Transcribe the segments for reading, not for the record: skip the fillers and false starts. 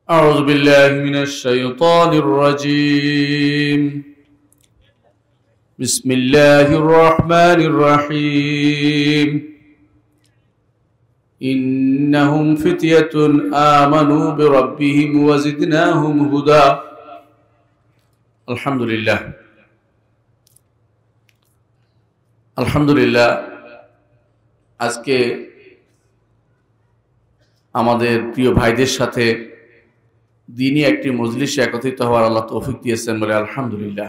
أعوذ بالله من الشيطان الرجيم. بسم الله الرحمن الرحيم. إنهم فتية آمنوا بربهم وزدناهم هدى. الحمد لله. আলহামদুলিল্লাহ, আজকে আমাদের প্রিয় ভাইদের সাথে দিনই একটি মজলিসে একত্রিত হওয়ার আল্লাহ তৌফিক দিয়েছেন বলে আলহামদুলিল্লাহ।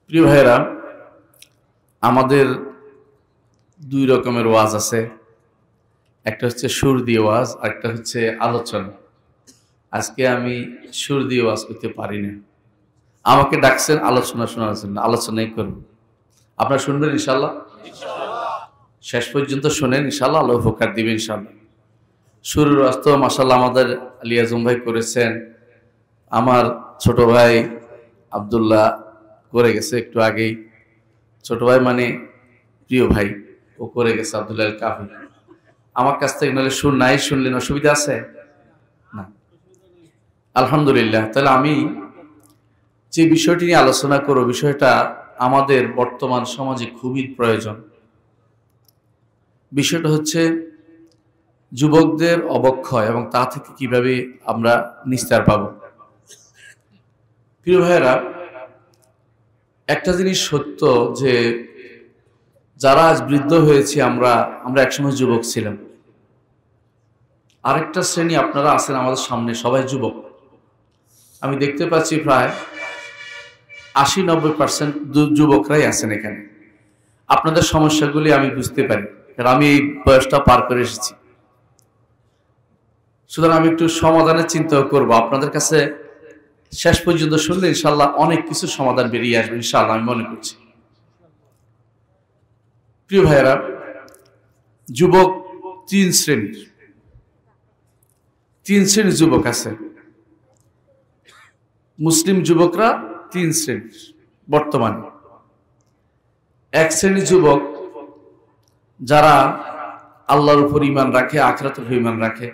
প্রিয় ভাইরা, আমাদের দুই রকমের ওয়াজ আছে, একটা হচ্ছে সুর দিয়ে ওয়াজ, আর একটা হচ্ছে আলোচনা। আজকে আমি সুর দিয়ে ওয়াজ করতে পারি না, আমাকে ডাকছেন আলোচনা শোনার জন্য, আলোচনাই করব। আপনারা শুনবেন ইনশাল্লাহ, শেষ পর্যন্ত শোনেন ইনশাল্লাহ, আল্লাহ উপকার দিবেন ইনশাল্লাহ। শুরুর রাস্তা মাশাআল্লাহ আমাদের আলী আজম ভাই করেছেন, আমার ছোট ভাই আব্দুল্লাহ করে গেছে একটু আগেই। ছোট ভাই মানে প্রিয় ভাই, ও করে গেছে, আব্দুল্লাহ কাফি। আমার কাছ থেকে নাহলে সুর নাই শুনলেন, অসুবিধা আছে না? আলহামদুলিল্লাহ। তাহলে আমি যে বিষয়টি নিয়ে আলোচনা করব, বিষয়টা আমাদের বর্তমান সমাজে খুবই প্রয়োজন। বিষয়টা হচ্ছে যুবকদের অবক্ষয় এবং তা থেকে কিভাবে আমরা নিস্তার পাব। প্রিয় ভাইয়েরা, একটা জিনিস সত্য যে যারা আজ বৃদ্ধ হয়েছে, আমরা একসময় যুবক ছিলাম। আরেকটা শ্রেণী আপনারা আছেন আমাদের সামনে, সবাই যুবক। আমি দেখতে পাচ্ছি প্রায় 80-90% যুবকরাই আছেন এখানে। আপনাদের সমস্যাগুলি আমি বুঝতে পারি, কারণ আমি এই বয়সটা পার করে এসেছি। সুতরাং আমি একটু সমাধানের চিন্তাও করব। আপনাদের কাছে শেষ পর্যন্ত শুনলে ইনশাল্লাহ অনেক কিছু সমাধান বেরিয়ে আসবে ইনশাল্লাহ, আমি মনে করছি। প্রিয় ভাইয়েরা, যুবক তিন শ্রেণীর যুবক আছে। মুসলিম যুবকরা তিন শ্রেণীর বর্তমানে। এক শ্রেণীর যুবক যারা আল্লাহর উপর ঈমান রাখে, আখিরাতের উপর ঈমান রাখে।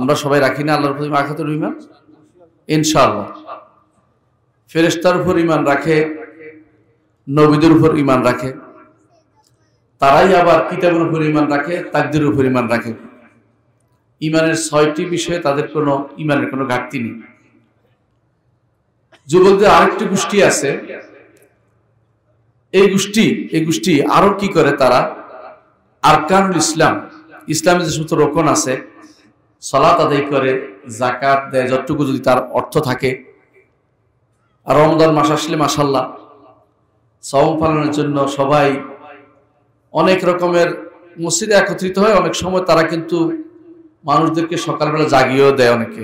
আমরা সবাই রাখি না আল্লাহর উপর ঈমান, আখিরাতের উপর ঈমান? ইনশাআল্লাহ। ফেরেশতার উপর ঈমান রাখে, নবীদের উপর ঈমান রাখে। তারাই আবার কিতাবের উপর ঈমান রাখে, তাকদীরের উপর ঈমান রাখে। ঈমানের 6টি বিষয়ে তাদের কোনো ঈমানের কোনো ঘাটতি নেই। যুবকদের আরেকটি গোষ্ঠী আছে, এই গোষ্ঠী আরো কি করে, তারা আরকানুল ইসলাম, ইসলামের যে সমস্ত রোকন আছে, সালাত আদায় করে, যাকাত দেয় যতটুকু যদি তার অর্থ থাকে। আর রমজান মাস আসলে মাশাআল্লাহ সাওম পালনের জন্য সবাই অনেক রকমের মসজিদে একত্রিত হয়। অনেক সময় তারা কিন্তু মানুষদেরকে সকালবেলা জাগিয়েও দেয়। অনেকে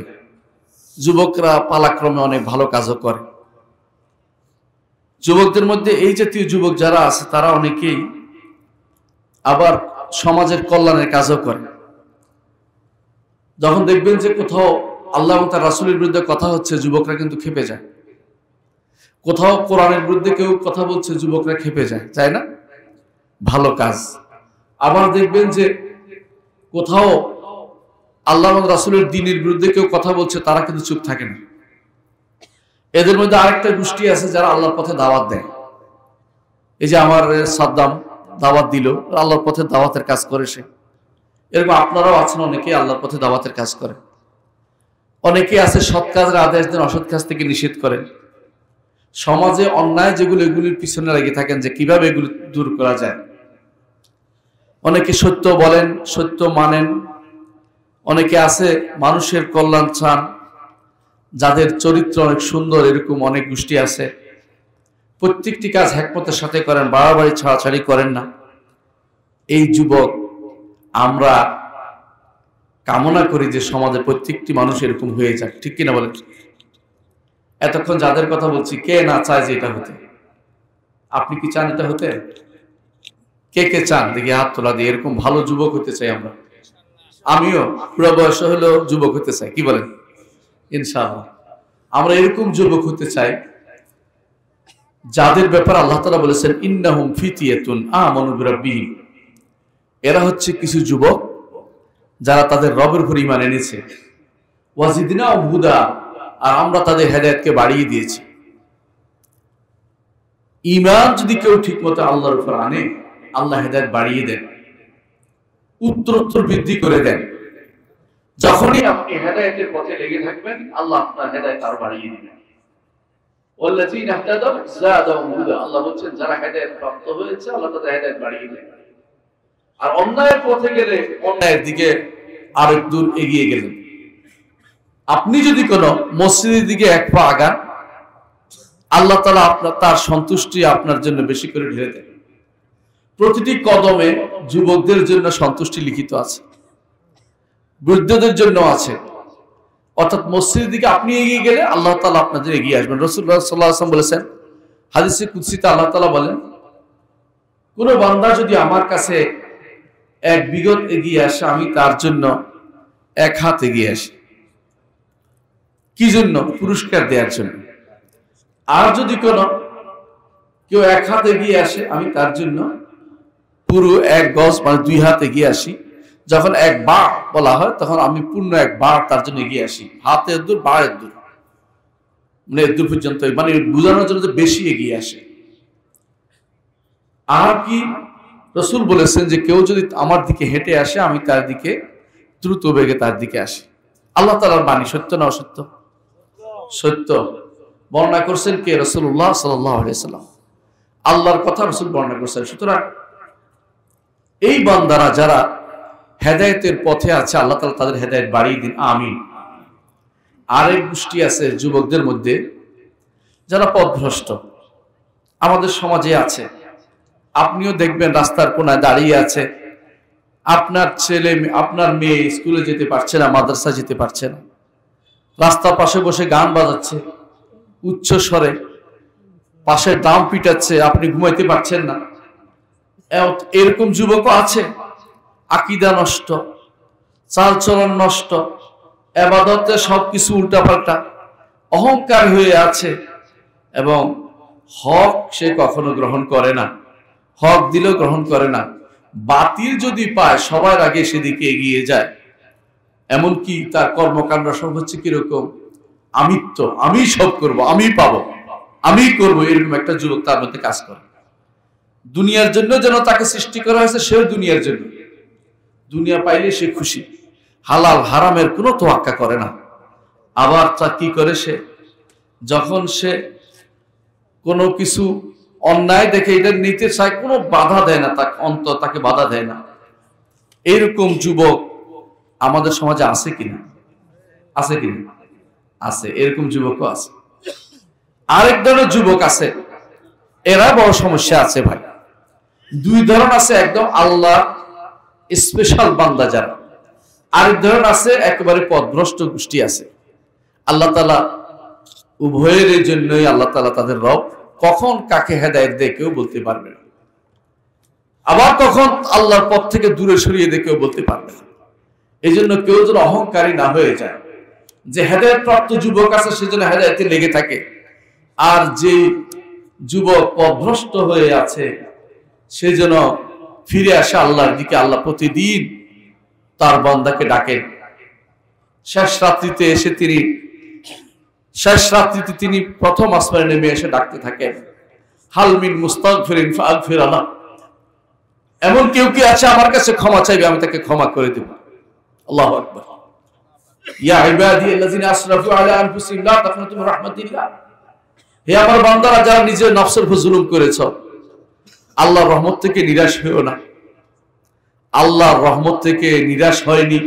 যুবকরা পালাক্রমে অনেক ভালো কাজও করে। যুবকদের মধ্যে এই জাতীয় যুবক যারা আছে, তারা অনেকেই আবার সমাজের কল্যাণের কাজও করে। যখন দেখবেন যে কোথাও আল্লাহ এবং তার রাসূলের বিরুদ্ধে কথা হচ্ছে, যুবকরা কিন্তু খেপে যায়। কোথাও কোরআনের বিরুদ্ধে কেউ কথা বলছে, যুবকরা খেপে যায়, তাই না? ভালো কাজ। আবার দেখবেন যে কোথাও আল্লাহ এবং রাসূলের দ্বীনের বিরুদ্ধে কেউ কথা বলছে, তারা কিন্তু চুপ থাকে না। এদের মধ্যে আরেকটা গোষ্ঠী আছে যারা আল্লাহর পথে দাওয়াত দেয়। এই যে আমার সাদ্দাম দাওয়াত দিল, আল্লাহর পথে দাওয়াতের কাজ করে সে। এরকম আপনারাও আছেন, অনেকে আল্লাহর পথে দাওয়াতের কাজ করে। অনেকে আছে সৎ কাজের আদেশ দেন, অসৎ কাজ থেকে নিষেধ করেন। সমাজে অন্যায় যেগুলো, এগুলির পিছনে লেগে থাকেন যে কিভাবে এগুলো দূর করা যায়। অনেকে সত্য বলেন, সত্য মানেন। অনেকে আছে মানুষের কল্যাণ চান, যাদের চরিত্র অনেক সুন্দর, এরকম অনেক গোষ্ঠী আছে। প্রত্যেকটি কাজ হিকমতের সাথে করেন, বাড়াবাড়ি ছাড়াছাড়ি করেন না। এই যুবক আমরা কামনা করি যে সমাজে প্রত্যেকটি মানুষ এরকম হয়ে যাক, ঠিক কিনা বলেন? এতক্ষণ যাদের কথা বলছি, কে না চায় যে এটা হতে? আপনি কি চান এটা হতে? কে কে চান দেখি হাত তোলা দিয়ে। এরকম ভালো যুবক হতে চাই আমরা। আমিও পুরো বয়স হলেও যুবক হতে চাই, কি বলেন? ইনশাআল্লাহ আমরা এরকম যুবক হতে চাই যাদের ব্যাপারে আল্লাহ তাআলা বলেছেন ইন্নাহুম ফিতিয়াতুন আমানু বিরাব্বিহিম। এরা হচ্ছে কিছু যুবক যারা তাদের রবের উপর ঈমান এনেছে, ওয়াজিদনাহুম হুদা, আর আমরা তাদের হেদায়েতকে বাড়িয়ে দিয়েছি। ঈমান যদি কেউ ঠিকমতো আল্লাহর উপর আনে, আল্লাহ হেদায়েত বাড়িয়ে দেন, উত্তরোত্তর বৃদ্ধি করে দেন। যখনই আপনি হেদায়েতের পথে লেগে থাকবেন, আল্লাহ আপনার হেদায়েত আরো বাড়িয়ে দিবেন। ওয়াল্লাযীনা ইহতাদাউ যাদাহুম হুদা, আল্লাহ বলেন যারা হেদায়েত প্রাপ্ত হয়েছে আল্লাহ তাদের হেদায়েত বাড়িয়ে দেন। আর অন্যায়ের পথে গেলে অন্যায়ের দিকে আরেক দূর এগিয়ে গেলেন। আপনি যদি কোনো মসজিদের দিকে এক পা আগান, আল্লাহ তাআলা আপনার তার সন্তুষ্টি আপনার জন্য বেশি করে ঢেলে দেন। প্রতিটি কদমে যুবকদের জন্য সন্তুষ্টি লিখিত আছে, বৃদ্ধদের জন্য আছে। অর্থাৎ মসজিদের দিকে আপনি এগিয়ে গেলে আল্লাহ তাআলা আপনাদের এগিয়ে আসবেন। রাসূলুল্লাহ সাল্লাল্লাহু আলাইহি ওয়াসাল্লাম বলেছেন, হাদিসে কুদসিতে আল্লাহ তাআলা বলেন, কোন বান্দা যদি আমার কাছে এক বিগত এগিয়ে আসে, আমি তার জন্য এক হাত এগিয়ে আসি। কি জন্য? পুরস্কার দেওয়ার জন্য। আর যদি কেউ এক হাত এগিয়ে আসে, আমি তার জন্য পুরো এক গজ মানে 2 হাত এগিয়ে আসি। যখন এক বার বলা হয় তখন আমি পূর্ণ এক বার তার জন্য এগিয়ে আসি। হাতের দূর, বাড়ের দূর, মানে এর দূর পর্যন্ত, মানে বোঝানোর জন্য বেশি এগিয়ে আসে। আর কি রাসূল বলেছেন যে কেউ যদি আমার দিকে হেঁটে আসে, আমি তার দিকে দ্রুত বেগে তার দিকে আসি। আল্লাহ তাআলার বাণী সত্য না অসত্য? সত্য। বর্ণনা করছেন কে? রাসূলুল্লাহ সাল্লাল্লাহু আলাইহি ওয়াসাল্লাম। আল্লাহর কথা রাসূল বর্ণনা করছেন। সুতরাং এই বান্দারা যারা হেদায়েতের পথে আছে, আল্লাহ তাআলা তাদের হেদায়েত বাড়িয়ে দিন, আমিন। আরেক গোষ্ঠী আছে যুবকদের মধ্যে যারা পথভ্রষ্ট, আমাদের সমাজে আছে। আপনিও দেখবেন রাস্তার কোনায় দাঁড়িয়ে আছে, আপনার ছেলে আপনার মেয়ে স্কুলে যেতে পারছে না, মাদ্রাসা যেতে পারছে না, রাস্তার পাশে বসে গান বাজাচ্ছে উচ্চ স্বরে, পাশের দাম পিটাচ্ছে, আপনি ঘুমাইতে পারছেন না। এরকম যুবকও আছে। আকীদা নষ্ট, চালচলন নষ্ট, ইবাদতে সবকিছু উল্টাপাল্টা, অহংকার হয়ে আছে এবং হক সে কখনো গ্রহণ করে না, হক দিলেও গ্রহণ করে না। বাতিল যদি পায় সবার আগে সেদিকে এগিয়ে যায়। এমনকি তার কর্মকাণ্ড সব হচ্ছে কিরকম? আমিত্ব, আমি সব করব, আমি পাবো, আমি করব, এরকম একটা যুবক তার মধ্যে কাজ করে। দুনিয়ার জন্য যেন তাকে সৃষ্টি করা হয়েছে, সেও দুনিয়ার জন্য। দুনিয়া পাইলে সে খুশি, হালাল হারামের কোনো তোয়াক্কা করে না। আবার তা কি করে? সে যখন সে কোনো কিছু অন্যায় দেখে এটা নিতে চায়, কোনো বাধা দেয় না, তাকে বাধা দেয় না। এরকম যুবক আমাদের সমাজে আছে কিনা? আছে কিনা? আছে, এরকম যুবকও আছে। আরেক ধরনের যুবক আছে, এরা বড় সমস্যা আছে ভাই। 2 ধরন আছে, একদম আল্লাহ স্পেশাল বান্দা যারা। আরেক ধরন আছে একেবারে পথভ্রষ্ট গোষ্ঠী আছে। আল্লাহ তাআলা উভয়ের জন্যই আল্লাহ তাআলা তাদের রব। কখন কাকে হেদায়েত দেয় কেউ বলতে পারবে না, আবার কখন আল্লাহর পথ থেকে দূরে সরিয়ে দেয় কেউ বলতে পারবে না। এই জন্য কেউ যেন অহংকারী না হয়ে যায়, যে হেদায়েত প্রাপ্ত যুবক আছে সেজন্য হেদায়েতে লেগে থাকে, আর যে যুবক পথভ্রষ্ট হয়ে আছে সে যেন ফিরে আসে আল্লাহর দিকে। আল্লাহ প্রতিদিন তার বান্দাকে ডাকেন। শেষ রাত্রিতে তিনি প্রথম আসমানে নেমে এসে ডাকতে থাকেন, হাল মিন মুস্তাগফিরিন ফাগফির লাহ। এমন কেউ কি আছে আমার কাছে ক্ষমা চাইবে, আমি তাকে ক্ষমা করে দেব। আল্লাহু আকবার। ইয়া ইবাদিয়াল্লাযিনা আসরাফু আলা আনফুসিহিম লা তাকনাতু মির রাহমাতিল্লাহ। হে আমার বান্দারা যারা নিজের নফসের উপর জুলুম করেছো, আল্লাহর রহমত থেকে নিরাশ হইও না। আল্লাহর রহমত থেকে নিরাশ হয়নি,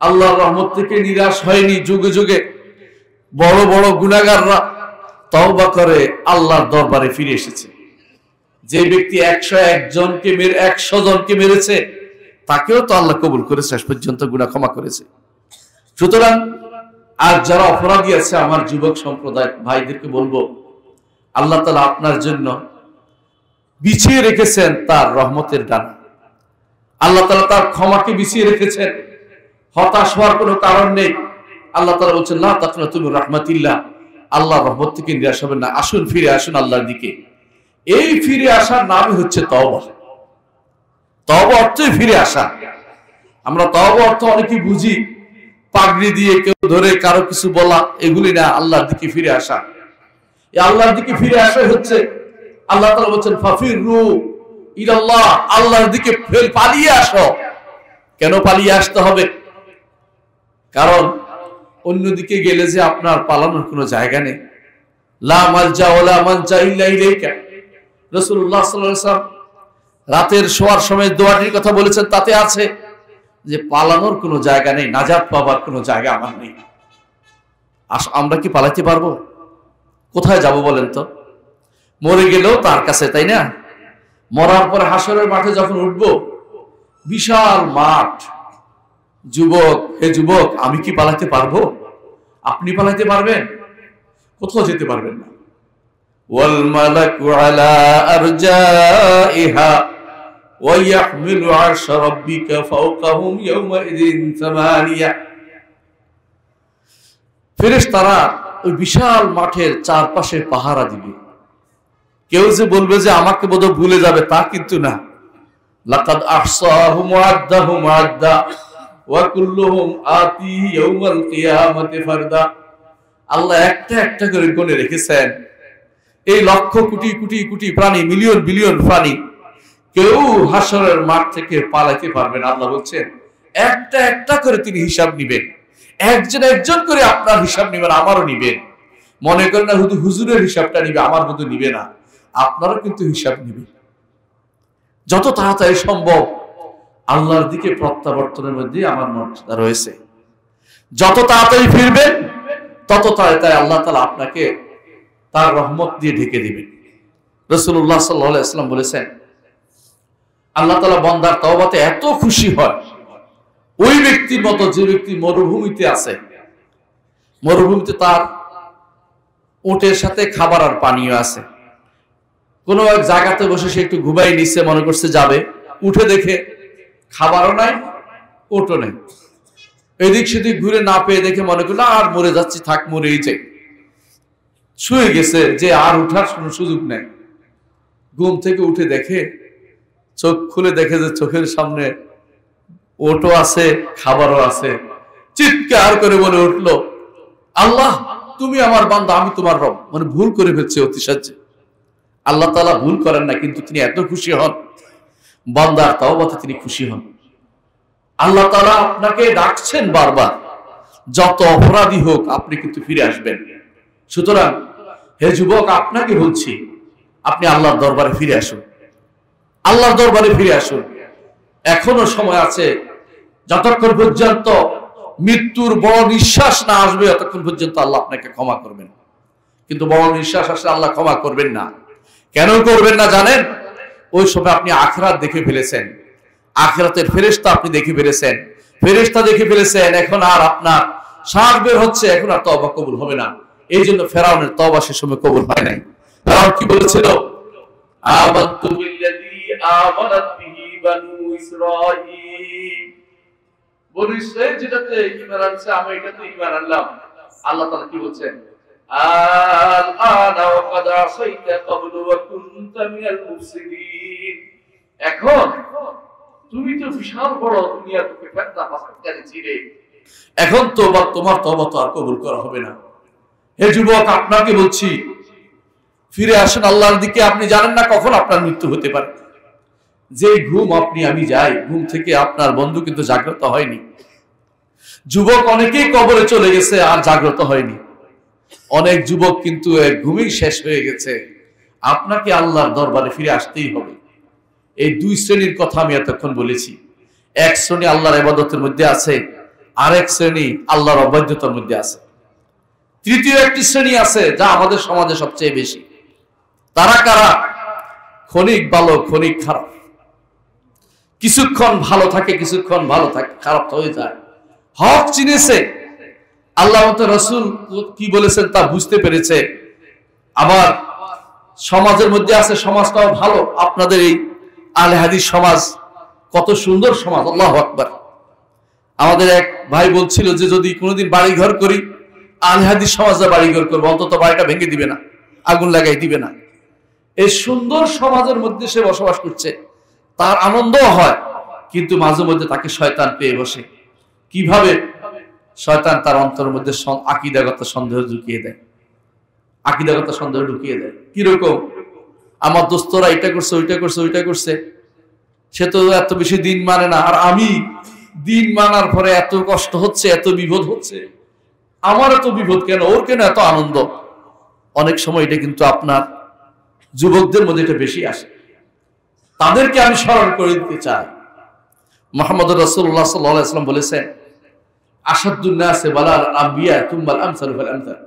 আল্লাহর রহমত থেকে নিরাশ হয়নি। যুগে যুগে বড় বড় গুনাহগাররা তওবা করে আল্লাহর দরবারে ফিরে এসেছে। যে ব্যক্তি 101 জনকে মেরেছে, তাকেও তো আল্লাহ কবুল করে শেষ পর্যন্ত গুনাহ ক্ষমা করেছে। সুতরাং আর যারা অপরাধী আছে আমার যুবক সম্প্রদায় ভাইদেরকে বলবো, আল্লাহ তাআলা আপনার জন্য বিছিয়ে রেখেছেন তার রহমতের ডানা। আল্লাহ তাআলা তার ক্ষমাকে বিছিয়ে রেখেছেন। হতাশ হওয়ার কোনো কারণ নেই। আল্লাহ তাআলা বলছেন লা তাকনাতু মির রাহমাতিল্লাহ, আল্লাহর রহমত থেকে নিরাশ হবেন না। আসুন, ফিরে আসুন আল্লাহর দিকে। এই ফিরে আসার নামই হচ্ছে তওবা। তওবা অর্থই ফিরে আসা। আমরা তওবা অর্থ অনেকেই বুঝি পাগড়ি দিয়ে কেউ ধরে কারো কিছু বলা, এগুলি না। আল্লাহর দিকে ফিরে আসা, এই আল্লাহর দিকে ফিরে আসা হচ্ছে আল্লাহ তাআলা বলেন ফাফিরু ইলাল্লাহ, আল্লাহর দিকে পালিয়ে আসো। কেন পালিয়ে আসতে হবে? কারণ অন্যদিকে গেলে যে আপনার পালানোর কোনো জায়গা নেই। লা মালজা ওয়ালা মানজা ইল্লা ইলাইকা। রাসূলুল্লাহ সাল্লাল্লাহু আলাইহি ওয়াসাল্লাম রাতের শোয়ার সময় দোয়াটির কথা বলেছেন, তাতে আছে যে পালানোর কোনো জায়গা নেই, নাজাত পাবার কোনো জায়গা আমার নেই। আমরা কি পালাতে পারবো? কোথায় যাব বলেন তো? মরে গেলেও তার কাছে, তাই না? মরার পরে হাসরের মাঠে যখন উঠবো, বিশাল মাঠ, যুবক, হে যুবক, আমি কি পালাতে পারবো? আপনি পালাতে পারবেন? কোথাও যেতে পারবেন না। ওয়াল মালাকু আলা আরজাইহা ওয়া ইয়াহমিলু আরশা রাব্বিকা ফাওকাহুম ইয়াওমাইযিন সামানিয়া। ফেরেশতারা ওই বিশাল মাঠের চারপাশে পাহারা দিবে। কেউ যে বলবে যে আমাকে বোধহয় ভুলে যাবে, তা কিন্তু না। লাকাদ আহসাহুম ওয়া আদ্দাহুম আদ্দা ওয়া কুল্লুহুম আতিহি ইয়াওমাল কিয়ামাতি ফারদা। আল্লাহ একটা একটা করে গুণে রেখেছেন। এই লক্ষ কোটি কোটি কোটি প্রাণী, মিলিয়ন বিলিয়ন প্রাণী, কেউ হাসরের মাঠ থেকে পালাতে পারবে না। আল্লাহ বলছেন একটা একটা করে তিনি হিসাব নিবেন। একজন একজন করে আপনার হিসাব নিবেন, আমারও নিবেন। মনে করেন না শুধু হুজুরের হিসাবটা নিবে, আমার মতো নিবে না, আপনারও কিন্তু হিসাব নিবে। যত তাড়াতাড়ি সম্ভব আল্লাহর দিকে প্রত্যাবর্তনের মধ্যে আমার মর্যাদা রয়েছে। যত তাড়াতাড়ি ফিরবেন তত তাড়াতাড়ি আল্লাহ তাআলা আপনাকে তার রহমত দিয়ে ঢেকে দিবেন। রাসূলুল্লাহ সাল্লাল্লাহু আলাইহি ওয়াসাল্লাম বলেছেন, আল্লাহ তাআলা বান্দার তওবাতে এত খুশি হয় ওই ব্যক্তির মতো যে ব্যক্তি মরুভূমিতে আছে। মরুভূমিতে তার উটের সাথে খাবার আর পানীয় আছে। কোনো এক জায়গাতে বসে সে একটু ঘুমাই নিচ্ছে, মনে করছে যাবে, উঠে দেখে খাবারও নাই, উটও নেই। এদিক সেদিক ঘুরে না পেয়ে দেখে মনে করলো আর মরে যাচ্ছি, থাক মরেই যাই। শুয়ে গেছে যে আর উঠার কোনো সুযোগ নেই। ঘুম থেকে উঠে দেখে, চোখ খুলে দেখে যে চোখের সামনে ওটও আছে, খাবারও আছে। চিৎকার করে বলে উঠলো, আল্লাহ তুমি আমার বান্দা, আমি তোমার রব। মানে ভুল করে ফেলছে অতি সাহায্যে। আল্লাহ তাআলা ভুল করেন না, কিন্তু তিনি এত খুশি হন, বান্দার তওবাতে তিনি খুশি হন। আল্লাহ তাআলা আপনাকে ডাকছেন বারবার, যত অপরাধী হোক আপনি কিন্তু ফিরে আসবেন। সুতরাং হে যুবক, আপনাকে বলছি আপনি আল্লাহর দরবারে ফিরে আসুন, আল্লাহর দরবারে ফিরে আসুন। এখনো সময় আছে। যতক্ষণ পর্যন্ত মৃত্যুর বড় নিঃশ্বাস না আসবে ততক্ষণ পর্যন্ত আল্লাহ আপনাকে ক্ষমা করবেন। কিন্তু বড় নিঃশ্বাস আসলে আল্লাহ ক্ষমা করবেন না। কেন করবেন না জানেন? ওই সময় আপনি আখিরাত দেখে ফেলেছেন, আখিরাতের ফেরেশতা আপনি দেখে ফেলেছেন, ফেরেশতা দেখে ফেলেছেন। এখন আর আপনার শ্বাস বের হচ্ছে, এখন আর তওবা কবুল হবে না। এই জন্য ফেরাউনের তওবা সে সময় কবুল হয় নাই। ফেরাউন কি বলেছিল? আমানতু বিল্লাযী আমানাত বিহি বানু ইসরাঈল। বনু ইসরাঈল যেটাতে ঈমান আনছে, আমি এটাতে ঈমান আনলাম। আল্লাহ তাআলা কি বলছেন? আল-আনা ওয়া ক্বাদ আসাইতা ক্বাবলু ওয়া কুনতা মিনাল মুফসিদিন। এখন তুমি তো বিশাল বড় দুনিয়ার বুকে ফেতনা ফাসাদকারী ছিলে, এখন তোমার তওবা তো আর কবুল করা হবে না। হে যুবক, আপনাকে বলছি ফিরে আসুন আল্লাহর দিকে। আপনি জানেন না কখন আপনার মৃত্যু হতে পারে। যে ঘুম আমি যাই, ঘুম থেকে আপনার বন্ধু কিন্তু জাগ্রত হয়নি। যুবক অনেকেই কবরে চলে গেছে আর জাগ্রত হয়নি। অনেক যুবক কিন্তু ঘুমেই শেষ হয়ে গেছে। আপনাকে আল্লাহর দরবারে ফিরে আসতেই হবে। এই দুই শ্রেণীর কথা আমি এতক্ষণ বলেছি। এক শ্রেণী আল্লাহর ইবাদতের মধ্যে আছে, আরেক শ্রেণী আল্লাহর অবাধ্যতার মধ্যে আছে। তৃতীয় একটি শ্রেণী আছে যা আমাদের সমাজে সবচেয়ে বেশি। তারা কারা? ক্ষণিক ভালো, ক্ষণিক খারাপ। কিছুক্ষণ ভালো থাকে, কিছুক্ষণ ভালো থাকে, খারাপ হয়ে যায়। হক চিনেছে, আল্লাহ রাসূল কি বলেছেন তা বুঝতে পেরেছে। আবার সমাজের মধ্যে আছে, সমাজটাও ভালো। আপনাদের এই আহলে হাদিস সমাজ কত সুন্দর সমাজ, আল্লাহু আকবার। আমাদের এক ভাই বলছিল যে যদি কোনোদিন বাড়ি ঘর করি, আহলে হাদিস সমাজে বাড়ি ঘর করবো, অন্তত বাড়িটা ভেঙে দিবে না, আগুন লাগাই দিবে না। এই সুন্দর সমাজের মধ্যে সে বসবাস করছে, তার আনন্দও হয়, কিন্তু মাঝে মধ্যে তাকে শয়তান পেয়ে বসে। কিভাবে? শয়তান তার অন্তরের মধ্যে আকীদাগত সন্দেহ ঢুকিয়ে দেয়, আকীদাগত সন্দেহ ঢুকিয়ে দেয়। কিরকম? আমার দোস্তরা এটা করছে, ওইটা করছে, ওইটা করছে, সে তো এত বেশি দিন মানে না, আর আমি দিন মানার পরে এত কষ্ট হচ্ছে, এত বিপদ হচ্ছে, আমার এত বিপদ কেন, ওর কেন এত আনন্দ। অনেক সময় এটা কিন্তু আপনার যুবকদের মধ্যে এটা বেশি আসে। তাদেরকে আমি স্মরণ করে দিতে চাই, মুহাম্মদ রাসূলুল্লাহ সাল্লাল্লাহু আলাইহি ওয়াসাল্লাম বলেছেন, আশাদ্দুন নাসি বালাল আম্বিয়া তুম্মাল আমসালু ফাল আমসাল।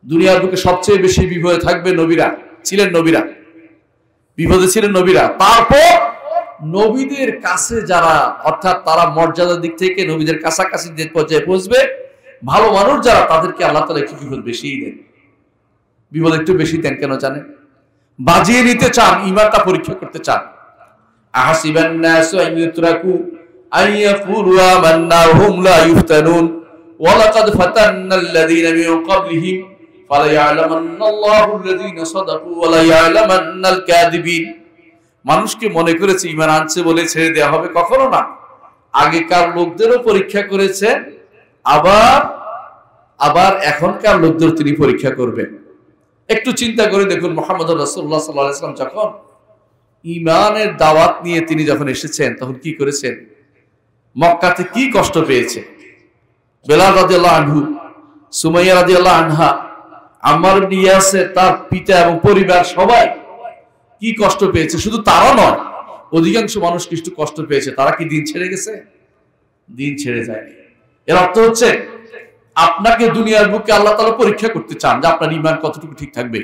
দুনিয়ার বুকে সবচেয়ে বেশি বিপদে থাকবে নবীরা, ছিলেন নবীরা, বিপদে ছিলেন নবীরা। তারপর নবীদের কাছে যারা, অর্থাৎ তারা মর্যাদার দিক থেকে নবীদের কাছাকাছি যে পর্যায়ে পৌঁছবে, ভালো মানুষ যারা, তাদেরকে আল্লাহ তাআলা একটু বিপদ বেশিই দেন। বিপদ একটু বেশি দেন কেন জানেন? বাজিয়ে নিতে চান, ঈমানটা পরীক্ষা করতে চান। আহাসিবান নাসু আন ইউতরাকু আন ইয়াকুলু আমান্না হুম লা ইফতানুন ওয়া লাকাদ ফাতান্নাল্লাযীনা মিন ক্বাবলিহিম ফালা ইয়ালামান্নাল্লাহু আল্লাযীনা সাদাকু ওয়া লা ইয়ালামান্নাল কাযিবিন। মানুষকে মনে করেছে ঈমান আনছে বলে ছেড়ে দেওয়া হবে, কখনো না। আগেকার লোকদেরও পরীক্ষা করেছেন, আবার এখনকার লোকদের তিনি পরীক্ষা করবেন। একটু চিন্তা করে দেখুন, মুহাম্মদ রাসূলুল্লাহ সাল্লাল্লাহু আলাইহি ওয়াসাল্লাম যখন ঈমানের দাওয়াত নিয়ে তিনি যখন এসেছেন, তখন কি করেছেন? মক্কাতে কি কষ্ট পেয়েছে। বেলাল রাদিয়াল্লাহু আনহু, সুমাইয়া রাদিয়াল্লাহু আনহা, আম্মার ইবনে ইয়াসির, তার পিতা এবং পরিবার সবাই কি কষ্ট পেয়েছে। শুধু তারা নয়, অধিকাংশ মানুষ কিছু কষ্ট পেয়েছে। তারা কি দিন ছেড়ে গেছে? দিন ছেড়ে যায়নি। এর অর্থ হচ্ছে আপনাকে দুনিয়ার বুকে আল্লাহ তাআলা পরীক্ষা করতে চান যে আপনার ঈমান কতটুকু ঠিক থাকবে।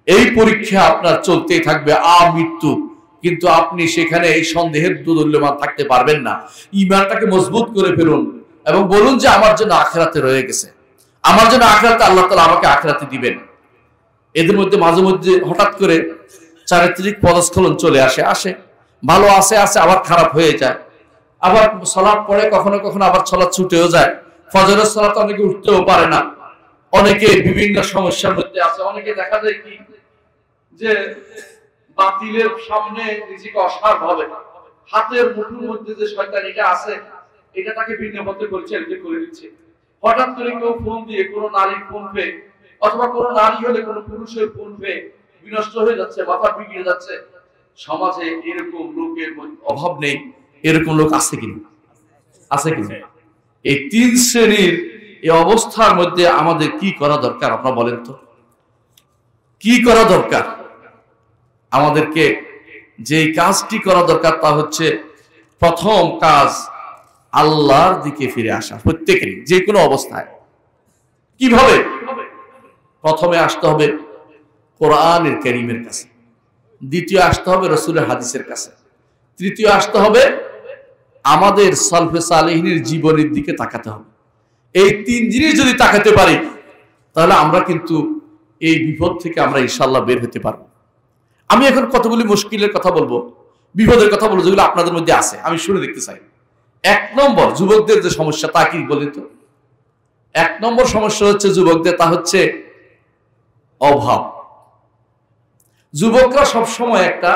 এই পরীক্ষা আপনার চলতেই থাকবে আমৃত্যু, কিন্তু আপনি সেখানে এই সন্দেহের দোদুল্যমান থাকতে পারবেন না। ঈমানটাকে মজবুত করে ফেলুন এবং বলুন যে আমার জন্য আখিরাতে রয়ে গেছে, আমার জন্য আখিরাতে আল্লাহ তাআলা আমাকে আখিরাতে দিবেন। এদের মধ্যে মাঝে মধ্যে হঠাৎ করে চারিত্রিক পদস্খলন চলে আসে, ভালো আসে আবার খারাপ হয়ে যায়। আবার সালাত পড়ে, কখনো কখনো আবার সালাত ছুটেও যায়। ফজরের সালাত অনেকে উঠতেও পারে না, অনেকে বিভিন্ন সমস্যার মধ্যে আছে। অনেকে দেখা যায় কি যে বাতিলের সামনে নিজেকে অসাড় ভাবে, হাতের মুঠোর মধ্যে যে শয়তানিটা আছে, এটা তাকে ভিন্ন পথে পরিচালিত করে দিচ্ছে। হঠাৎ করে কেউ ফোন দিয়ে, কোনো নারীর ফোন পেয়ে, অথবা কোনো নারী হলে কোনো পুরুষের ফোন পেয়ে বিনষ্ট হয়ে যাচ্ছে, মাথা বিগড়ে যাচ্ছে। সমাজে এরকম লোকের অভাব নেই। এরকম লোক আছে কিনা? আছে কিনা? এই তিন শ্রেণীর এই অবস্থার মধ্যে আমাদের কি করা দরকার আপনারা বলেন তো? কি করা দরকার? আমাদেরকে যে কাজটি করা দরকার তা হচ্ছে, প্রথম কাজ আল্লাহর দিকে ফিরে আসা। প্রত্যেকেরই, যে কোনো অবস্থায়। কিভাবে? প্রথমে আসতে হবে কোরআনের কারীমের কাছে, দ্বিতীয় আসতে হবে রাসূলের হাদিসের কাছে, তৃতীয় আসতে হবে আমাদের সালফে সালেহিনের জীবনের দিকে তাকাতে হবে। এই তিন জিনিস যদি তাকাতে পারি, তাহলে আমরা কিন্তু এই বিপদ থেকে আমরা ইনশাআল্লাহ বের হতে পারবো। আমি এখন কতগুলি মুশকিলের কথা বলবো, বিপদের কথা বলবো, যেগুলো আপনাদের মধ্যে আছে, আমি শুনে দেখতে চাই। 1 নম্বর, যুবকদের যে সমস্যা, তা কি বলেন তো? 1 নম্বর সমস্যা হচ্ছে যুবকদের, তা হচ্ছে অভাব। যুবকরা সবসময় একটা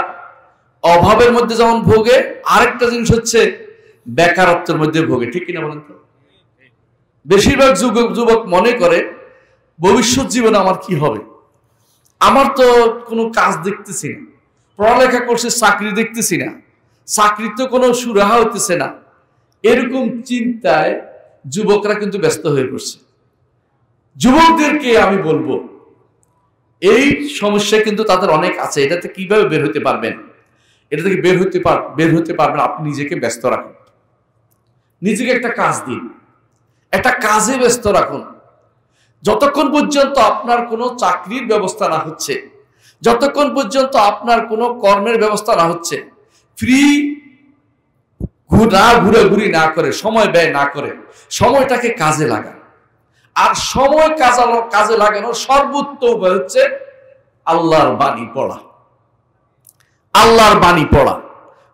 অভাবের মধ্যে যেমন ভোগে, আরেকটা জিনিস হচ্ছে বেকারত্বের মধ্যে ভোগে। ঠিক কিনা বলেন তো? বেশিরভাগ যুবক মনে করে ভবিষ্যৎ জীবনে আমার কি হবে, আমার তো কোনো কাজ দেখতেছি না, পড়ালেখা করছে চাকরি দেখতেছি না, চাকরির তো কোনো সুরাহা হতেছে না। এরকম চিন্তায় যুবকরা কিন্তু ব্যস্ত হয়ে পড়ছে। যুবকদেরকে আমি বলবো, এই সমস্যা কিন্তু তাদের অনেক আছে। এটাতে কিভাবে বের হতে পারবেন? এটা থেকে বের হতে পারবেন আপনি নিজেকে ব্যস্ত রাখুন, নিজেকে একটা কাজ দিন, একটা কাজে ব্যস্ত রাখুন। যতক্ষণ পর্যন্ত আপনার কোনো চাকরির ব্যবস্থা না হচ্ছে, যতক্ষণ পর্যন্ত আপনার কোনো কর্মের ব্যবস্থা না হচ্ছে, ফ্রি ঘুরাঘুরি না করে, সময় ব্যয় না করে, সময়টাকে কাজে লাগান। আর সময় কাজে লাগানোর সর্বোত্তম উপায় হচ্ছে আল্লাহর বাণী পড়া, আল্লাহর বাণী পড়া,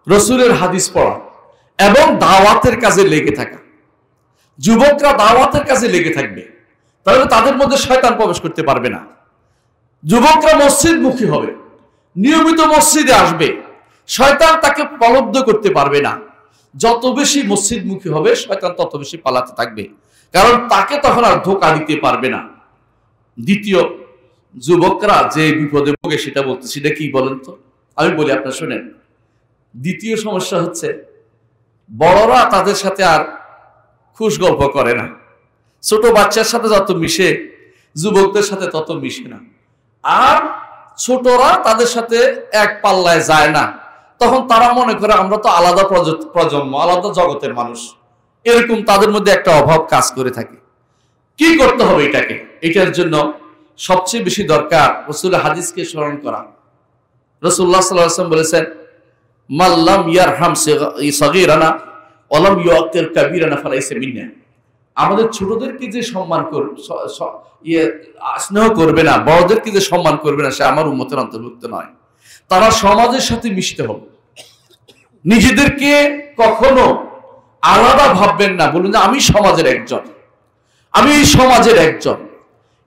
রাসূলের হাদিস পড়া এবং দাওয়াতের কাজে লেগে থাকা। যুবকরা দাওয়াতের কাজে লেগে থাকবে, তাহলে তাদের মধ্যে শয়তান প্রবেশ করতে পারবে না। যুবকরা মসজিদমুখী হবে, নিয়মিত মসজিদে আসবে, শয়তান তাকে প্রলুব্ধ করতে পারবে না। যত বেশি মসজিদমুখী হবে শয়তান তত বেশি পালাতে থাকবে, কারণ তাকে তখন আর ধোঁকা দিতে পারবে না। দ্বিতীয়, যুবকরা যে বিপদে ভোগে সেটা বলতেছি, এটা কি বলেন তো? আমি বলি, আপনারা শোনেন। দ্বিতীয় সমস্যা হচ্ছে বড়রা তাদের সাথে আর খুশ গল্প করে না। ছোট বাচ্চার সাথে যত মিশে যুবকদের সাথে তত মিশে না। আর ছোটরা তাদের সাথে এক পাল্লায় যায় না। তখন তারা মনে করে আমরা তো আলাদা প্রজন্ম, আলাদা জগতের মানুষ, এরকম তাদের মধ্যে একটা অভাব কাজ করে থাকে। কি করতে হবে এটাকে? এটার জন্য সবচেয়ে বেশি দরকার রাসূলের হাদিসকে স্মরণ করা। রাসূলুল্লাহ সাল্লাল্লাহু আলাইহি ওয়াসাল্লাম বলেছেন, মাল্লাম ইয়ারহাম সগীরানা ওয়ালাম ইউআক্কির কাবীরানা ফালাইসা মিন্না। আমাদের ছোটদেরকে যে সম্মান স্নেহ করবে না, বড়দেরকে যে সম্মান করবে না, সে আমার উম্মতের অন্তর্ভুক্ত নয়। তারা সমাজের সাথে মিশতে হবে। নিজেদেরকে কখনো আলাদা ভাববেন না। বলুন যে আমি সমাজের একজন, আমি এই সমাজের একজন,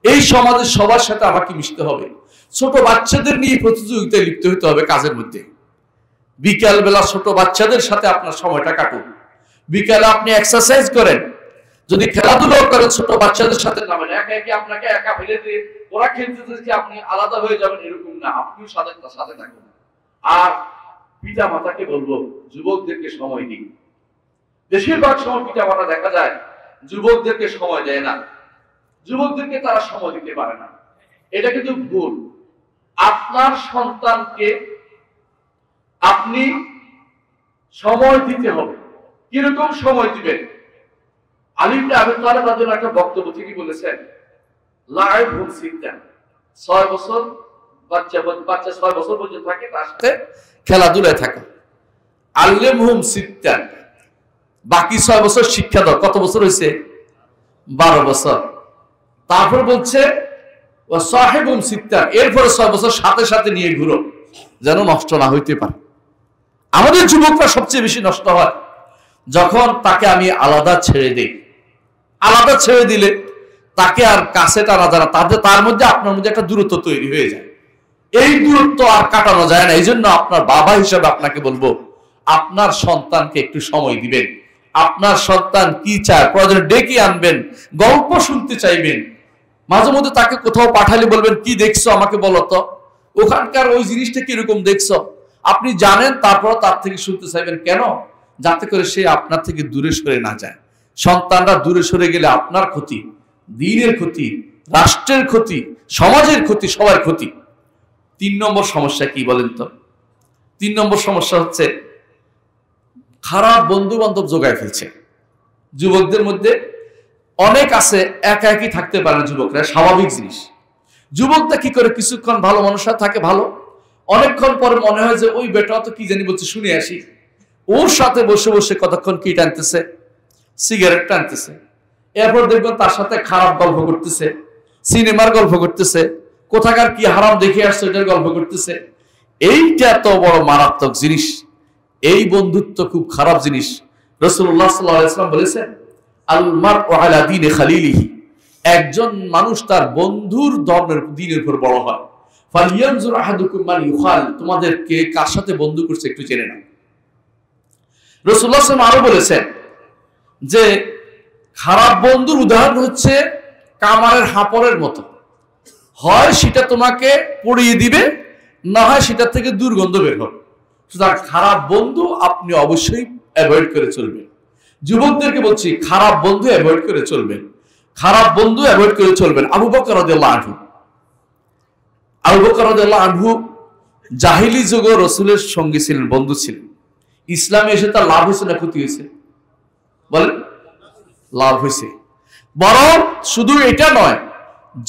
এই সমাজের সবার সাথে আমাকে মিশতে হবে। ছোট বাচ্চাদের নিয়ে প্রতিযোগিতায় লিপ্ত হতে হবে কাজের মধ্যে। বিকাল বেলা ছোট বাচ্চাদের সাথে আপনার সময়টা কাটুন। বিকালে আপনি এক্সারসাইজ করেন, যদি খেলাধুলা করেন ছোট বাচ্চাদের সাথে নামেন। একা একা আপনাকে একা ফেলে দিয়ে ওরা খেলতে আপনি আলাদা হয়ে যাবেন এরকম না, আপনিও সাথে থাকুন। আর পিতা মাতাকে বলবো যুবকদেরকে সময় দিন। বেশিরভাগ সময় পিতা মাতা দেখা যায় যুবকদেরকে সময় দেয় না, যুবকদেরকে তারা সময় দিতে পারে না। এটা কিন্তু ভুল। আপনার সন্তানকে আপনি সময় দিতে হবে। কিরকম সময় দিবেন? আলী ইবনে আবি তালেব রাদিয়াল্লাহু একটা বক্তব্য থেকে বলেছেন, লাইবহুম সিত্তান, 6 বছর বাচ্চা 6 বছর পর্যন্ত থাকে, তার সাথে খেলাধুলায় থাকা। আল্লিমহুম সিত্তান, বাকি 6 বছর শিক্ষা দাও। কত বছর হয়েছে? 12 বছর। তারপর বলছে ওয়া সাহিবুম সিত্তান, এরপরে 6 বছর সাথে সাথে নিয়ে ঘুরো, যেন নষ্ট না হইতে পারে। আমাদের যুবকরা সবচেয়ে বেশি নষ্ট হয় যখন তাকে আমি আলাদা ছেড়ে দেই। আলাদা ছেড়ে দিলে তাকে আর কাছে টানা যায় না, তার মধ্যে আপনার মধ্যে একটা দূরত্ব তৈরি হয়ে যায়। এই দূরত্ব আর কাটানো যায় না। এই জন্য আপনার বাবা হিসাবে আপনাকে বলবো, আপনার সন্তানকে একটু সময় দিবেন। আপনার সন্তান কি চায় প্রয়োজনে ডেকে আনবেন, গল্প শুনতে চাইবেন। মাঝে মধ্যে তাকে কোথাও পাঠালে বলবেন, কি দেখছো আমাকে বলো তো, ওখানকার ওই জিনিসটা কিরকম দেখছো। আপনি জানেন, তারপর তার থেকে শুনতে চাইবেন। কেন? যাতে করে সে আপনার থেকে দূরে সরে না যায়। সন্তানরা দূরে সরে গেলে আপনার ক্ষতি, দ্বীনের ক্ষতি, রাষ্ট্রের ক্ষতি, সমাজের ক্ষতি, সবার ক্ষতি। 3 নম্বর সমস্যা কি বলেন তো? 3 নম্বর সমস্যা হচ্ছে খারাপ বন্ধু বান্ধব জোগায় ফেলছে। যুবকদের মধ্যে অনেক আছে একা একই থাকতে পারে না যুবকরা, স্বাভাবিক জিনিস। যুবকটা কি করে কিছুক্ষণ ভালো মানুষের থাকে, ভালো, অনেকক্ষণ পরে মনে হয় যে ওই বেটা তো কি জানি বলছে, শুনে আসি। ওর সাথে বসে বসে কতক্ষণ কি টানতেছে, সিগারেট টানতেছে। এরপর দেখবেন তার সাথে খারাপ গল্প করতেছে, সিনেমার গল্প করতেছে, কোথাকার কি হারাম দেখে আসছে এটার গল্প করতেছে। এইটা তো বড় মারাত্মক জিনিস। এই বন্ধুত্ব খুব খারাপ জিনিস। রাসূলুল্লাহ সাল্লাল্লাহু আলাইহি ওয়াসাল্লাম বলেছেন, আল মারউ আলা দীনি খালিলিহি, একজন মানুষ তার বন্ধুর ধর্মের দ্বীনের উপর বড় হয়। ফালিয়ানজুর আহাদুকুম মান ইউখাল, তোমাদেরকে কার সাথে বন্ধু করছে একটু জেনে নাও। রাসূলুল্লাহ সাল্লাল্লাহু আলাইহি ওয়াসাল্লাম আরো বলেছেন যে খারাপ বন্ধুর উদাহরণ হচ্ছে কামারের হাঁপড়ের মতো, হয় সেটা তোমাকে পড়িয়ে দিবে, না হয় সেটা থেকে দুর্গন্ধ বের হবে। সুতরাং খারাপ বন্ধু আপনি অবশ্যই অ্যাভয়েড করে চলবেন। যুবকদেরকে বলছি, খারাপ বন্ধু অ্যাভয়েড করে চলবেন, খারাপ বন্ধু অ্যাভয়েড করে চলবেন। আবু বকর রাদিয়াল্লাহু আনহু, আবু বকর রাদিয়াল্লাহু আনহু জাহিলি যুগে রাসূলের সঙ্গী ছিলেন, বন্ধু ছিলেন। ইসলামে এসে তার লাভ হয়েছে না ক্ষতি হয়েছে? বলেন, লাভ হয়েছে। বরং শুধু এটা নয়,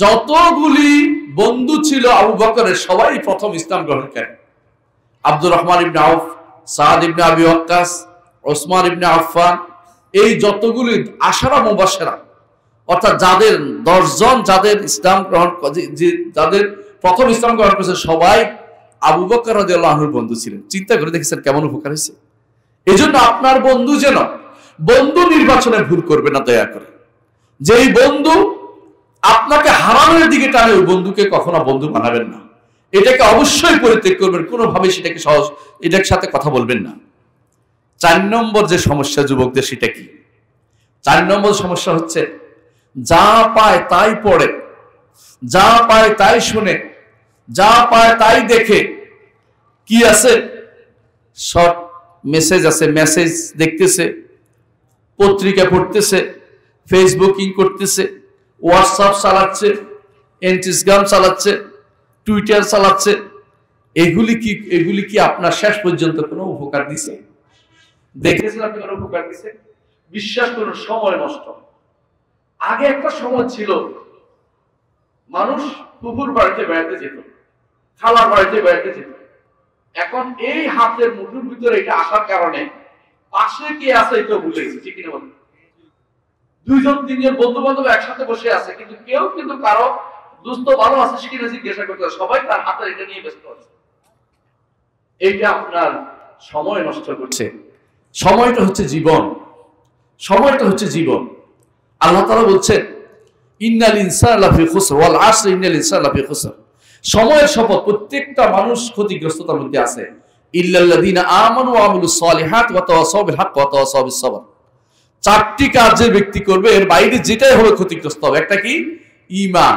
যতগুলি বন্ধু ছিল আবু বকরের সবাই প্রথম ইসলাম গ্রহণ করেন। আব্দুর রহমান ইবনে আউফ, সাদ ইবনে আবি ওয়াক্কাস, ওসমান ইবনে আফফান, এই যতগুলি আশারা মুবাশশারা, অর্থাৎ যাদের 10 জন যাদের ইসলাম গ্রহণ, যাদের প্রথম ইসলাম গ্রহণ করেছে, সবাই আবু বকর রাদিয়াল্লাহু আনহুর বন্ধু ছিলেন। চিন্তা করে দেখেছেন কেমন উপকার হয়েছে? এই জন্য আপনার বন্ধু যেন বন্ধু নির্বাচনে ভুল করবে না, দয়া করে। যেই বন্ধু আপনাকে হারানোর দিকে টানে, ওই বন্ধুকে কখনো বন্ধু বানাবেন না। এটাকে অবশ্যই পরিত্যাগ করবেন, কোনোভাবে সেটাকে এটার সাথে কথা বলবেন না। 4 নম্বর যে সমস্যা যুবকদের, সেটা কি? 4 নম্বর সমস্যা হচ্ছে যা পায় তাই পড়ে, যা পায় তাই শুনে, যা পায় তাই দেখে। কি আছে? শর্ট মেসেজ আছে, মেসেজ দেখতেছে, পত্রিকা পড়তেছে, ফেসবুকিং করতেছে, হোয়াটসঅ্যাপ চালাচ্ছে, ইনস্টাগ্রাম চালাচ্ছে, টুইটার চালাচ্ছে। এগুলি কি আপনার শেষ পর্যন্ত কোনো উপকার দিছে? দেখেছেন আপনি কোনো উপকার দিছে? বিশ্বাস করুন, সময় নষ্ট। আগে একটা সময় ছিল মানুষ পুকুর বাড়িতে বেড়াতে যেত, খালার বাড়িতে বেড়াতে যেত। এখন এই হাতের মুঠোর ভিতরে এটা আসার কারণে পাশে কে আছে এটা ভুলে গেছে। ঠিক কিনা বলেন? 2-3 বন্ধু বান্ধব একসাথে বসে আছে, কিন্তু কেউ কিন্তু কারো দোস্ত ভালো আছে কিনা জিজ্ঞাসা করতে, সবাই তার হাতের এটা নিয়ে ব্যস্ত আছে। এইটা আপনার সময় নষ্ট করছে। সময়টা হচ্ছে জীবন, সময়টা হচ্ছে জীবন। আল্লাহ তাআলা বলছেন ইন্নাল ইনসানা লাফি খুসর ওয়াল আসর ইন্নাল ইনসানা লাফি খুসর। সময়ের শপথ, প্রত্যেকটা মানুষ ক্ষতিগ্রস্ততার মধ্যে আছে। ইল্লাল্লাযীনা আমানু ওয়া আমিলুস সালিহাত ওয়া তাওয়াসাউ বিল হক ওয়া তাওয়াসাউ বিস সবর। 4টি কাজ যে ব্যক্তি করবে এর বাইরে যেটাই হবে ক্ষতিগ্রস্ত হবে। একটা কি? ঈমান,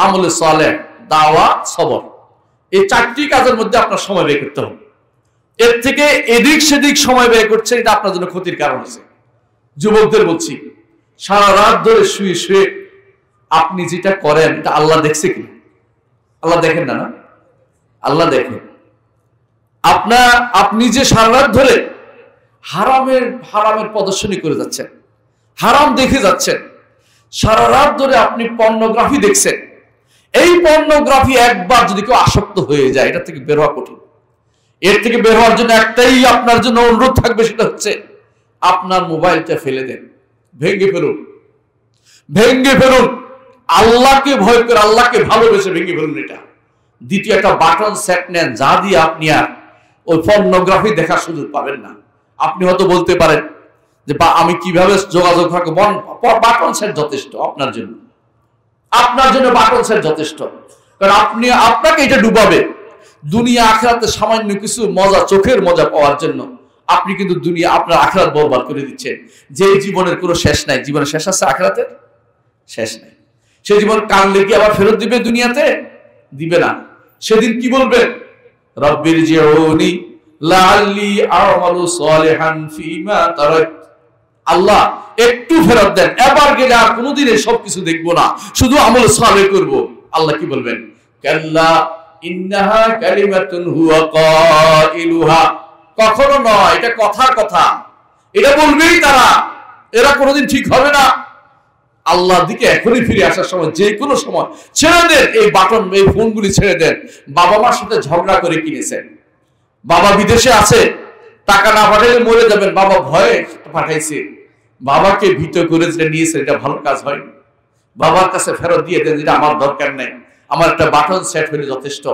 আমলে সালেহ, দাওয়াত, সবর। এই 4টি কাজের মধ্যে আপনার সময় ব্যয় করতে হবে। এর থেকে এদিক সেদিক সময় ব্যয় করছে, এটা আপনার জন্য ক্ষতির কারণ আছে। যুবকদের বলছি, সারা রাত ধরে শুয়ে শুয়ে আপনি যেটা করেন এটা আল্লাহ দেখছে কি? আল্লাহ দেখেন না? না, আল্লাহ দেখেন। আপনি যে সারা রাত ধরে হারামের প্রদর্শনী করে যাচ্ছেন, হারাম দেখে যাচ্ছেন, সারা রাত ধরে আপনি পর্নোগ্রাফি দেখছেন। এই পর্নোগ্রাফি একবার যদি কেউ আসক্ত হয়ে যায়, এটা থেকে বের হওয়া কঠিন। এর থেকে বের হওয়ার জন্য একটাই আপনার জন্য অনুরোধ থাকবে, সেটা হচ্ছে আপনার মোবাইলটা ফেলে দেন, ভেঙে ফেলুন, ভেঙে ফেলুন। আল্লাহকে ভয় করে, আল্লাহকে ভালোবেসে ভেঙে ফেলুন এটা। দ্বিতীয় একটা বাটন সেট নেন, যা দিয়ে আপনি আর ওই পর্নোগ্রাফি দেখার সুযোগ পাবেন না। আপনি হয়তো বলতে পারেন যে আমি কিভাবে যোগাযোগ রাখবো? বাটন সেট যথেষ্ট আপনার জন্য, আপনার জন্য বাটন সেট যথেষ্ট। কারণ আপনাকে এটা ডুবাবে দুনিয়া আখিরাতে সামান্য কিছু মজা, চোখের মজা পাওয়ার জন্য। আপনি কিন্তু দুনিয়া আপনার আখিরাত বরবাদ করে দিচ্ছেন। যে জীবনের কোনো শেষ নাই, জীবনের শেষ আছে, আখিরাতের শেষ নাই। সে জীবন কানলে কি আবার ফেরত দিবে? দুনিয়াতে দিবে না। সেদিন কি বলবে? রব্বির জিউনি লাআল্লি আ'মালু সালিহান ফীমা তারাক। আল্লাহ একটু ফেরত দেন, এবার গেলে আর কোনোদিন এই সবকিছু দেখবো না, শুধু আমল সালেহ করব। আল্লাহ কি বলবেন? কাল্লা ইন্নাহা কালিমাতুন হুয়া কাইলুহা। কখনো নয়, এটা কথার কথা, এটা বলবেই তারা, এরা কোনোদিন ঠিক হবে না। আল্লাহর দিকে এখনই ফিরে আসার সময়, যে কোনো সময় ছেড়ে দেন এই বাটন, এই ফোনগুলি ছেড়ে দেন। বাবা মার সাথে ঝগড়া করে কিনেছেন, বাবা বিদেশে আছে, টাকা না পাঠালে মরে যাবেন, বাবা ভয়ে পাঠাইছে, বাবাকে ভীত করে যেটা নিয়েছে এটা ভালো কাজ হয়। বাবার কাছে ফেরত দিয়ে দেন, যেটা আমার দরকার নেই, আমার একটা বাটন সেট হলে যথেষ্ট,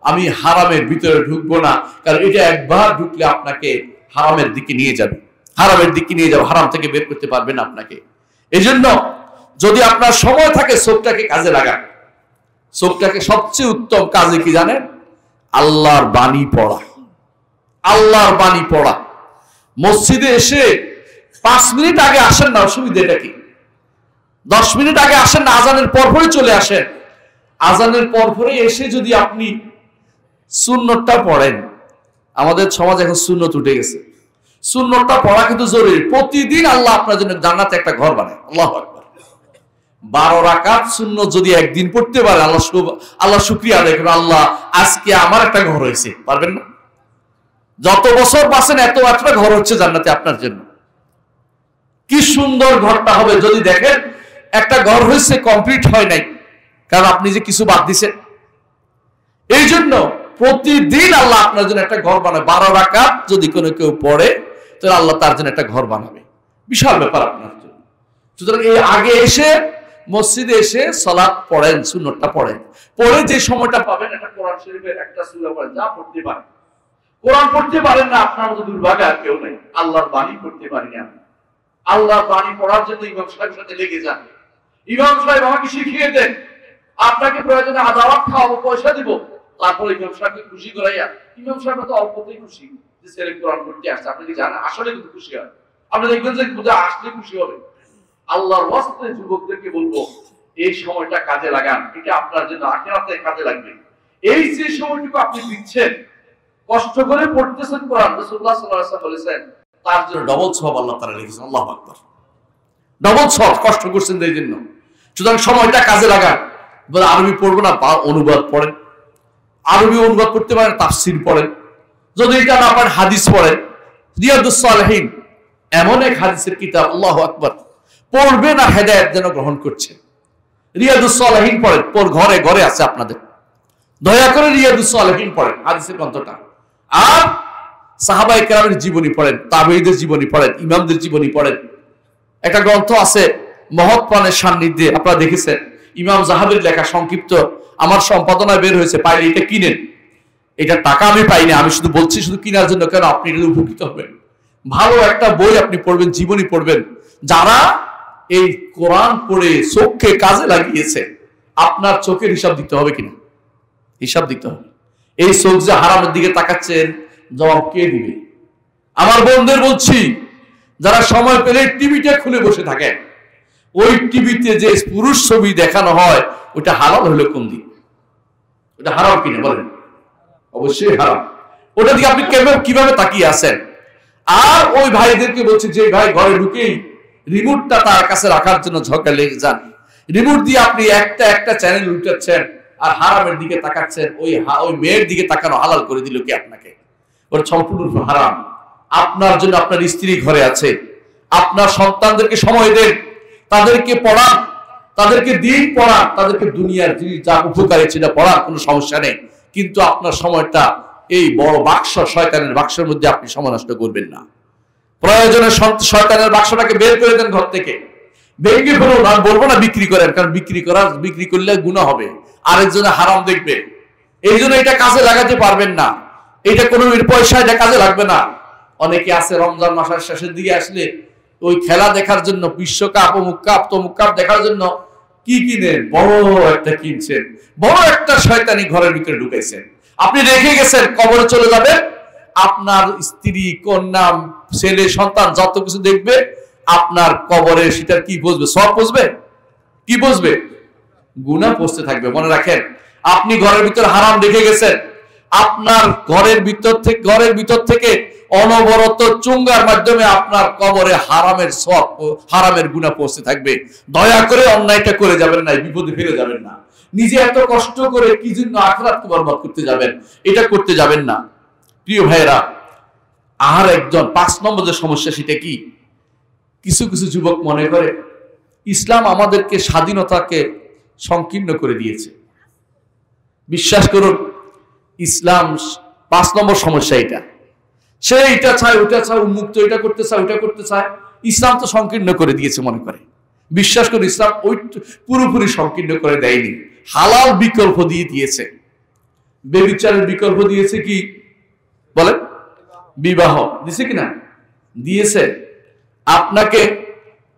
আমি হারামের ভিতরে ঢুকবো না। কারণ এটা একবার ঢুকলে আপনাকে হারামের দিকে নিয়ে যাবে, হারামের দিকে নিয়ে যাবে, হারাম থেকে বের করতে পারবেন আপনাকে। এই জন্য যদি আপনার সময় থাকে, চোখটাকে কাজে লাগান। চোখটাকে সবচেয়ে উত্তম কাজে কি জানেন? আল্লাহর বাণী পড়া, আল্লাহর বাণী পড়া। মসজিদে এসে 5 মিনিট আগে আসেন না, অসুবিধাটা কি? 10 মিনিট আগে আসেন না, আজানের পরপরই চলে আসেন। আজানের পরপরই এসে যদি আপনি সুন্নতটা পড়েন, আমাদের সমাজ এখন সুন্নত উঠে গেছে, সুন্নতটা পড়া কিন্তু জরুরি। প্রতিদিন আল্লাহ আপনার জন্য জান্নাতে একটা ঘর বানায়। আল্লাহু আকবার। 12 রাকাত সুন্নত যদি একদিন পড়তে পারে, আল্লাহ শুকরিয়া আদায় করবে, আল্লাহ আজকে আমার একটা ঘর হয়েছে। পারবেন না? যত বছর বাঁচেন এত একটা ঘর হচ্ছে জান্নাতে আপনার জন্য। কি সুন্দর ঘরটা হবে যদি দেখেন একটা ঘর হয়েছে, কমপ্লিট হয় নাই, কারণ আপনি যে কিছু বাদ দিছেন। এই জন্য প্রতিদিন আল্লাহ আপনার জন্য একটা ঘর বানাবে। 12 রাকাত যদি কোনো কেউ পড়ে, তাহলে আল্লাহ তার জন্য একটা ঘর বানাবে। বিশাল ব্যাপার আপনার জন্য। সুতরাং এই আগে এসে মসজিদে এসে সালাত পড়েন, সুন্নতটা পড়েন, পড়ে যে সময়টা পাবেন একটা কোরআন শরীফের একটা সূরা পড়েন, যা পড়তে পারেন। কোরআন পড়তে পারেন না, আপনার মতো দুর্ভাগ্য আর কেউ নেই। আল্লাহর বাণী পড়তে পারি না, আল্লাহর বাণী পড়ার জন্য ইমাম সাহেবের সাথে লেগে যান। ইমাম সাহেব আমাকে শিখিয়ে দেন, আপনাকে প্রয়োজনে আদালত খাওয়াবো, পয়সা দিব, তারপর ইমাম সাহেবকে খুশি করাইয়া। ইমাম সাহেব তো অল্পতেই খুশি, যে ছেলে কোরআন পড়তে আসছে, আপনি কি জানেন? আসলে কিন্তু খুশি হয়। আপনি দেখবেন যে আসলে খুশি হবে। আল্লাহর ওয়াস্তে যুবকদেরকে বলবো, এই সময়টা কাজে লাগান, এটা আপনার জন্য আখিরাতে কাজে লাগবে। এই যে সময়টুকু আপনি দিচ্ছেন, কষ্ট করে পড়তেছেন কোরআন, রাসূলুল্লাহ সাল্লাল্লাহু আলাইহি ওয়াসাল্লাম বলেছেন তার জন্য ডবল সওয়াব আল্লাহ তাআলা লিখেছেন। আল্লাহু আকবার। ডবল সওয়াব, কষ্ট করছেন এই জন্য। সুতরাং সময়টা কাজে লাগান। আরবি পড়বো না, বা অনুবাদ পড়েন, আরবি অনুবাদ করতে পারেন, তাফসীর পড়েন, যদি এটা না পারেন হাদিস পড়েন। রিয়াদুস সালেহিন এমন এক হাদিসের কিতাব, আল্লাহু আকবার, পড়বেন আর হেদায়েত যেন গ্রহণ করছে। রিয়াদুস সালেহিন পড়েন, ঘরে ঘরে আছে আপনাদের, দয়া করে রিয়াদুস সালেহিন পড়েন, হাদিসের গ্রন্থটা। আর সাহাবায়ে কেরামের জীবনী পড়েন, তাবেঈদের জীবনী পড়েন, ইমামদের জীবনী পড়েন। একটা গ্রন্থ আছে মহৎ প্রাণের সান্নিধ্যে, আপনারা দেখেছেন, ইমাম জাহাবির লেখা, সংক্ষিপ্ত, আমার সম্পাদনায় বের হয়েছে, পাইলে এটা কিনেন। এটা টাকা আমি পাইনি, আমি শুধু বলছি শুধু কেনার জন্য, কেন আপনি এটা উপকৃত হবেন। ভালো একটা বই আপনি পড়বেন, জীবনী পড়বেন। যারা এই কোরআন পড়ে চোখকে কাজে লাগিয়েছে, আপনার চোখের হিসাব দিতে হবে কিনা, হিসাব দিতে হবে। এই চোখ যে হারামের দিকে তাকাচ্ছেন, জবাব কে দিবে? আমার বন্ধুদের বলছি, যারা সময় পেলে টিভিটা খুলে বসে থাকেন, ওই টিভিতে যে পুরুষ ছবি দেখানো হয়, ওটা হালাল হলো কোন দিন? ওটা হারাম কিনা বলেন? অবশ্যই হারাম। ওটা দিকে আপনি কিভাবে তাকিয়ে আছেন? আর ওই ভাইদেরকে বলছি, যে ভাই ঘরে ঢুকেই রিমোটটা তার কাছে রাখার জন্য ঝগড়া লেগে যান, রিমোট দিয়ে আপনি একটা একটা চ্যানেল উল্টাচ্ছেন আর হারামের দিকে তাকাচ্ছেন। ওই মেয়ের দিকে তাকানো হালাল করে দিল কে আপনাকে? ওটা সম্পূর্ণ হারাম। আপনার জন্য আপনার স্ত্রী ঘরে আছে, আপনার সন্তানদেরকে সময় দেন, তাদেরকে পড়ান, তাদেরকে দিন পড়ান, তাদেরকে দুনিয়ার জিনিস যা উপকারী সেটা পড়ার কোনো সমস্যা নেই। কিন্তু আপনার সময়টা এই বড় বাক্স, শয়তানের বাক্সের মধ্যে আপনি সময় নষ্ট করবেন না। প্রয়োজনে শয়তানের বাক্সটাকে বের করে দেন ঘর থেকে, ভেঙে ফেলুন। আমি বলবো না বিক্রি করেন, কারণ বিক্রি করলে গুনাহ হবে, আরেকজনে হারাম দেখবে। এই জন্য এটা কাজে লাগাতে পারবেন না, এটা কোনো পয়সা এটা কাজে লাগবে না। অনেকে আছে রমজান মাসের শেষের দিকে আসলে ওই খেলা দেখার জন্য, বিশ্বকাপ, অমুক কাপ তমুক কাপ দেখার জন্য কি কিনেন, বড় একটা কিনছেন, বড় একটা শয়তানি ঘরের ভিতরে ঢুকাইছেন। আপনি রেখে গেছেন, কবরে চলে যাবে, আপনার স্ত্রী, কন্যা, ছেলে, সন্তান যত কিছু দেখবে, আপনার কবরে সেটার কি বসবে? সব বসবে? কি বসবে? গুনাহ পৌঁছতে থাকবে। মনে রাখেন, আপনি ঘরের ভিতর হারাম রেখে গেছেন, আপনার ঘরের ভিতর থেকে অনবরত চুঙ্গার মাধ্যমে আপনার কবরে হারামের সব, হারামের গুনাহ পৌঁছতে থাকবে। দয়া করে অন্যায়টা করে যাবেন না, বিপদে ফেলে যাবেন না। নিজে এত কষ্ট করে কি জন্য আখিরাতকে বরবাদ করতে যাবেন? এটা করতে যাবেন না। প্রিয় ভাইরা, আর একজন 5 নম্বর যে সমস্যা, সেটা কি? কিছু কিছু যুবক মনে করে ইসলাম আমাদেরকে স্বাধীনতাকে সংকীর্ণ করে দিয়েছে। বিশ্বাস করুন, ইসলাম 5 নম্বর সমস্যা এটা। সে এটা চায়, ওটা চায়, উন্মুক্ত, এটা করতে চায়, ওটা করতে চায়। ইসলাম তো সংকীর্ণ করে দিয়েছে মনে করে। বিশ্বাস করুন, ইসলাম ওই পুরোপুরি সংকীর্ণ করে দেয়নি, হালাল বিকল্প দিয়ে দিয়েছে। বেবিচারের বিকল্প দিয়েছে কি বলেন? বিবাহ দিয়েছে কিনা? দিয়েছে। আপনাকে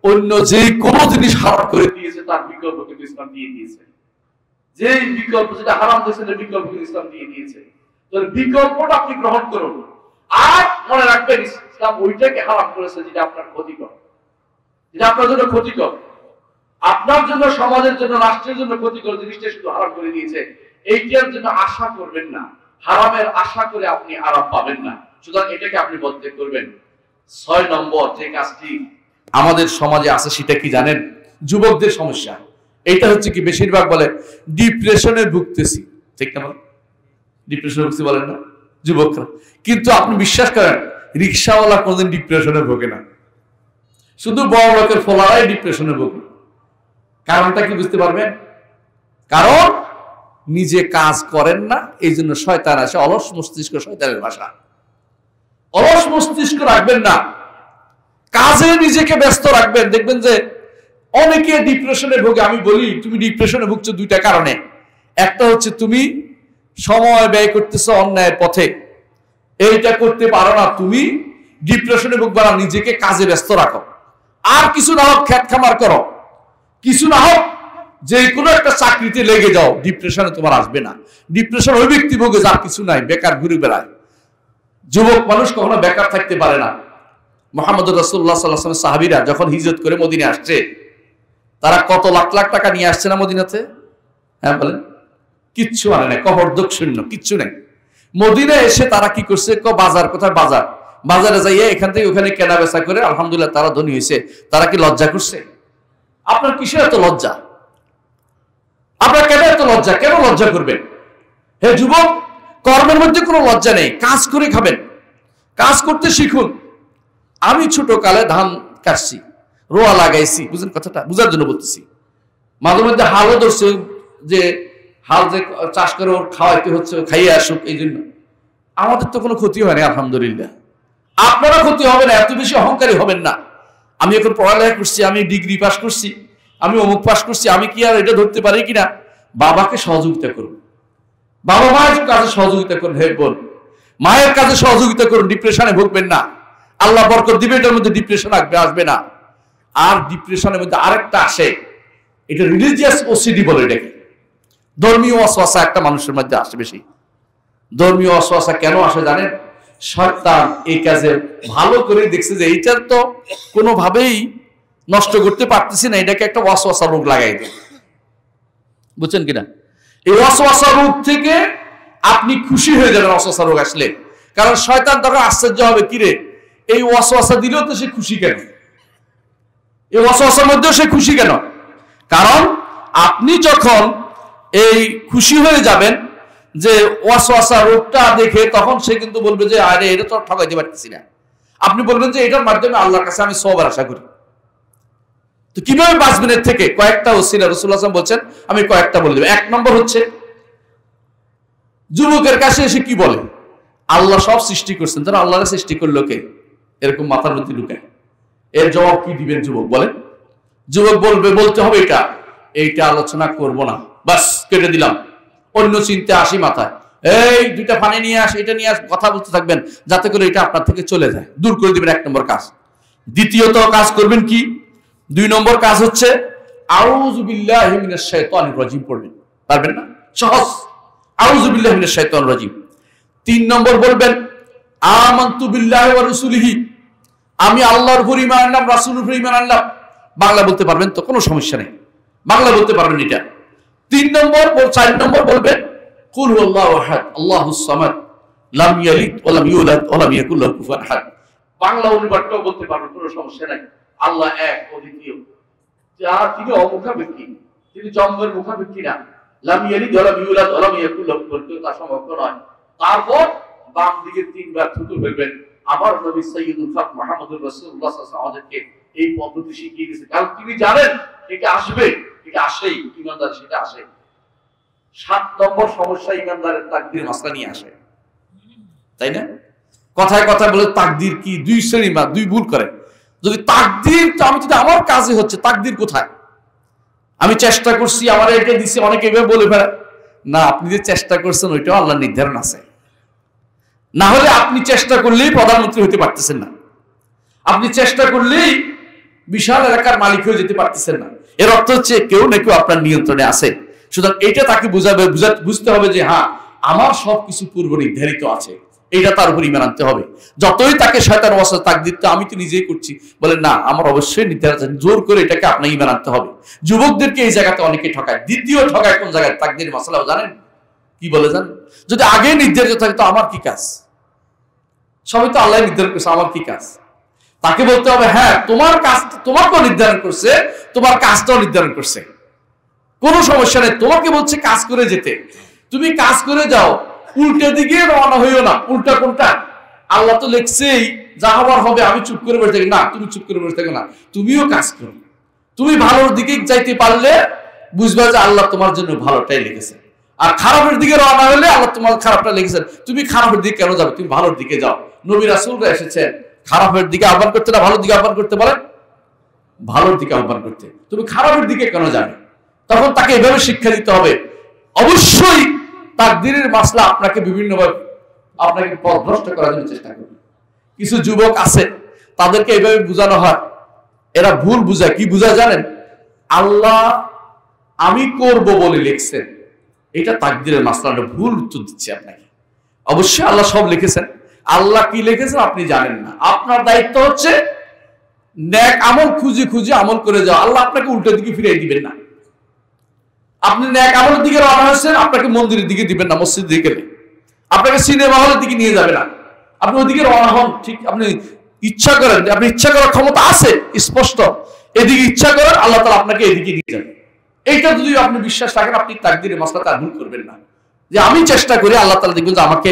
অন্য যে কোনো জিনিস হারাম করে দিয়েছে, তার বিকল্প কিন্তু ইসলাম দিয়ে দিয়েছে। যে বিকল্প, যেটা হারাম দিয়েছে, বিকল্প কিন্তু ইসলাম দিয়ে দিয়েছে। বিকল্পটা আপনি গ্রহণ করুন। আর মনে রাখবেন, ইসলাম ওইটাকে হারাম করেছে যেটা আপনার ক্ষতিকর, যেটা আপনার জন্য ক্ষতিকর, আপনার জন্য, সমাজের জন্য, রাষ্ট্রের জন্য ক্ষতিকর জিনিসটা শুধু হারাম করে দিয়েছে। এইটার জন্য আশা করবেন না, হারামের আশা করে আপনি আরাম পাবেন না। সুতরাং এটাকে আপনি বদলে করবেন। 6 নম্বর যে কাজটি আমাদের সমাজে আছে, সেটা কি জানেন? যুবকদের সমস্যা। এটা হচ্ছে কি, বেশিরভাগ বলে ডিপ্রেশনে ভুগতেছি, ঠিক না? ডিপ্রেশনে ভুগছি বলেন না যুবকরা, কিন্তু আপনি বিশ্বাস করেন, রিক্সাওয়ালা কোনদিন ডিপ্রেশনে ভোগে না, শুধু বড় লোকের ফলারাই ডিপ্রেশনে ভোগে। কারণটা কি বুঝতে পারবেন? কারণ নিজে কাজ করেন না, এই জন্য শয়তান আসে। অলস মস্তিষ্ক শয়তানের ভাষা। অলস মস্তিষ্ক রাখবেন না, কাজে নিজেকে ব্যস্ত রাখবেন। দেখবেন যে অনেকে ডিপ্রেশনে ভোগে। আমি বলি, তুমি ডিপ্রেশনে ভুগছো 2টা কারণে। একটা হচ্ছে তুমি সময় ব্যয় করতেছো অন্যায়ের পথে, এইটা করতে পারো না, তুমি ডিপ্রেশনে ভুগবা না। নিজেকে কাজে ব্যস্ত রাখো। আর কিছু না হোক খেত খামার করো, কিছু না হোক যে কোনো একটা চাকরিতে লেগে যাও, ডিপ্রেশনে তোমার আসবে না। ডিপ্রেশন ওই ব্যক্তি ভোগে যার কিছু নাই, বেকার ঘুরে বেড়ায়। যুবক মানুষ কখনো বেকার থাকতে পারে না। মুহাম্মদ রাসূলুল্লাহ সাল্লাল্লাহু আলাইহি ওয়াসাল্লাম সাহাবীরা যখন হিজরত করে মদিনায় আসছে, তারা কত লাখ লাখ টাকা নিয়ে আসছে না মদিনাতে? হ্যাঁ বলেন। কিচ্ছু আনে নাই, কবরদক শূন্য, কিচ্ছু নেই। মদিনায় এসে তারা কি করছে? বাজার, কোথায় বাজার? বাজারে যাইয়ে এখান থেকে ওখানে কেনা বেচা করে আলহামদুলিল্লাহ তারা ধনী হয়েছে। তারা কি লজ্জা করছে? আপনার কিসের এত লজ্জা? আপনার কেন এত লজ্জা? কেন লজ্জা করবেন? হে যুবক, কর্মের মধ্যে কোনো লজ্জা নেই, কাজ করে খাবেন, কাজ করতে শিখুন। আমি ছোট কালে ধান কাটছি, রোয়া লাগাইছি, বুঝেন কথাটা? বুঝার জন্য বলতেছি। মাঝে মধ্যে হালও ধরছে, যে হাল যে চাষ করে ওর খাওয়াইতে হচ্ছে, খাইয়ে আসুক, এই জন্য আমাদের তো কোনো ক্ষতি হয়নি আলহামদুলিল্লাহ। আপনারা ক্ষতি হবে না, এত বেশি অহংকারী হবেন না। আমি এখন পড়ালেখা করছি, আমি ডিগ্রি পাস করছি, আমি অমুক পাস করছি, আমি কি আর এটা ধরতে পারি কিনা? বাবাকে সহযোগিতা করুন, বাবা মায়ের কাজে সহযোগিতা করুন। হে বোন, মায়ের কাজে সহযোগিতা করুন। ডিপ্রেশনে ভুগবেন না, আল্লাহ বরকত দিবে, এটার মধ্যে ডিপ্রেশন আসবে না। আর ডিপ্রেশনের মধ্যে আরেকটা আসে, এটা রিলিজিয়াস ওসিডি বলে, এটাকে ধর্মীয় ওয়াসওয়াসা একটা মানুষের মধ্যে আসে বেশি। ধর্মীয় ওয়াসওয়াসা কেন আসে জানেন? শয়তান এই কাজে ভালো করে দেখছে যে এইটার তো কোনোভাবেই নষ্ট করতে পারতেছি না, এটাকে একটা ওয়াসওয়াসা রোগ লাগাই দেয়। বুঝছেন কিনা? এই ওয়াসওয়াসা রোগ থেকে আপনি খুশি হয়ে যাবেন ওয়াসওয়াসা রোগ আসলে। কারণ শয়তান তখন আশ্চর্য হবে, কিরে এই ওয়াসওয়াসা দিলেও তো সে খুশি কেন? এই ওয়াসওয়াসার মধ্যেও সে খুশি কেন? কারণ আপনি যখন এই খুশি হয়ে যাবেন যে ওয়াসওয়াসা রোগটা দেখে, তখন সে কিন্তু বলবে যে আরে এটা তো ঠকাইতে পারতেছি না। আপনি বলবেন যে এটার মাধ্যমে আল্লাহর কাছে আমি সওয়াব আশা করি। তো কিভাবে বাঁচবেন এর থেকে? কয়েকটা ওসিলা রাসূলুল্লাহ সাল্লাল্লাহু আলাইহি ওয়াসাল্লাম বলছেন, আমি কয়েকটা বলে দেব। এক নম্বর হচ্ছে, যুবকের কাছে এসে কি বলে? আল্লাহ সব সৃষ্টি করছেন, তারা আল্লাহর সৃষ্টি করলো কে? এরকম মাথার মধ্যে ঢুকায়। এর জবাব কি দিবেন যুবক বলেন? যুবক বলতে হবে এইটা আলোচনা করব না, বাস কেটে দিলাম, অন্য চিন্তা আসি মাথায়, এই দুইটা পানি নিয়ে আস, এটা নিয়ে আস, কথা বলতে থাকবেন যাতে করে এটা আপনার থেকে চলে যায়, দূর করে দিবেন। এক নম্বর কাজ। দ্বিতীয়ত কাজ করবেন কি? 2 নম্বর কাজ হচ্ছে আউযু বিল্লাহি মিনাশ শাইতানির রাজিম পড়বেন। পারবেন না? সহজ, আউযু বিল্লাহি মিনাশ শাইতানির রাজিম। 3 নম্বর বলবেন আমানতু বিল্লাহি ওয়া রাসূলিহি, আমি আল্লাহর উপর ঈমান আনলাম, রাসূলের উপর ঈমান আনলাম। বাংলা বলতে পারবেন তো? কোনো সমস্যা নেই, বাংলা বলতে পারবেন এটা। 4 নম্বর বলবেন কুল হুয়াল্লাহু আহাদ আল্লাহুস সামাদ লাম ইয়ালিদ ওয়া লাম ইউলাদ ওয়া লাম ইয়াকুল লাহু কুফুয়ান আহাদ। বাংলা অনুবাদটাও বলতে পারবেন, কোনো সমস্যা নাই। আল্লাহ এক, অদ্বিতীয়, যার তিনি অমুখাপেক্ষী, তিনি জন্মের মুখাপেক্ষী না। লাম ইয়ালিদ ওয়া লাম ইউলাদ ওয়া লাম ইয়াকুল লাহু কুফুয়ান আহাদ, তা সম্ভব নয়। তারপর বাম দিকে 3 বার থুতু ফেলবেন। আমার নবী সাইয়্যিদুল খালক মুহাম্মদুর রাসূলুল্লাহ সাল্লাল্লাহু আলাইহি ওয়াসাল্লাম আমাদেরকে এই পদ্ধতি শিখিয়ে দিয়েছে, কারণ তিনি জানেন এটা আসবে, এটা আসেই, ঈমানদার সেটা আসে। 7 নম্বর সমস্যা ঈমানদারের তাকদীর মাসলা নিয়ে আসে, তাই না? কথায় কথায় বলে তাকদীর কি? 2 শ্রেণী বা 2 ভুল করে। যদি তাকদীর, আমি যদি আমার কাজে হচ্ছে, তাকদীর কোথায়? আমি চেষ্টা করছি, আমার এটা দিছে, অনেকে এভাবে বলে ফেলে। না, আপনি যে চেষ্টা করছেন ওইটাও আল্লাহর নির্ধারণ আছে। না হলে আপনি চেষ্টা করলেই প্রধানমন্ত্রী হতে পারতেছেন না, আপনি চেষ্টা করলেই বিশাল এলাকার মালিক হয়ে যেতে পারতেছেন না। এর অর্থ হচ্ছে কেউ না কেউ আপনার নিয়ন্ত্রণে আছে। সুতরাং এটা তাকে বুঝতে হবে যে হ্যাঁ, আমার সবকিছু পূর্ব নির্ধারিত আছে, এটা তার উপর ঈমান আনতে হবে। যতই তাকে শয়তান ওয়াসওয়াসা তাকদীর তো আমি তো নিজেই করছি, বলে না, আমার অবশ্যই নির্ধারিত আছে, জোর করে এটাকে আপনার ঈমান আনতে হবে। যুবকদেরকে এই জায়গাতে অনেকে ঠকায়। দ্বিতীয় ঠকায় কোন জায়গায়? তাকদীর মাসলাও জানেন কি বলে? জানেন, যদি আগে নির্ধারিত থাকে তো আমার কি কাজ? সবই তো আল্লাহ নির্ধারণ করছে, আমার কি কাজ? তাকে বলতে হবে হ্যাঁ, তোমার কাজ তোমাকেও নির্ধারণ করছে, তোমার কাজটাও নির্ধারণ করছে, কোনো সমস্যা নেই। তোমাকে বলছে কাজ করে যেতে, তুমি কাজ করে যাও, উল্টা দিকে রওনা হইও না। উল্টা কোনটা? আল্লাহ তো লিখছেই যা হবার হবে, আমি চুপ করে বসে থাকি না, তুমি চুপ করে বসে থাকো না, তুমিও কাজ করো। তুমি ভালোর দিকে যাইতে পারলে বুঝবা যে আল্লাহ তোমার জন্য ভালোটাই লিখেছে। আর খারাপের দিকে রওনা হলে আল্লাহ তোমার খারাপটা লিখেছেন। তুমি খারাপের দিকে কেন যাবে? তুমি ভালোর দিকে যাও। নবী রাসূলরা এসেছেন খারাপের দিকে আহ্বান করতে, না ভালোর দিকে আহ্বান করতে বলেন? ভালোর দিকে আহ্বান করতে। তুমি খারাপের দিকে কেন যাবে? তখন তাকে এভাবে শিক্ষা দিতে হবে। অবশ্যই তাকদীরের মাসলা আপনাকে বিভিন্নভাবে আপনাকে পথভ্রষ্ট করার জন্য চেষ্টা করবে। কিছু যুবক আছে, তাদেরকে এইভাবে বোঝানো হয়, এরা ভুল বুঝায়। কি বুঝায় জানেন? আল্লাহ আমি করব বলে লিখছেন, এটা তাকদীরের মাসলা। ভুল উত্তর দিচ্ছে আপনাকে। অবশ্যই আল্লাহ সব লিখেছেন, আল্লাহ কি লিখেছেন আপনি জানেন না। আপনার দায়িত্ব হচ্ছে নেক আমল খুঁজে খুঁজে আমল করে যাও। আল্লাহ আপনাকে উল্টো দিকে ফিরিয়ে দিবেন না। আপনি নেক আমলের দিকে রওনা হয়েছেন, আপনাকে মন্দিরের দিকে দিবেন না, মসজিদের দিকে গেলে আপনাকে সিনেমা হলের দিকে নিয়ে যাবে না। আপনি ওদিকে রওনা হন, ঠিক আপনি ইচ্ছা করেন, আপনি ইচ্ছা করার ক্ষমতা আছে স্পষ্ট, এদিকে ইচ্ছা করেন, আল্লাহ তাআলা আপনাকে এদিকে নিয়ে যাবেন। এইটা যদি আপনি বিশ্বাস রাখেন, আপনি তাকদীরের মাসলাতে আর ভুল করবেন না। যে আমি চেষ্টা করি, আল্লাহ তাআলা দেখবেন যে আমাকে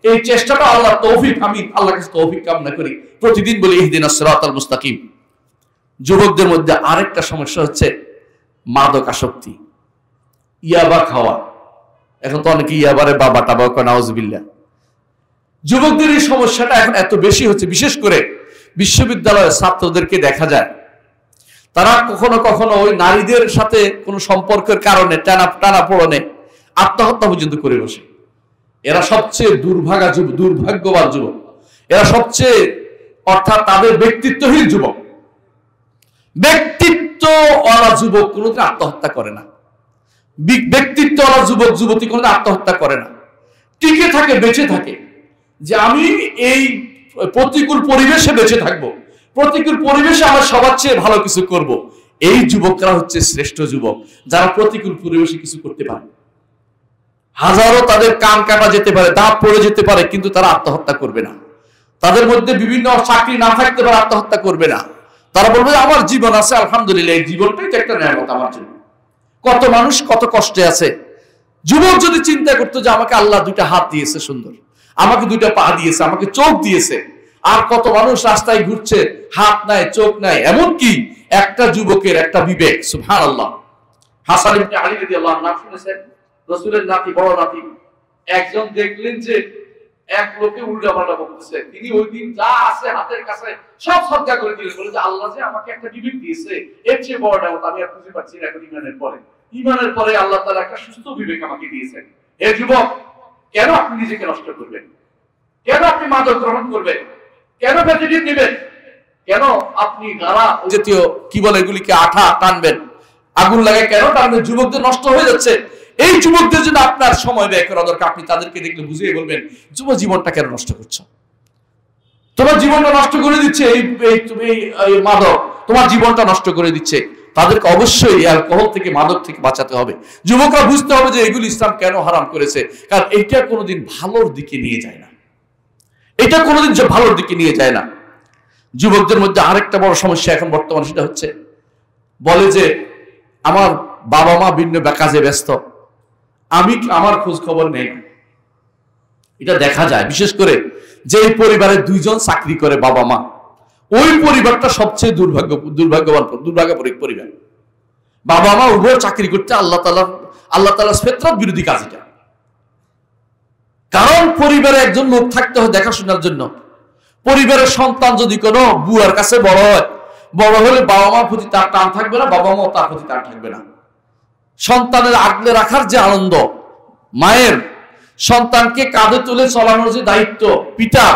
এই চেষ্টাটা আল্লাহ তৌফিক, আমি আল্লাহর কাছে তৌফিক কামনা করি, প্রতিদিন বলি ইহদিনাস সিরাতাল মুস্তাকিম। যুবকদের মধ্যে আরেকটা সমস্যা হচ্ছে মাদক আসক্তি, ইয়াবা খাওয়া। এখন তো অনেকে ইয়াবারে বাবা টাবা করে, নাউজুবিল্লাহ। যুবকদের এই সমস্যাটা এখন এত বেশি হচ্ছে, বিশেষ করে বিশ্ববিদ্যালয়ের ছাত্রদেরকে দেখা যায় তারা কখনো কখনো ওই নারীদের সাথে কোনো সম্পর্কের কারণে টানা পড়নে আত্মহত্যা পর্যন্ত করে বসে। এরা সবচেয়ে দুর্ভাগ্যবান যুবক, এরা সবচেয়ে অর্থাৎ তাদের ব্যক্তিত্বহীন যুবক। ব্যক্তিত্বওয়ালা যুবক কোনোদিন আত্মহত্যা করে না, ব্যক্তিত্বওয়ালা যুবক যুবতী কোনোদিন আত্মহত্যা করে না, টিকে থাকে, বেঁচে থাকে যে আমি এই প্রতিকূল পরিবেশে বেঁচে থাকবো, প্রতিকূল পরিবেশে আমার সবার চেয়ে ভালো কিছু করব। এই যুবকরা হচ্ছে শ্রেষ্ঠ যুবক, যারা প্রতিকূল পরিবেশে কিছু করতে পারে। হাজারো তাদের কান কাটা যেতে পারে, দাঁত পড়ে যেতে পারে, কিন্তু তারা আত্মহত্যা করবে না। তাদের মধ্যে বিভিন্ন চাকরি না থাকতে পারে, আত্মহত্যা করবে না। তারা বলবে আমার জীবন আছে, আলহামদুলিল্লাহ, এই জীবনটাই তো একটা নিয়ামত আমার জন্য। কত মানুষ কত কষ্টে আছে। যুবক যদি চিন্তা করতো যে আমাকে আল্লাহ দুইটা হাত দিয়েছে সুন্দর, আমাকে দুইটা পা দিয়েছে, আমাকে চোখ দিয়েছে, আর কত মানুষ রাস্তায় ঘুরছে, হাত নাই, চোখ নাই। এমনকি একটা যুবকের একটা বিবেক, সুবহানাল্লাহ। হাসান ইবনে আলী রাদিয়াল্লাহু আনহু নাম শুনেছেন, রাসূলের নাতি, বড় নাতি। একজন দেখলেন যে এক লোকে উল্টাপাল্টা বলতেছে, তিনি ওই দিন যা আছে হাতের কাছে সব সদকা করে দিলেন, বলে যে আল্লাহ যে আমাকে একটা বিবেক দিয়েছে, এর চেয়ে বড় নিয়ামত আমি আর খুঁজে পাচ্ছি না এখন ইমানের পরে আল্লাহ তাআলা একটা সুস্থ বিবেক আমাকে দিয়েছেন। হে যুবক, কেন আপনি নিজেকে নষ্ট করবেন? কেন আপনি মাদক গ্রহণ করবেন? কেন ফ্যাসিলিটি নেবেন? কেন আপনি গাড়া জাতীয় কি বলে এগুলিকে আঠা টানবেন, আগুন লাগে কেন টানবেন? যুবকদের নষ্ট হয়ে যাচ্ছে। এই যুবকদের জন্য আপনার সময় ব্যয় করা দরকার। আপনি তাদেরকে দেখলে বুঝিয়ে বলবেন, যুব জীবনটা কেন নষ্ট করছো? তোমার জীবনটা নষ্ট করে দিচ্ছে এই মাদক, তোমার জীবনটা নষ্ট করে দিচ্ছে। তাদেরকে অবশ্যই অ্যালকোহল থেকে, মাদক থেকে বাঁচাতে হবে। যুবকরা বুঝতে হবে যে এগুলি ইসলাম কেন হারাম করেছে, কারণ এইটা কোনোদিন ভালোর দিকে নিয়ে যায় না, এটা কোনোদিন ভালোর দিকে নিয়ে যায় না। যুবকদের মধ্যে আরেকটা বড় সমস্যা এখন বর্তমানে, সেটা হচ্ছে বলে যে আমার বাবা মা ভিন্ন কাজে ব্যস্ত, আমি আমার খোঁজ খবর নেই। এটা দেখা যায় বিশেষ করে যে পরিবারে দুইজন চাকরি করে বাবা মা, ওই পরিবারটা সবচেয়ে দুর্ভাগ্যবান পরিবার। বাবা মা উভয় চাকরি করতে, আল্লাহ তাআলার ফিতরত বিরোধী কাজ এটা। কারণ পরিবারে একজন লোক থাকতে হয় দেখাশোনার জন্য। পরিবারের সন্তান যদি কোনো বুয়ার কাছে বড় হয়, বড় হলে বাবা মার প্রতি তার টান থাকবে না, বাবা মাও তার প্রতি টান থাকবে না। সন্তানের আগলে রাখার যে আনন্দ, মায়ের সন্তানকে কাঁধে তুলে চলানোর যে দায়িত্ব পিতার,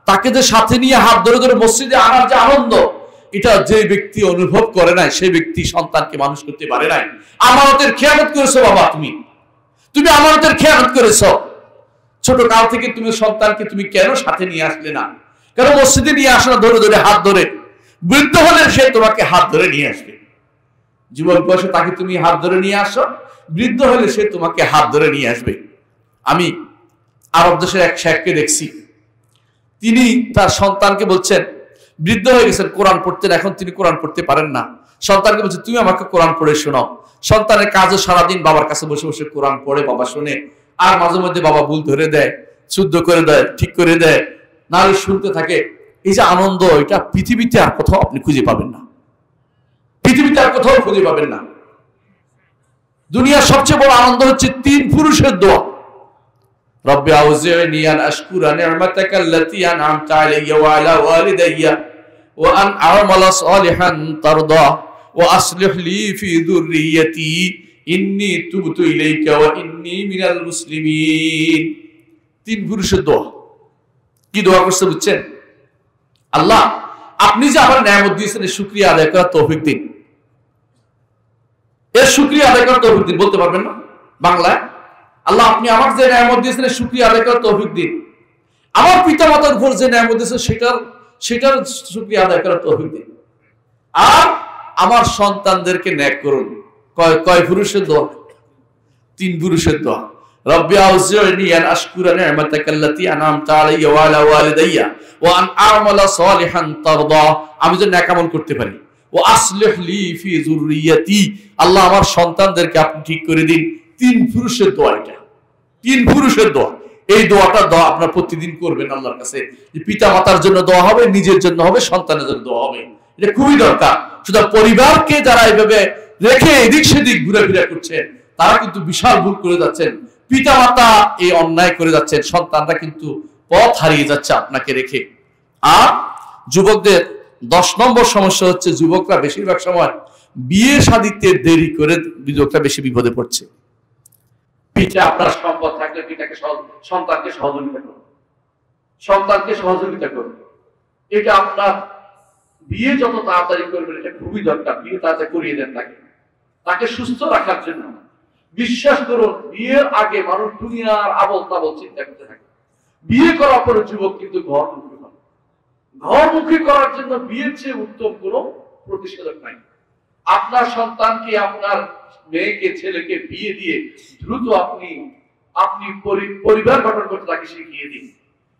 তাকে যে সাথে নিয়ে হাত ধরে ধরে মসজিদে আনার যে আনন্দ, এটা যে ব্যক্তি অনুভব করে নাই, সেই ব্যক্তি সন্তানকে মানুষ করতে পারে নাই। আমানতের খেয়ানত করেছো বাবা, তুমি আমানতের খেয়ানত করেছো। ছোট কাল থেকে তুমি সন্তানকে তুমি কেন সাথে নিয়ে আসলে না? কেন মসজিদে নিয়ে আসো না ধরে ধরে, হাত ধরে? বৃদ্ধ হলে সে তোমাকে হাত ধরে নিয়ে আসবে। যুবক বয়সে তাকে তুমি হাত ধরে নিয়ে আসো, বৃদ্ধ হলে সে তোমাকে হাত ধরে নিয়ে আসবে। আমি আরব দেশের এক শেখকে দেখছি, তিনি তার সন্তানকে বলছেন, বৃদ্ধ হয়ে গেছেন, কোরআন পড়তেন, এখন তিনি কোরআন পড়তে পারেন না। সন্তানকে বলছে তুমি আমাকে কোরআন পড়ে শোনাও। সন্তানের কাজও সারাদিন বাবার কাছে বসে বসে কোরআন পড়ে বাবা শুনে, আর মাঝে মধ্যে বাবা ভুল ধরে দেয়, শুদ্ধ করে দেয়, ঠিক করে দেয়, নাহলে শুনতে থাকে। এই যে আনন্দ, এটা পৃথিবীতে আর কোথাও আপনি খুঁজে পাবেন না, পৃথিবীতে আর কোথাও খুঁজে পাবেন না। দুনিয়ার সবচেয়ে বড় আনন্দ হচ্ছে তিন পুরুষের দোয়া, রব্বি আউজি'নি আন আশকুরা নি'মাতাকা আল্লাতী আন'আমতা আলাইয়া ওয়া আলা ওয়ালিদাইয়া ওয়া আন আ'মালা সালিহান তারদা ওয়া আসলিহ লি ফি যুররিয়্যাতি ইন্নী তুবতু ইলাইকা ওয়া ইন্নী মিনাল মুসলিমিন। তিন পুরুষের দোয়া। কি দোয়া করছে বুঝছেন? আল্লাহ, আপনি যে আমার নিয়ামত দিয়েছেন, এর শুকরিয়া আদায় করার তৌফিক দিন। এর শুকরিয়া আদায় করার তৌফিক দিন। বলতে পারবেন না বাংলায়? আল্লাহ, আপনি আমার যে নিয়ামত দিয়েছেন, এর শুকরিয়া আদায় করার তৌফিক দিন। আমার পিতামাতার উপর যে নিয়ামত দিয়েছে সেটার শুকরিয়া আদায় করার তৌফিক দিন। আর আমার সন্তানদেরকে ন্যাক করুন। কয় পুরুষের দোয়া? 3 পুরুষের দোয়া। রব্বি আউজি'নি আন আশকুরা নি'মাতাকাল্লাতী আন'আমতা আলাইয়া ওয়া আলা ওয়ালিদাইয়া ওয়া আন আ'মালা সালিহান তারদা। আমি যেন নেক আমল করতে পারি। ওয়া আসলিহ লি ফি যুররিয়াতি, আল্লাহ আমার সন্তানদেরকে আপনি ঠিক করে দিন। 3 পুরুষের দোয়া এটা। 3 পুরুষের দোয়া। এই দোয়াটা আপনারা প্রতিদিন করবেন আল্লাহর কাছে। যে পিতা মাতার জন্য দোয়া হবে, নিজের জন্য হবে, সন্তানের জন্য দোয়া হবে। এটা খুবই দরকার। শুধু পরিবারকে যারা এইভাবে রেখে এদিক সেদিক ঘুরে করছেন, তারা কিন্তু বিশাল ভুল করে যাচ্ছেন। পিতা মাতা এই অন্যায় করে যাচ্ছেন, সন্তানরা কিন্তু পথ হারিয়ে যাচ্ছে আপনাকে রেখে। আর যুবকদের 10 নম্বর সমস্যা হচ্ছে, যুবকরা বেশিরভাগ সময় বিয়ে শাদীতে দেরি করে যুবকরা বেশি বিপদে পড়ছে। পিতা আপনার সম্পদ থাকলে সন্তানকে সহযোগিতা করুন। এটা আপনার বিয়ে যত তাড়াতাড়ি করবেন এটা খুবই দরকার। বিয়ে তাড়াতাড়ি করিয়ে দেন তাকে সুস্থ রাখার জন্য। বিশ্বাস করুন, বিয়ের আগে মানুষ দুনিয়ার আবল তাবল চিন্তা করতে থাকে। বিয়ে করার পরে যুবক কিন্তু ঘরমুখী হয়। ঘরমুখী করার জন্য বিয়ের চেয়ে উত্তম কোনো প্রতিষেধক নাই। আপনার সন্তানকে, আপনার মেয়েকে, ছেলেকে বিয়ে দিয়ে দ্রুত আপনি পরিবার গঠন করতে তাকে শিখিয়ে দিন।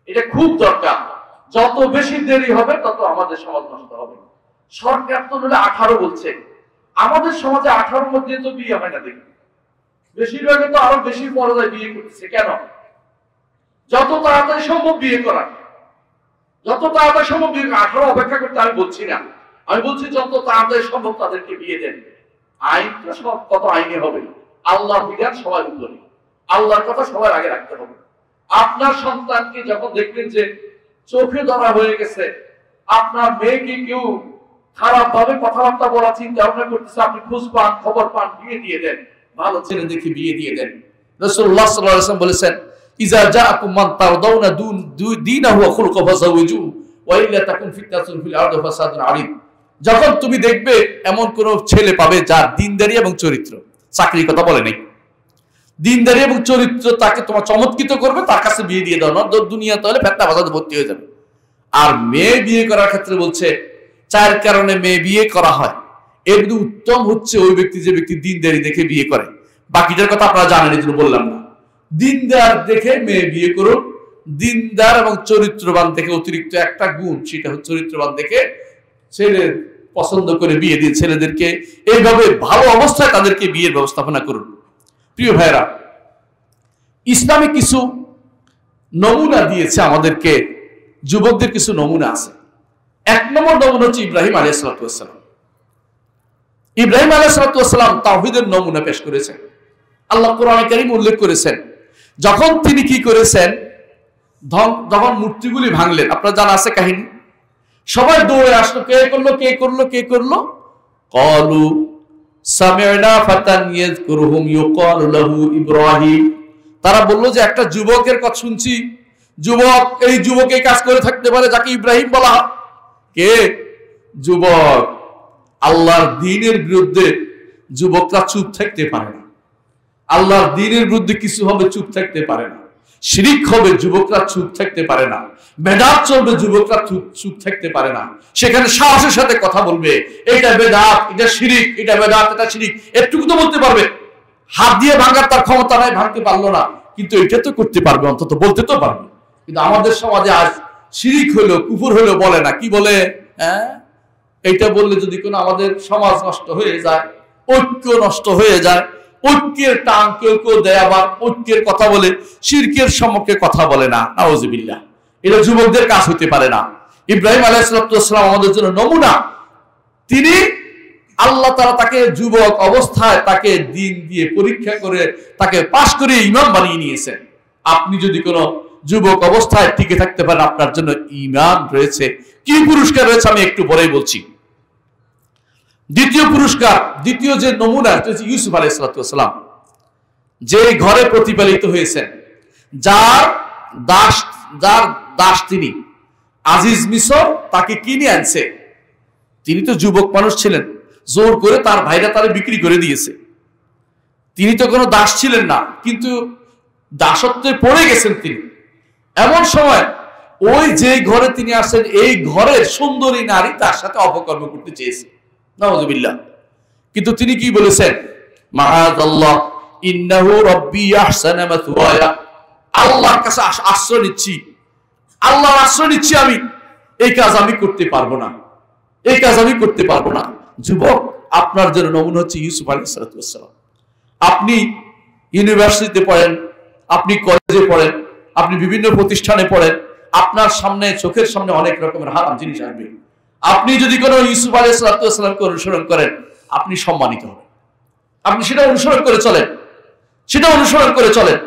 এটা খুব দরকার। যত বেশি দেরি হবে তত আমাদের সমাজ নষ্ট হবে। সরকার তো 18 বলছে, আমাদের সমাজে 18 মধ্যে তো বিয়ে হয় না। দেখি বেশিরভাগ তো আরো বেশি পর্যায়ে বিয়ে করতেছে। কেন? যত তাড়াতাড়ি সম্ভব বিয়ে করা, যত তাড়াতাড়ি সম্ভব বিয়ে। 18 অপেক্ষা করতে আমি বলছি না, আমি বলছি যত তাড়াতাড়ি সম্ভব তাদেরকে বিয়ে দেন। আইনটা সব কত আইনে হবে, আল্লাহর বিধান সবার উপরে, আল্লাহর কথা সবার আগে রাখতে হবে। আপনার সন্তানকে যখন দেখবেন যে চোখে ধরা হয়ে গেছে, আপনার মেয়েকে কেউ খারাপ ভাবে কথাবার্তা বলা চিন্তা ভাবনা করতেছে, আপনি খোঁজ পান, খবর পান, বিয়ে দিয়ে দেন। ভালো ছেলে দেখে বিয়ে দিয়ে দেন। রাসূলুল্লাহ সাল্লাল্লাহু আলাইহি ওয়াসাল্লাম বলেছেন, ইজা জাআকুম মান তারদাউনা দীনাহু ওয়া খুলুকাহু ফাযাওয়িজুহু ওয়া ইল্লা তাকুন ফিতনাতুন ফিল আরদি ওয়া ফাসাদুন আরিদ। যখন তুমি দেখবে এমন কোন ছেলে পাবে যার দ্বীনদারি এবং চরিত্র, চাকরির কথা বলে নাই, দ্বীনদারি এবং চরিত্র তাকে তোমার চমৎকৃত করবে, তার কাছে বিয়ে দিয়ে দাও। না দুনিয়া তাহলে ফেতনা ফাসাদে ভর্তি হয়ে যাবে। আর মেয়ে বিয়ে করার ক্ষেত্রে বলছে 4 কারণে মেয়ে বিয়ে করা হয়। এর মধ্যে উত্তম হচ্ছে ওই ব্যক্তি যে ব্যক্তি দ্বীনদারি দেখে বিয়ে করে। বাকিটার কথা আপনারা জানেন, এই জন্য বললাম না। দ্বীনদার দেখে মেয়ে বিয়ে করুন। দ্বীনদার এবং চরিত্রবান দেখে অতিরিক্ত একটা গুণ, সেটা হচ্ছে চরিত্রবান দেখে ছেলে পছন্দ করে বিয়ে দিয়ে ছেলেদেরকে এইভাবে ভালো অবস্থায় তাদেরকে বিয়ের ব্যবস্থাপনা করুন। প্রিয় ভাইরা, ইসলামে কিছু নমুনা দিয়েছে আমাদেরকে, যুবকদের কিছু নমুনা আছে। 1 নম্বর নমুনা হচ্ছে ইব্রাহিম আলাইহিস সালাম। ইব্রাহিম আলাইহিস সালাম তাওহীদের নমুনা পেশ করেছেন। আল্লাহ কোরআনে কারীম উল্লেখ করেছেন, যখন তিনি কি করেছেন, যখন মূর্তিগুলি ভাঙলেন, আপনারা জানা আছে কাহিনী। সবাই দৌড়ে আসলো, কে করলো? ক্বালু সামি'না ফাতান ইয়াযকুরুহুম ইউকালু লাহু ইব্রাহিম। তারা বলল যে একটা যুবকের কথা শুনছি, এই যুবক এই কাজ করে থাকতে পারে যাকে ইব্রাহিম বলা হয়। কে? যুবক। আল্লাহর দ্বীনের বিরুদ্ধে যুবকরা চুপ থাকতে পারে না। আল্লাহর দ্বীনের বিরুদ্ধে কিছু হবে, চুপ থাকতে পারে না। শিরিক হবে, যুবকরা চুপ থাকতে পারে না। বেদাত চলবে, যুবকরা চুপ থাকতে পারে না। সেখানে সাহসের সাথে কথা বলবে, এটা বেদাত, এটা শিরিক, এটা বেদাত, এটা শিরিক, এটুকু তো বলতে পারবে। হাত দিয়ে ভাঙার তার ক্ষমতা নাই, ভাঙতে পারলো না, কিন্তু এটা তো করতে পারবে, অন্তত বলতে তো পারবে। কিন্তু আমাদের সমাজে আজ শিরিক হলো, কুফর হলো বলে না। কি বলে? এইটা বললে যদি কোনো আমাদের সমাজ নষ্ট হয়ে যায়, ঐক্য নষ্ট হয়ে যায়, ঐক্যের টান কেউ দেয়, আবার ঐক্যের কথা বলে শিরকের সম্মুখে কথা বলে না। নাউযুবিল্লাহ। এটা যুবকদের কাজ হতে পারে না। ইব্রাহিম আলাইহিস সালাম আমাদের জন্য নমুনা। তিনি আল্লাহ তাআলা তাকে যুবক অবস্থায় তাকে দ্বীন দিয়ে পরীক্ষা করে তাকে পাশ করে ইমাম বানিয়ে নিয়েছেন। আপনি যদি কোনো যুবক অবস্থায় টিকে থাকতে পারেন, আপনার জন্য ঈমান রয়েছে। কি পুরস্কার রয়েছে আমি একটু পরেই বলছি। দ্বিতীয় পুরস্কার, দ্বিতীয় যে নমুনা হচ্ছে ইউসুফ আলাইহিস সালাম, যে ঘরে প্রতিপালিত হয়েছেন, যার দাস তিনি আজিজ মিসর তাকে কিনে আনছে। তিনি তো যুবক মানুষ ছিলেন, জোর করে তার ভাইরা তারে বিক্রি করে দিয়েছে। তিনি তো কোনো দাস ছিলেন না, কিন্তু দাসত্বে পড়ে গেছেন তিনি। এমন সময় ওই যে ঘরে তিনি আসেন এই ঘরের সুন্দরী নারী তার সাথে অপকর্ম করতে চেয়েছে, নাউযুবিল্লাহ। কিন্তু তিনি কি বলেছেন? মাআযাল্লাহ ইন্নাহু রাব্বি আহসানা মাথওয়ায়া, আল্লাহর কাছে আশ্রয় নিচ্ছি, আল্লাহর আশ্রয় নিচ্ছি, আমি এই কাজ আমি করতে পারবো না, এই কাজ আমি করতে পারবো না। যুবক, আপনার জন্য নমুনা হচ্ছে ইউসুফ আলাইহিস সালাম। আপনি ইউনিভার্সিটিতে পড়েন, আপনি কলেজে পড়েন, আপনি বিভিন্ন প্রতিষ্ঠানে পড়েন, আপনার সামনে চোখের সামনে অনেক রকমের হারাম জিনিস আসবে। আপনি যদি কোনো ইউসুফ আলাইহিস সালামকে অনুসরণ করেন, আপনি সম্মানিত হবেন। আপনি সেটা অনুসরণ করে চলেন, সেটা অনুসরণ করে চলেন।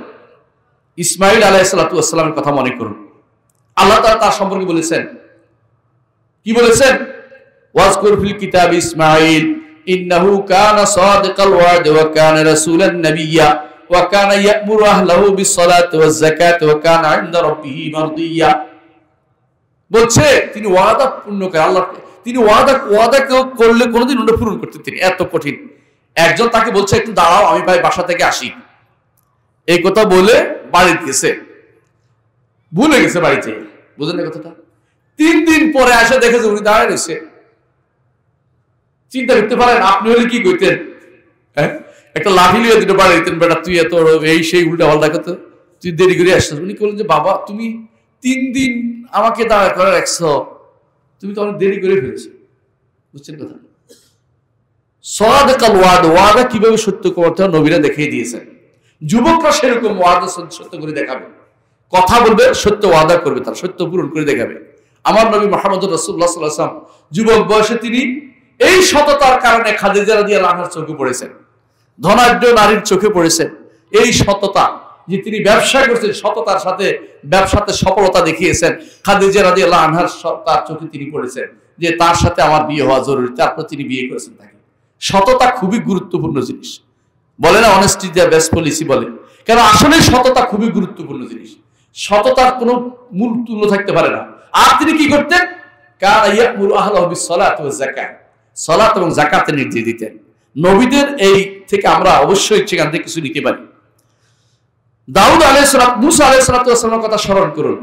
ইসমাইল আলাইহিস সালামের কথা মনে করুন। আল্লাহ তাআলা তার সম্পর্কে বলেছেন, কি বলেছেন? ওয়াজকুর ফিল কিতাব ইসমাইল ইন্নাহু কানা সাদিকাল ওয়াদ ওয়া কানা রাসূলান নাবিয়্যা ওয়া কানা ইয়া'মুরু আহলাহু বিস-সালাতি ওয়াজ-যাকাতি ওয়া কানা 'ইনদা রাব্বিহি মারদিয়্যা। বলছে তিনি ওয়াদা পূর্ণ করে, আল্লাহ তিনি ওয়াদা করলে কোনোদিন ওটা পূরণ করতেন তিনি, এত কঠিন। একজন তাকে বলছে একটু দাঁড়াও, আমি ভাই বাসা থেকে আসি, এই কথা বলে বাড়িতে গেছে, ভুলে গেছে বাড়িতে, বুঝলেন না কথাটা? 3 দিন পরে আসে দেখেছে উনি দাঁড়ায় রয়েছে। চিন্তা করতে পারেন আপনি হলে কি করতেন? হ্যাঁ, একটা লাঠি লিয়ে দুটো বাড়ি দিতেন, বেটা তুই এত এই সেই উল্টা পাল্টা করতে, তুই দেরি করে আসছিস। উনি বললেন যে বাবা তুমি 3 দিন আমাকে দাঁড়া করে রাখছো, তুমি তো অনেক দেরি করে ফেলেছো। বুঝছেন কথা? সাদিকাল ওয়াদ, ওয়াদা কিভাবে সত্য করতে হয় নবীরা দেখিয়ে দিয়েছেন। যুবকরা সেরকম ওয়াদা সত্য করে দেখাবে, কথা বলবে, সত্য ওয়াদা করবে, তার সত্য পূরণ করে দেখাবে। আমার নবী মুহাম্মদ রাসূলুল্লাহ সাল্লাল্লাহু আলাইহি ওয়াসাল্লাম যুবক বয়সে তিনি এই সততার কারণে খাদিজা রাদিয়াল্লাহু আনহার চোখে পড়েছেন, ধনাঢ্য নারীর চোখে পড়েছেন। এই সততা যে তিনি ব্যবসা করছেন, সততার সাথে ব্যবসাতে সফলতা দেখিয়েছেন, খাদিজা রাদিয়াল্লাহু আনহার তার চোখে তিনি পড়েছেন যে তার সাথে আমার বিয়ে হওয়া জরুরি, তারপর তিনি বিয়ে করেছেন তাকে। সততা খুবই গুরুত্বপূর্ণ জিনিস, বলে না অনেস্টি দ্য বেস্ট পলিসি বলে, কেন আসলে সততা খুবই গুরুত্বপূর্ণ জিনিস। সততার কোনো মূল তুল্য থাকতে পারে না। আর তিনি কি করতেন? কানা ইয়া'মুরু আহলাহু বিস-সালাতি ওয়াজ-যাকাত, সালাত এবং যাকাতের নির্দেশ দিতেন। নবীদের এই থেকে আমরা অবশ্যই সেখান থেকে কিছু নিতে পারি। দাউদ আলাইহিস সালাম, মুসা আলাইহিস সালামের কথা স্মরণ করুন।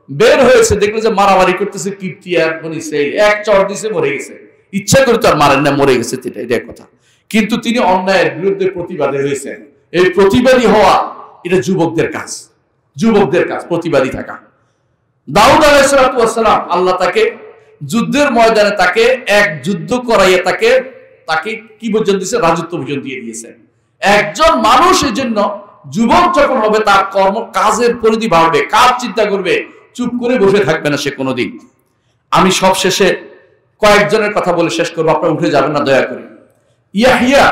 বের হয়েছে, দেখলো যে মারামারি করতেছে কিপ্তি আর বনি ইসরাইল, এক চড় দিছে মরে গেছে, ইচ্ছা করে তো আর মারেন না, মরে গেছে, এটা কথা। কিন্তু তিনি অন্যায়ের বিরুদ্ধে প্রতিবাদী হয়েছেন। এই প্রতিবাদী হওয়া এটা যুবকদের কাজ, যুবকদের কাজ প্রতিবাদী থাকা। দাউদ আলাইহিস সালাম আল্লাহ তাকে যুদ্ধের ময়দানে তাকে এক যুদ্ধ করাইয়া তাকে কি পর্যন্ত দিয়েছে? রাজত্ব পর্যন্ত দিয়ে দিয়েছেন। একজন মানুষ এই জন্য যুবক যখন হবে তার কর্ম কাজের পরিধি বাড়বে, কাজ চিন্তা করবে, চুপ করে বসে থাকবে না সে কোনোদিন। আমি সব শেষে কয়েকজনের কথা বলে শেষ করবো, আপনারা উঠে যাবেন না দয়া করে। ইয়াহিয়া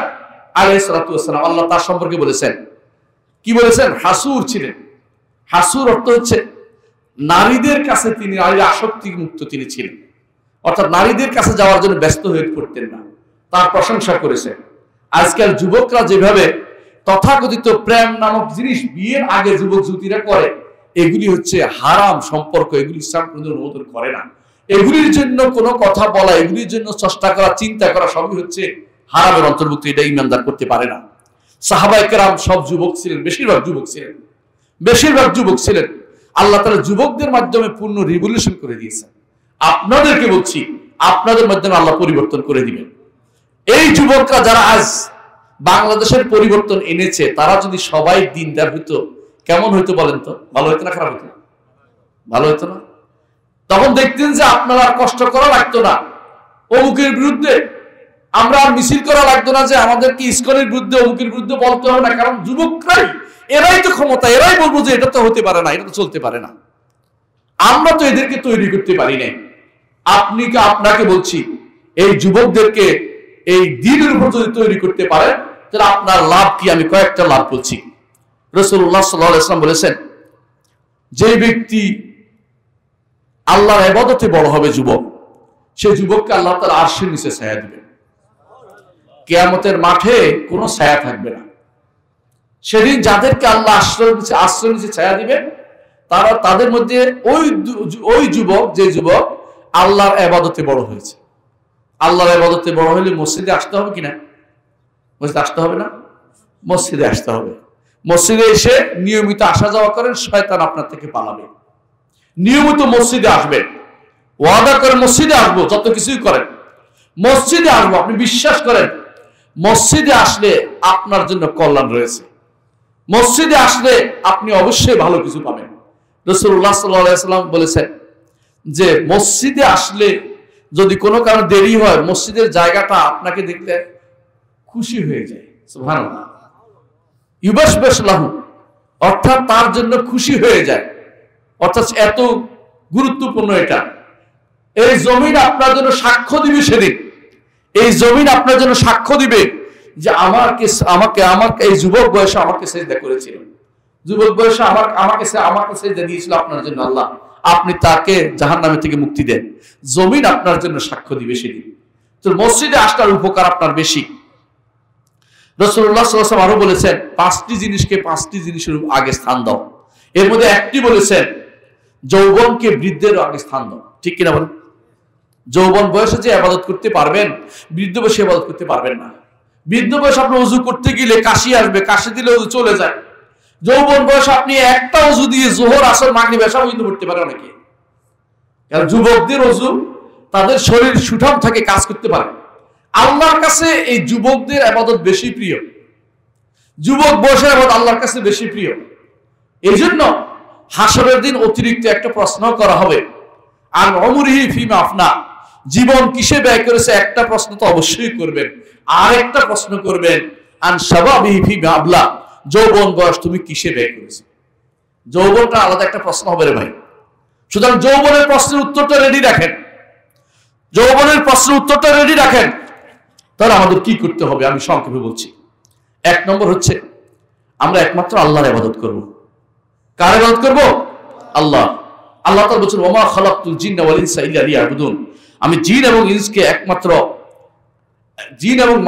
আলাইহিস সালাম আল্লাহ তার সম্পর্কে বলেছেন, কি বলেছেন? হাসুর ছিলেন। হাসুর অর্থ হচ্ছে নারীদের কাছে তিনি, নারীর আসক্তি মুক্ত তিনি ছিলেন, অর্থাৎ নারীদের কাছে যাওয়ার জন্য ব্যস্ত হয়ে পড়তেন না, তার প্রশংসা করেছেন। আজকাল যুবকরা যেভাবে তথাকথিত প্রেম নামক জিনিস বিয়ের আগে যুবক যুবতীরা করে, এগুলি হচ্ছে হারাম সম্পর্ক, এগুলি ইসলাম কোনোদিন অনুমোদন করে না। এগুলির জন্য কোনো কথা বলা, এগুলির জন্য চেষ্টা করা, চিন্তা করা সবই হচ্ছে হারামের অন্তর্ভুক্ত, এটা ইমানদার করতে পারে না। সাহাবায়ে কেরাম সব যুবক ছিলেন, বেশিরভাগ যুবক ছিলেন। আল্লাহ তাআলা যুবকদের মাধ্যমে পূর্ণ রিভলিউশন করে দিয়েছেন। আপনাদেরকে বলছি, আপনাদের মাধ্যমে আল্লাহ পরিবর্তন করে দিবেন। এই যুবকরা যারা আজ বাংলাদেশের পরিবর্তন এনেছে, তারা যদি সবাই দিনদার হইতো, কেমন হইতো বলেন তো? ভালো হইতো না খারাপ হইতো? ভালো হইতো না? তখন দেখতেন যে আপনারা আর কষ্ট করা লাগতো না, অমুকের বিরুদ্ধে আমরা আর মিছিল করা লাগতো না যে আমাদেরকে ইসকনের বিরুদ্ধে, অমুকের বিরুদ্ধে বলতে হবে না, কারণ যুবকরাই, এরাই তো ক্ষমতা, এরাই বলবো যে এটা তো হতে পারে না, এটা তো চলতে পারে না। আমরা তো এদেরকে তৈরি করতে পারি নাই। আপনাকে বলছি, এই যুবকদেরকে এই দ্বীনের উপর যদি তৈরি করতে পারেন, তাহলে আপনার লাভ কি? আমি কয়েকটা লাভ বলছি। রাসূলুল্লাহ সাল্লাল্লাহু আলাইহি ওয়াসাল্লাম বলেছেন, যে ব্যক্তি আল্লাহর ইবাদতে বড় হবে যুবক, সেই যুবককে আল্লাহ তাআলা আরশের নিচে ছায়া দিবেন। কিয়ামতের মাঠে কোনো ছায়া থাকবে না। সেদিন যাদেরকে আল্লাহ আশ্রয়ের নিচে ছায়া দিবেন, তাদের মধ্যে ওই যুবক, যে যুবক আল্লাহর ইবাদতে বড় হয়েছে। আল্লাহর ইবাদতে বড় হলে মসজিদে আসতে হবে কিনা? মসজিদে আসতে হবে না? মসজিদে আসতে হবে। মসজিদে এসে নিয়মিত আসা যাওয়া করেন, শয়তান আপনার থেকে পালাবে। নিয়মিত মসজিদে আসবেন, ওয়াদা করে মসজিদে আসবো, যত কিছুই করেন মসজিদে আসবো, আপনি বিশ্বাস করেন মসজিদে আসলে আপনার জন্য কল্যাণ রয়েছে। মসজিদে আসলে আপনি অবশ্যই ভালো কিছু পাবেন। রাসূলুল্লাহ সাল্লাল্লাহু আলাইহি ওয়াসাল্লাম বলেছেন যে মসজিদে আসলে যদি কোনো কারণে দেরি হয়, মসজিদের জায়গাটা আপনাকে দেখলে খুশি হয়ে যায়। সুবহানাল্লাহ। ইউবাশবাশ লাহু, অর্থাৎ তার জন্য খুশি হয়ে যায়। অর্থাৎ এত গুরুত্বপূর্ণ এটা। এই জমিন আপনার জন্য সাক্ষ্য দিবে সেদিন। এই জমিন আপনার জন্য সাক্ষ্য দিবে যে আমাকে এই যুবক বয়সে আমাকে সেজদা করেছিল, যুবক বয়সে আমাকে সেজদা দিয়েছিল আপনার জন্য আল্লাহ, আপনি তাকে জাহান্নামের থেকে মুক্তি দেন। জমিন আপনার জন্য সাক্ষ্য দিবে সেদিন। তো মসজিদে আসার উপকার আপনার বেশি। রাসূলুল্লাহ সাল্লাল্লাহু আলাইহি ওয়াসাল্লাম আরো বলেছেন 5টি জিনিসকে 5টি জিনিসের আগে স্থান দাও। এর মধ্যে একটি বলেছেন যৌবনকে বৃদ্ধের আগে স্থান দাও। ঠিক কিনা বলেন? যৌবন বয়সে যে ইবাদত করতে পারবেন, বৃদ্ধ বয়সে ইবাদত করতে পারবেন না। বৃদ্ধ বয়সে আপনি ওযু করতে গেলে কাশি আসবে, কাশি দিলে ওযু চলে যায়। যৌবন বয়সে আপনি একটা ওযু দিয়ে যোহর, আসর, মাগরিব, এশা পর্যন্ত পড়তে পারে অনেকে। কারণ যুবকদের ওযু, তাদের শরীর সুঠাম থাকে, কাজ করতে পারে। আল্লাহর কাছে এই যুবকদের ইবাদত বেশি প্রিয়, যুবক বয়সের ইবাদত আল্লাহর কাছে বেশি প্রিয়। এই জন্য হাসরের দিন অতিরিক্ত একটা প্রশ্ন করা হবে, আর উমরিহি ফিমা আফনা, জীবন কিসে ব্যয় করেছে একটা প্রশ্ন তো অবশ্যই করবেন। আর একটা প্রশ্ন করবেন আন শাবাবিহি ফিমা আবলা, যৌবন বয়স তুমি কিসে ব্যয় করেছো। যৌবনটা আলাদা একটা প্রশ্ন হবে রে ভাই। সুতরাং যৌবনের প্রশ্নের উত্তরটা রেডি রাখেন, যৌবনের প্রশ্নের উত্তরটা রেডি রাখেন। তাহলে আমাদের কি করতে হবে আমি সংক্ষেপে বলছি। 1 নম্বর হচ্ছে আমরা একমাত্র আল্লাহর ইবাদত করব। কার ইবাদত করব? আল্লাহ। আল্লাহ তাআলা বলেছেন ওয়া মা খালাকতুল জিন্না ওয়াল ইনসা ইল্লা লিয়াবুদুন, আমি জিন এবং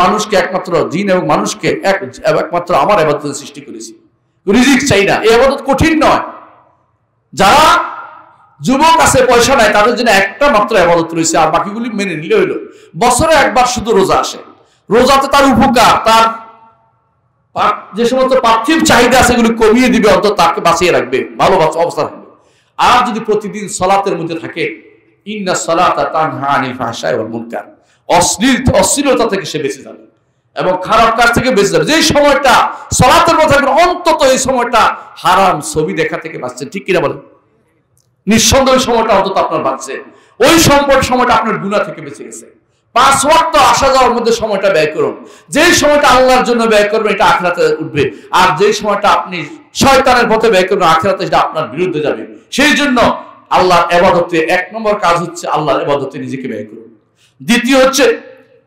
মানুষকে একমাত্র আমার ইবাদতের সৃষ্টি করেছি, রিজিক চাই না। এই ইবাদত কঠিন নয়। যারা যুবক আছে, পয়সা নাই, তাদের জন্য একটা মাত্র ইবাদত রয়েছে, আর বাকিগুলি মেনে নিলে হইল। বছরে একবার শুধু রোজা আসে, রোজাতে তার উপকার, তার যে সমস্ত পার্থিব চাহিদা আছে এগুলি কমিয়ে দিবে, অন্তত তাকে বাঁচিয়ে রাখবে, ভালো অবস্থা থাকবে। আর যদি প্রতিদিন সালাতের মধ্যে থাকে, ইন্না সালাতা তানহা আনিল ফাহশাই ওয়াল মুনকার, অশ্লীলতা থেকে সে বেঁচে যাবে এবং খারাপ কাজ থেকে বেঁচে যাবে। যেই সময়টা সালাতের মধ্যে থাকবে, অন্তত এই সময়টা হারাম ছবি দেখা থেকে বাঁচছে। ঠিক কিনা বলেন? নিঃসন্দেহ সময়টা অন্তত আপনার বাঁচছে, ওই সময়টা আপনার গুনাহ থেকে বেঁচে গেছে। 5 ওয়াক্ত আসা যাওয়ার মধ্যে সময়টা ব্যয় করুন। যেই সময়টা আল্লাহর জন্য ব্যয় করবেন, এটা আখিরাতে উঠবে। আর যেই সময়টা আপনি শয়তানের পথে ব্যয় করবেন, আখিরাতে সেটা আপনার বিরুদ্ধে যাবে। সেই জন্য আল্লাহর ইবাদতে 1 নম্বর কাজ হচ্ছে আল্লাহর ইবাদতে নিজেকে ব্যয় করুন। দ্বিতীয় হচ্ছে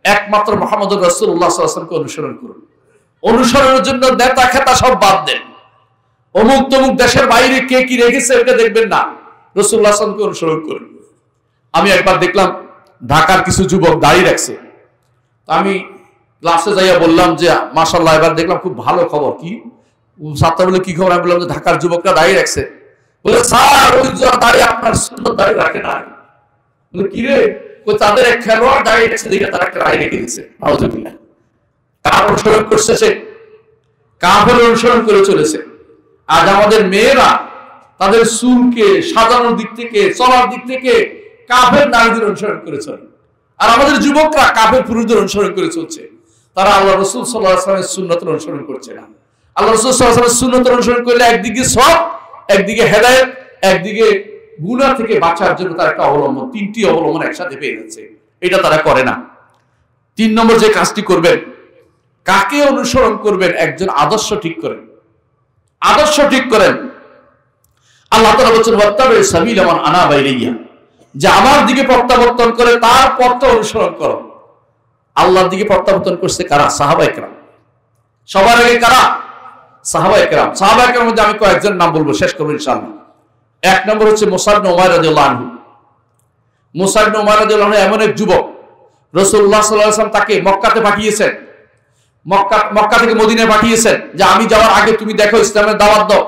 একমাত্র মুহাম্মদুর রাসূলুল্লাহ সাল্লাল্লাহু আলাইহি ওয়াসাল্লামকে অনুসরণ করুন। অনুসরণের জন্য নেতা খেতা সব বাদ দেন। অমুক তমুক দেশের বাইরে কে কি রেখেছে এটা দেখবেন না, রাসূলুল্লাহ সাল্লাল্লাহু আলাইহি ওয়াসাল্লামকে অনুসরণ করুন। আমি একবার দেখলাম ঢাকার কিছু যুবক দাড়ি রাখছে। আমি ক্লাসে যাইয়া বললাম যে মাশাআল্লাহ, এবার দেখলাম খুব ভালো খবর। কি ছাত্র বলে কি খবর? আমি বললাম যে ঢাকার যুবকরা দাড়ি রাখছে। বলে স্যার ওই দাড়ি আপনার সুন্নত দাড়ি রাখে না। বলে কি রে? ওই তাদের এক খেলোয়াড় দাড়ি রাখছে দেখে তারা একটা দাড়ি রেখে দিচ্ছে। আউযুবিল্লাহ। কার অনুসরণ করছে সে? কাফের অনুসরণ করে চলেছে। আজ আমাদের মেয়েরা তাদের চুলকে সাজানোর দিক থেকে, চলার দিক থেকে কাফের নারীদের অনুসরণ করে চলে। আর আমাদের যুবকরা কাফের পুরুষদের অনুসরণ করে চলছে। তারা আল্লাহ রাসূল সাল্লাল্লাহু আলাইহি ওয়াসাল্লামের সুন্নতের অনুসরণ করছে না। আল্লাহ রাসূল সাল্লাল্লাহু আলাইহি ওয়াসাল্লামের সুন্নতের অনুসরণ করলে একদিকে সওয়াব, একদিকে হেদায়েত, একদিকে গুনাহ থেকে বাঁচার জন্য তার একটা অবলম্বন, 3টি অবলম্বন একসাথে পেয়ে যাচ্ছে। এটা তারা করে না। 3 নম্বর যে কাজটি করবেন, কাকে অনুসরণ করবেন, একজন আদর্শ ঠিক করেন। আদর্শ ঠিক করেন। আল্লাহ তাআলা বলেছেন ওয়াত্তাবি সাবিলা মান আনাবা ইলাইয়া, যে আমার দিকে প্রত্যাবর্তন করে তার পথটা অনুসরণ করো। আল্লাহর দিকে প্রত্যাবর্তন করছে কারা? সাহাবায়ে কেরাম। সবার আগে কারা? সাহাবায়ে কেরাম। সাহাবায়ে কেরামের মধ্যে আমি কয়েকজন নাম বলবো, শেষ করব ইনশাআল্লাহ। 1 নম্বর হচ্ছে মুসা ইবনে উমাইর রাদিয়াল্লাহু আনহু। মুসা ইবনে উমাইর রাদিয়াল্লাহু আনহু এমন এক যুবক, রাসূলুল্লাহ সাল্লাল্লাহু আলাইহি ওয়াসাল্লাম তাকে মক্কাতে পাঠিয়েছেন, মক্কা থেকে মদিনায় পাঠিয়েছেন যে আমি যাওয়ার আগে তুমি দেখো, ইসলামের দাওয়াত দাও।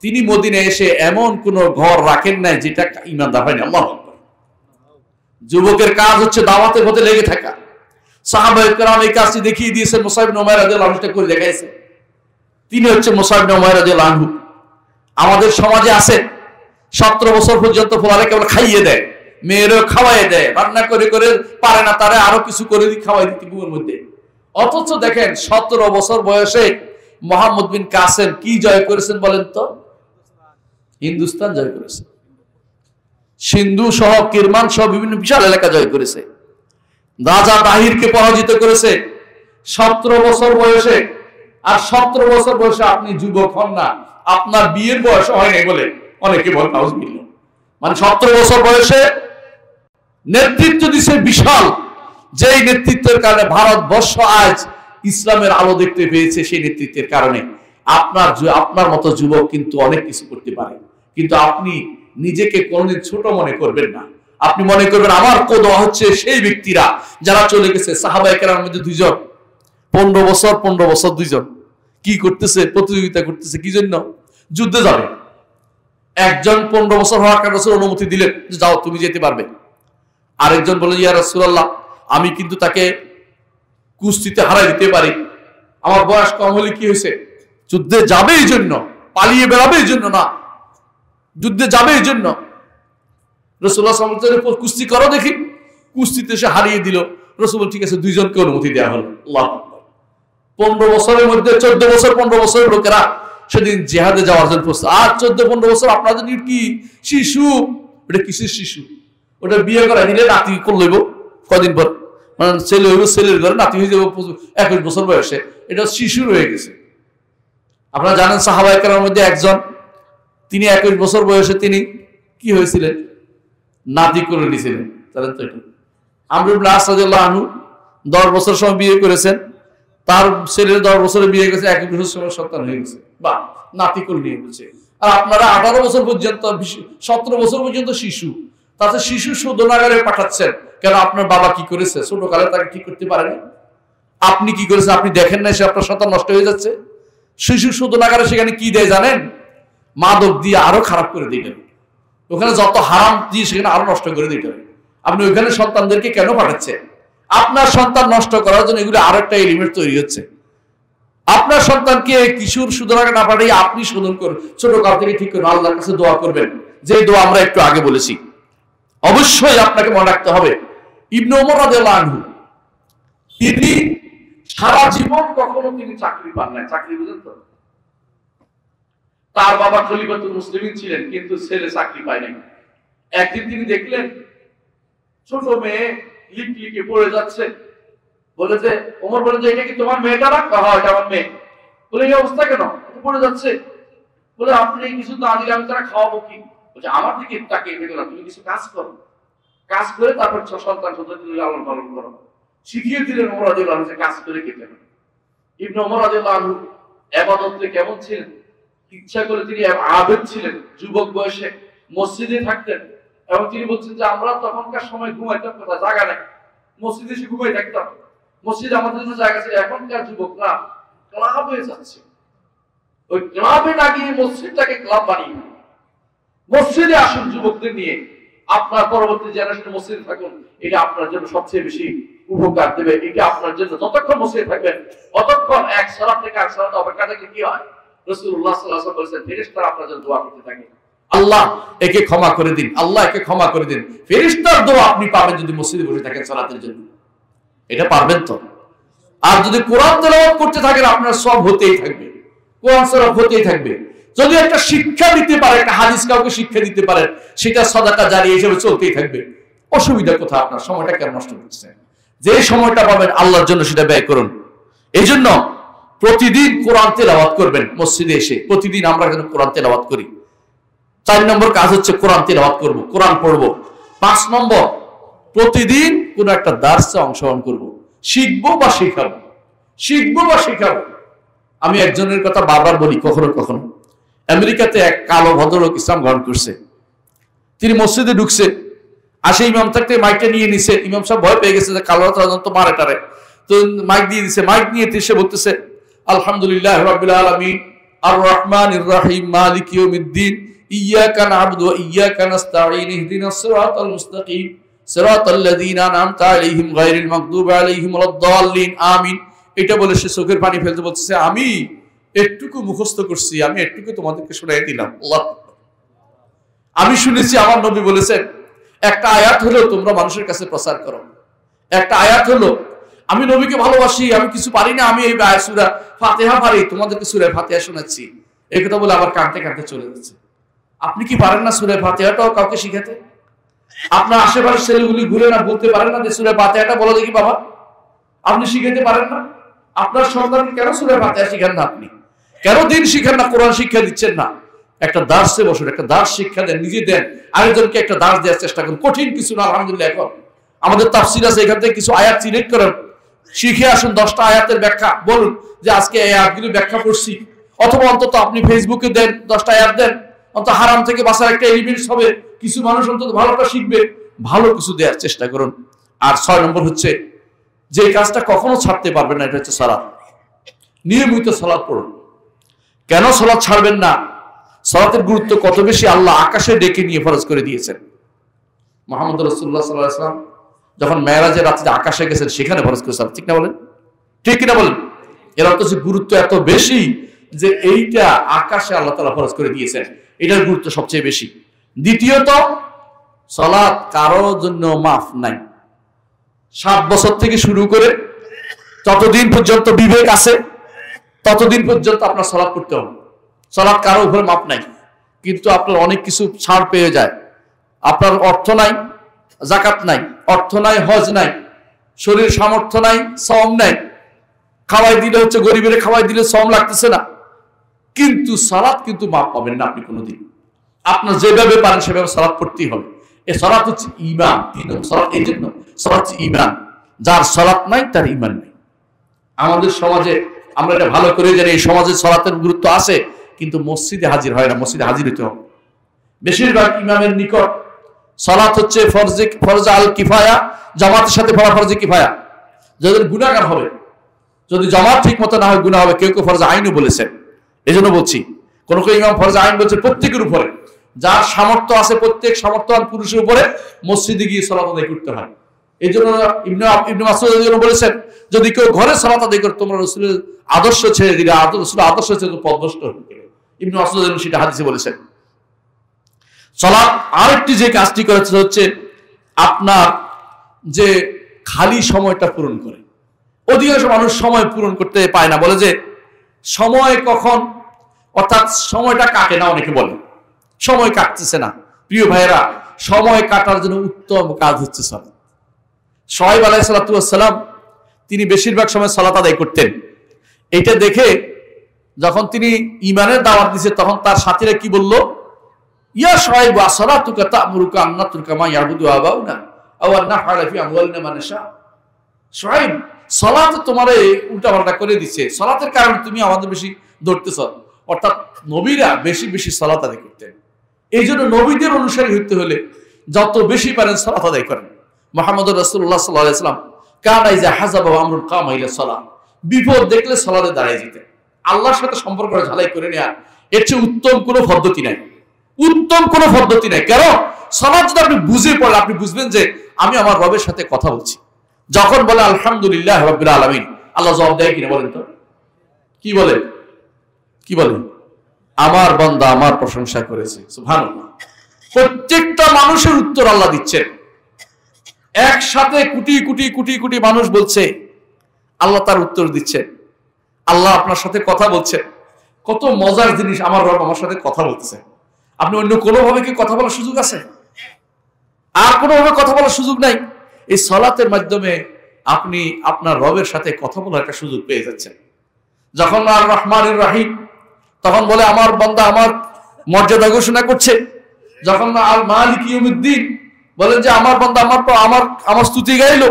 তিনি মদিনায় এসে এমন কোন ঘর রাখেন নাই যেটা ঈমানদার হয়নি। আল্লাহু আকবার। যুবকের কাজ হচ্ছে দাওয়াতের পথে লেগে থাকা। সাহাবায়ে কেরাম এই কাজটি দেখিয়ে দিয়েছেন, মুসা ইবনে উমাইর রাদিয়াল্লাহু আনহু করে দেখাইছেন। তিনি হচ্ছে মুসা ইবনে উমাইর রাদিয়াল্লাহু আনহু। আমাদের সমাজে আছে 17 বছর পর্যন্ত ফলারে কেবল খাইয়ে দেয়, মেয়েরও খাওয়াই দেয়, রান্না করে করে পারে না তারে আরো কিছু করে খাওয়াই দিতে ঘুমের মধ্যে। অথচ দেখেন 17 বছর বয়সে মোহাম্মদ বিন কাসেম কি জয় করেছেন বলেন তো? হিন্দুস্তান জয় করেছে, সিন্ধু সহ কিরমান সহ বিভিন্ন বিশাল এলাকা জয় করেছে, রাজা তাহিরকে পরাজিত করেছে 17 বছর বয়সে। আর 17 বছর বয়সে আপনি যুবক হন না, আপনার বিয়ের বয়স হয়নি বলে অনেকে বলে নাউজুবিল্লাহ। মানে 17 বছর বয়সে নেতৃত্ব দিছে বিশাল, যেই নেতৃত্বের কারণে ভারতবর্ষ আজ ইসলামের আলো দেখতে পেয়েছে। সেই নেতৃত্বের কারণে আপনার মতো যুবক কিন্তু অনেক কিছু করতে পারে, কিন্তু আপনি নিজেকে কোনদিন ছোট মনে করবেন না। আপনি মনে করবেন আমার কোদওয়া হচ্ছে সেই ব্যক্তিরা যারা চলে গেছে। সাহাবায়ে কেরামের মধ্যে দুইজন 15 বছর দুইজন কি করতেছে? প্রতিযোগিতা করতেছে কি জন্য? যুদ্ধে যাবে। একজন 15 বছর হওয়ার কারণে রাসূল অনুমতি দিলেন যে যাও তুমি যেতে পারবে। আরেকজন বললেন ইয়া রাসূলুল্লাহ আমি কিন্তু তাকে কুস্তিতে হারাই দিতে পারি, আমার বয়স কম হলে কি হয়েছে? যুদ্ধে যাবে এই জন্য, পালিয়ে বেড়াবে এই জন্য না, যুদ্ধে যাবে এই জন্য। রাসূলুল্লাহ সাল্লাল্লাহু আলাইহি ওয়াসাল্লাম কুস্তি করো দেখি, কুস্তিতে সে হারিয়ে দিল। রাসূল ঠিক আছে, দুইজনকে অনুমতি দেওয়া হলো। আল্লাহু আকবার। 15 বছরের মধ্যে 14 বছর 15 বছরের লোকেরা সেদিন জিহাদে যাওয়ার জন্য প্রস্তুত। আর 14-15 বছর আপনাদের কি শিশু? ওটা কিসের শিশু? ওটা বিয়ে করা দিলে নাতি করলইব কদিন পর, মানে ছেলে হইব, ছেলের ঘরে নাতি হয়ে যাবে 21 বছর বয়সে, এটা শিশু রয়ে গেছে। আপনারা জানেন সাহাবায়ে কেরামের মধ্যে একজন, তিনি 21 বছর বয়সে তিনি কি হয়েছিলেন? নাতি করে নিয়েছিলেন। জানেন তো এটা? আমর ইবনে আস রাদিয়াল্লাহু আনহু 10 বছর সময় বিয়ে করেছেন, তার ছেলের 10 বছরে বিয়ে গেছে, 21 বছর সময় সন্তান হয়ে গেছে, বা নাতি করে নিয়ে গেছে। আর আপনারা 18 বছর পর্যন্ত 17 বছর পর্যন্ত শিশু, তাতে শিশু শোধনাগারে পাঠাচ্ছেন কেন? আপনার বাবা কি করেছে ছোটকালে তাকে ঠিক করতে পারেনি? আপনি কি করেছেন আপনি দেখেন না? সে আপনার সন্তান নষ্ট হয়ে যাচ্ছে। শিশু শোধনাগারে সেখানে কি দেয় জানেন? মাদক দিয়ে আরো খারাপ করে দিতে হবে, ওখানে যত হারাম দিয়ে সেখানে আরো নষ্ট করে দিতে হবে। আপনি ওইখানে সন্তানদেরকে কেন পাঠাচ্ছেন? আপনার সন্তান নষ্ট করার জন্য এগুলো আরো একটা এলিমেন্ট তৈরি হচ্ছে। আপনার সন্তানকে কিশোর শোধনাগারে না পাঠিয়ে আপনি শোধন করুন, ছোট কাল থেকে ঠিক করুন, আল্লাহর কাছে দোয়া করবেন, যে দোয়া আমরা একটু আগে বলেছি। অবশ্যই আপনাকে মনে রাখতে হবে ইবনে ওমর রাদিয়াল্লাহু আনহু তিনি সারা জীবন কখনো তিনি চাকরি পান নাই। চাকরি বুঝেন তো? তার বাবা খলিফাতুল মুসলিমিন ছিলেন, কিন্তু ছেলে চাকরি পায় নাই। একদিন তিনি দেখলেন ছোট মেয়ে লিখে পড়ে যাচ্ছে, বলে যে ওমর বলে যে এটা কি তোমার মেয়েটা? না, হ্যাঁ এটা আমার মেয়ে। বলে এই অবস্থা কেন? পড়ে যাচ্ছে। বলে আপনি কিছু না দিলে আমি তারা খাওয়াবো কি? বলছে আমার দিকে তাকিয়ে দেখো না, তুমি কিছু কাজ করো, কাজ করে তারপর সন্তান সন্ততি লালন পালন করো। শিখিয়ে দিলেন ওমর রাদিয়াল্লাহু আনহু কাজ করে খেতে হবে। ইবনে ওমর রাদিয়াল্লাহু আনহু ইবাদতে কেমন ছিলেন? ইচ্ছা করে তিনি আবেদ ছিলেন, যুবক বয়সে মসজিদে থাকতেন, এবং তিনি বলছেন যে আমরা তখনকার সময় ঘুমাইতাম কোথায়? জায়গা নেই, মসজিদে এসে ঘুমাই থাকতাম। মসজিদ আমাদের জন্য জায়গা ছিল, এখনকার যুবকরা ক্লাব হয়ে যাচ্ছে। ওই ক্লাবে না গিয়ে মসজিদটাকে ক্লাব বানিয়ে মসজিদে আসুন যুবকদের নিয়ে, আপনার পরবর্তী জেনারেশন মসজিদে থাকুন, এটা আপনার জন্য সবচেয়ে বেশি উপকার দেবে। এটা আপনার জন্য যতক্ষণ মসজিদে থাকবেন ততক্ষণ এক সালাত থেকে এক সালাত অপেক্ষা থেকে কি হয়? রাসূলুল্লাহ সাল্লাল্লাহু আলাইহি ওয়াসাল্লাম বলেছেন ফেরেশতারা আপনার জন্য দোয়া করতে থাকে, আল্লাহ একে ক্ষমা করে দিন, আল্লাহ একে ক্ষমা করে দিন। ফেরেশতার দোয়া আপনি পাবেন যদি মসজিদে বসে থাকেন সালাতের জন্য। এটা পারবেন তো? আর যদি কোরআন তেলাওয়াত করতে থাকেন আপনার সব হতেই থাকবে, কোরআন সব হতেই থাকবে। যদি একটা শিক্ষা দিতে পারে, একটা হাদিস কাউকে শিক্ষা দিতে পারেন, সেটা সাদাকা জারিয়া হিসেবে চলতেই থাকবে। অসুবিধা কোথায়? আপনার সময়টা কেন নষ্ট করছেন? যে সময়টা পাবেন আল্লাহর জন্য সেটা ব্যয় করুন। এই জন্য প্রতিদিন কোরআন তেলাওয়াত করবেন মসজিদে এসে। প্রতিদিন আমরা যেন কোরআন তেলাওয়াত করি। 4 নম্বর কাজ হচ্ছে কোরআন তেলাওয়াত করব, কোরআন পড়ব। 5 নম্বর প্রতিদিন কোন একটা দার্সে অংশগ্রহণ করব, শিখবো বা শেখাবো, শিখবো বা শেখাবো। আমি একজনের কথা বারবার বলি, কখনো কখনো আমেরিকাতে এক কালো ভদ্রলোক ইসলাম গ্রহণ করছে। তিনি মসজিদে ঢুকছে, আসে ইমাম থাকতে মাইকটা নিয়ে নিছে। ইমাম সাহেব ভয় পেয়ে গেছে যে কালো তো মারে টারে, তো মাইক দিয়ে দিছে। মাইক নিয়ে এসে বলতেছে আলহামদুলিল্লাহ রাব্বিল আলামিন আর রহমানির রহিম মালিক ইয়াউমিদ্দিন ইয়্যাকা না'বুদু ওয়া ইয়্যাকা নাস্তাঈন ইহদিনাস সিরাতাল মুস্তাকিম সিরাতাল লাযীনা আন'আমতা আলাইহিম গায়রিল মাগদুবি আলাইহিম ওয়ালাদ-দাল্লিন আমিন। এটা বলে সে চোখের পানি ফেলতে বলতেছে আমি একটুকু মুখস্থ করছি, আমি একটুকু তোমাদেরকে শোনাই দিলাম। আল্লাহ, আমি শুনেছি আমার নবী বলেছেন, একটা আয়াত হলো তোমরা মানুষের কাছে প্রচার করো। একটা আয়াত হলো, আমি নবীকে ভালোবাসি, আমি কিছু পারি না, আমি এই সূরা ফাতিহা পারি, তোমাদেরকে সূরা ফাতিহা শোনাচ্ছি। এই কথা বলে আবার কাঁদতে কাঁদতে চলে যাচ্ছে। আপনি কি পারেন না সূরা ফাতিহাটাও কাউকে শিখাতে? আপনার আশেপাশের ছেলেগুলি ঘুরে না বলতে পারেন না যে সূরা ফাতিহাটা বলো দেখি বাবা? আপনি শিখাতে পারেন না? আপনার সন্তান কেন সূরা ফাতিহা শিখান না? আপনি কেন দিন শিখান না, কোরআন শিক্ষা দিচ্ছেন না? একটা দার্সে বসুন, একটা দার্স শিক্ষা দেন, নিজে দেন, আরেকজনকে একটা দার্স দেওয়ার চেষ্টা করুন। কঠিন কিছু না, আলহামদুলিল্লাহ। এখন আমাদের তাফসীর আছে, এখান থেকে কিছু আয়াত সিলেক্ট করেন, শিখে আসুন। 10টা আয়াতের ব্যাখ্যা বলুন যে আজকে এই আয়াতগুলি ব্যাখ্যা করছি। অথবা অন্তত আপনি ফেসবুকে দেন, 10টা আয়াত দেন, অন্তত হারাম থেকে বাঁচার একটা এলিমেন্টস হবে, কিছু মানুষ অন্তত ভালোটা শিখবে। ভালো কিছু দেওয়ার চেষ্টা করুন। আর 6 নম্বর হচ্ছে, যে কাজটা কখনো ছাড়তে পারবেন না, এটা হচ্ছে সালাত। নিয়মিত সালাত পড়ুন। কেন সালাত ছাড়বেন না? সালাতের গুরুত্ব কত বেশি আল্লাহ আকাশে ডেকে নিয়ে ফরজ করে দিয়েছেন। মুহাম্মদ রাসূলুল্লাহ সাল্লাল্লাহু আলাইহি ওয়াসাল্লাম যখন মেরাজের রাতে আকাশে গেছেন, সেখানে ফরজ করেছেন। ঠিক না বলেন? ঠিক কিনা বলেন? এর অর্থ হচ্ছে গুরুত্ব এত বেশি যে এইটা আকাশে আল্লাহ তাআলা ফরজ করে দিয়েছেন, এটার গুরুত্ব সবচেয়ে বেশি। দ্বিতীয়ত, সালাত কারোর জন্য মাফ নাই। 7 বছর থেকে শুরু করে যতদিন পর্যন্ত বিবেক আছে ততদিন পর্যন্ত আপনার সালাত করতে হবে। সালাত কারো উপরে মাপ নাই। কিন্তু আপনার অনেক কিছু ছাড় পেয়ে যায়। আপনার অর্থ নাই, যাকাত নাই, অর্থ নাই, হজ নাই, শরীর সামর্থ্য নাই, শ্রম নাই, খাওয়াই দিলে হচ্ছে গরিবের খাওয়াই দিলে শ্রম লাগতেছে না, কিন্তু সালাত কিন্তু মাপ পাবেন না আপনি কোনোদিন। আপনার যেভাবে পারেন সেভাবে সালাত পড়তেই হবে। এই সালাত হচ্ছে ঈমান। সালাত এই জন্য, সালাত হচ্ছে ঈমান। যার সালাত নাই তার ঈমান নেই। আমাদের সমাজে আমরা এটা ভালো করে জানি, এই সমাজে সালাতের গুরুত্ব আছে, কিন্তু মসজিদে হাজির হয় না। মসজিদে হাজির হতে হবে। বেশিরভাগ ইমামের নিকট সালাত হচ্ছে ফরজ আল কিফায়া, জামাতের সাথে পড়া ফরজে কিফায়া। যাদের গুনাহগার হবে, যদি জামাত ঠিক মতো না হয় গুনাহ হবে। কেউ কেউ ফরজ আইনও বলেছেন। এই জন্য বলছি, কোন কোন ইমাম ফরজ আইন বলছে প্রত্যেকের উপরে, যার সামর্থ্য আছে প্রত্যেক সামর্থ্যবান পুরুষের উপরে মসজিদে গিয়ে সালাত আদায় করতে হয়। এই জন্য ইবনে মাসউদ রাদিয়াল্লাহু বলেছেন, যদি কেউ ঘরে সালাত আদায় করে তোমরা রাসূলের আদর্শ ছেড়ে দিলে, রাসূলের আদর্শ ছেড়ে পথভ্রষ্ট হয়ে গেলে। ইবনে মাসউদ রাদিয়াল্লাহু সেটা হাদিসে বলেছেন। সালাত আরেকটি যে কাজটি করেছে হচ্ছে আপনার যে খালি সময়টা পূরণ করে। অধিকাংশ মানুষ সময় পূরণ করতে পায় না, বলে যে সময় কখন, অর্থাৎ সময়টা কাটে না। অনেকে বলে সময় কাটতেছে না। প্রিয় ভাইয়েরা, সময় কাটার জন্য উত্তম কাজ হচ্ছে সালাত। শুআয়ব আলাইহিস সালাম তিনি বেশিরভাগ সময় সালাত আদায় করতেন। এটা দেখে যখন তিনি ঈমানের দাওয়াত দিয়েছে, তখন তার সাথীরা কি বলল? ইয়া শুআয়ব আসসালাতুকা তা'মুরুকা আন নাতরুকা মা ইয়াবুদু আবাউনা আও আন নাফআলা ফি আমওয়ালিনা মা নাশা। শুআয়ব, সালাত তোমারে উল্টাপাল্টা করে দিচ্ছে, সালাতের কারণে তুমি আমাদের বেশি ধরতেছ। অর্থাৎ নবীরা বেশি বেশি সালাত আদায় করতেন। এই জন্য নবীদের অনুসারী হতে হলে যত বেশি পারেন সালাত আদায় করেন। মুহাম্মদ রাসূলুল্লাহ সাল্লাল্লাহু আলাইহি ওয়াসাল্লাম কানা ইযা হাযাবা আমরুন কামা ইলা সালাত, বিপদ দেখলে সালাতে দাঁড়িয়ে যেতেন। আল্লাহর সাথে সম্পর্ক ঝালাই করে নেয়া, এর চেয়ে উত্তম কোনো পদ্ধতি নাই। উত্তম কোনো পদ্ধতি নাই। কেন? সালাত যদি আপনি বুঝে পড়লে আপনি বুঝবেন যে আমি আমার রবের সাথে কথা বলছি। যখন বলে আলহামদুলিল্লাহ রাব্বিল আলামিন, আল্লাহ জবাব দেয় কিনা বলেন তো? কি বলে? কি বলে? আমার বান্দা আমার প্রশংসা করেছে। সুবহানাল্লাহ। প্রত্যেকটা মানুষের উত্তর আল্লাহ দিচ্ছেন। একসাথে কোটি কোটি কোটি কোটি মানুষ বলছে, আল্লাহ তার উত্তর দিচ্ছে। আল্লাহ আপনার সাথে কথা বলছে। কত মজার জিনিস, আমার রব আমার সাথে কথা বলতেছে। আপনি অন্য কোনোভাবে কি কথা বলার সুযোগ আছে? আর কোনোভাবে কথা বলার সুযোগ নাই। এই সালাতের মাধ্যমে আপনি আপনার রবের সাথে কথা বলার একটা সুযোগ পেয়ে যাচ্ছেন। যখন আর রহমানুর রহিম, তখন বলে আমার বান্দা আমার মর্যাদা ঘোষণা করছে। যখন আল মালিক ইয়াউমিদ্দিন, বলেন যে আমার বান্দা আমার স্তুতি গাইলো।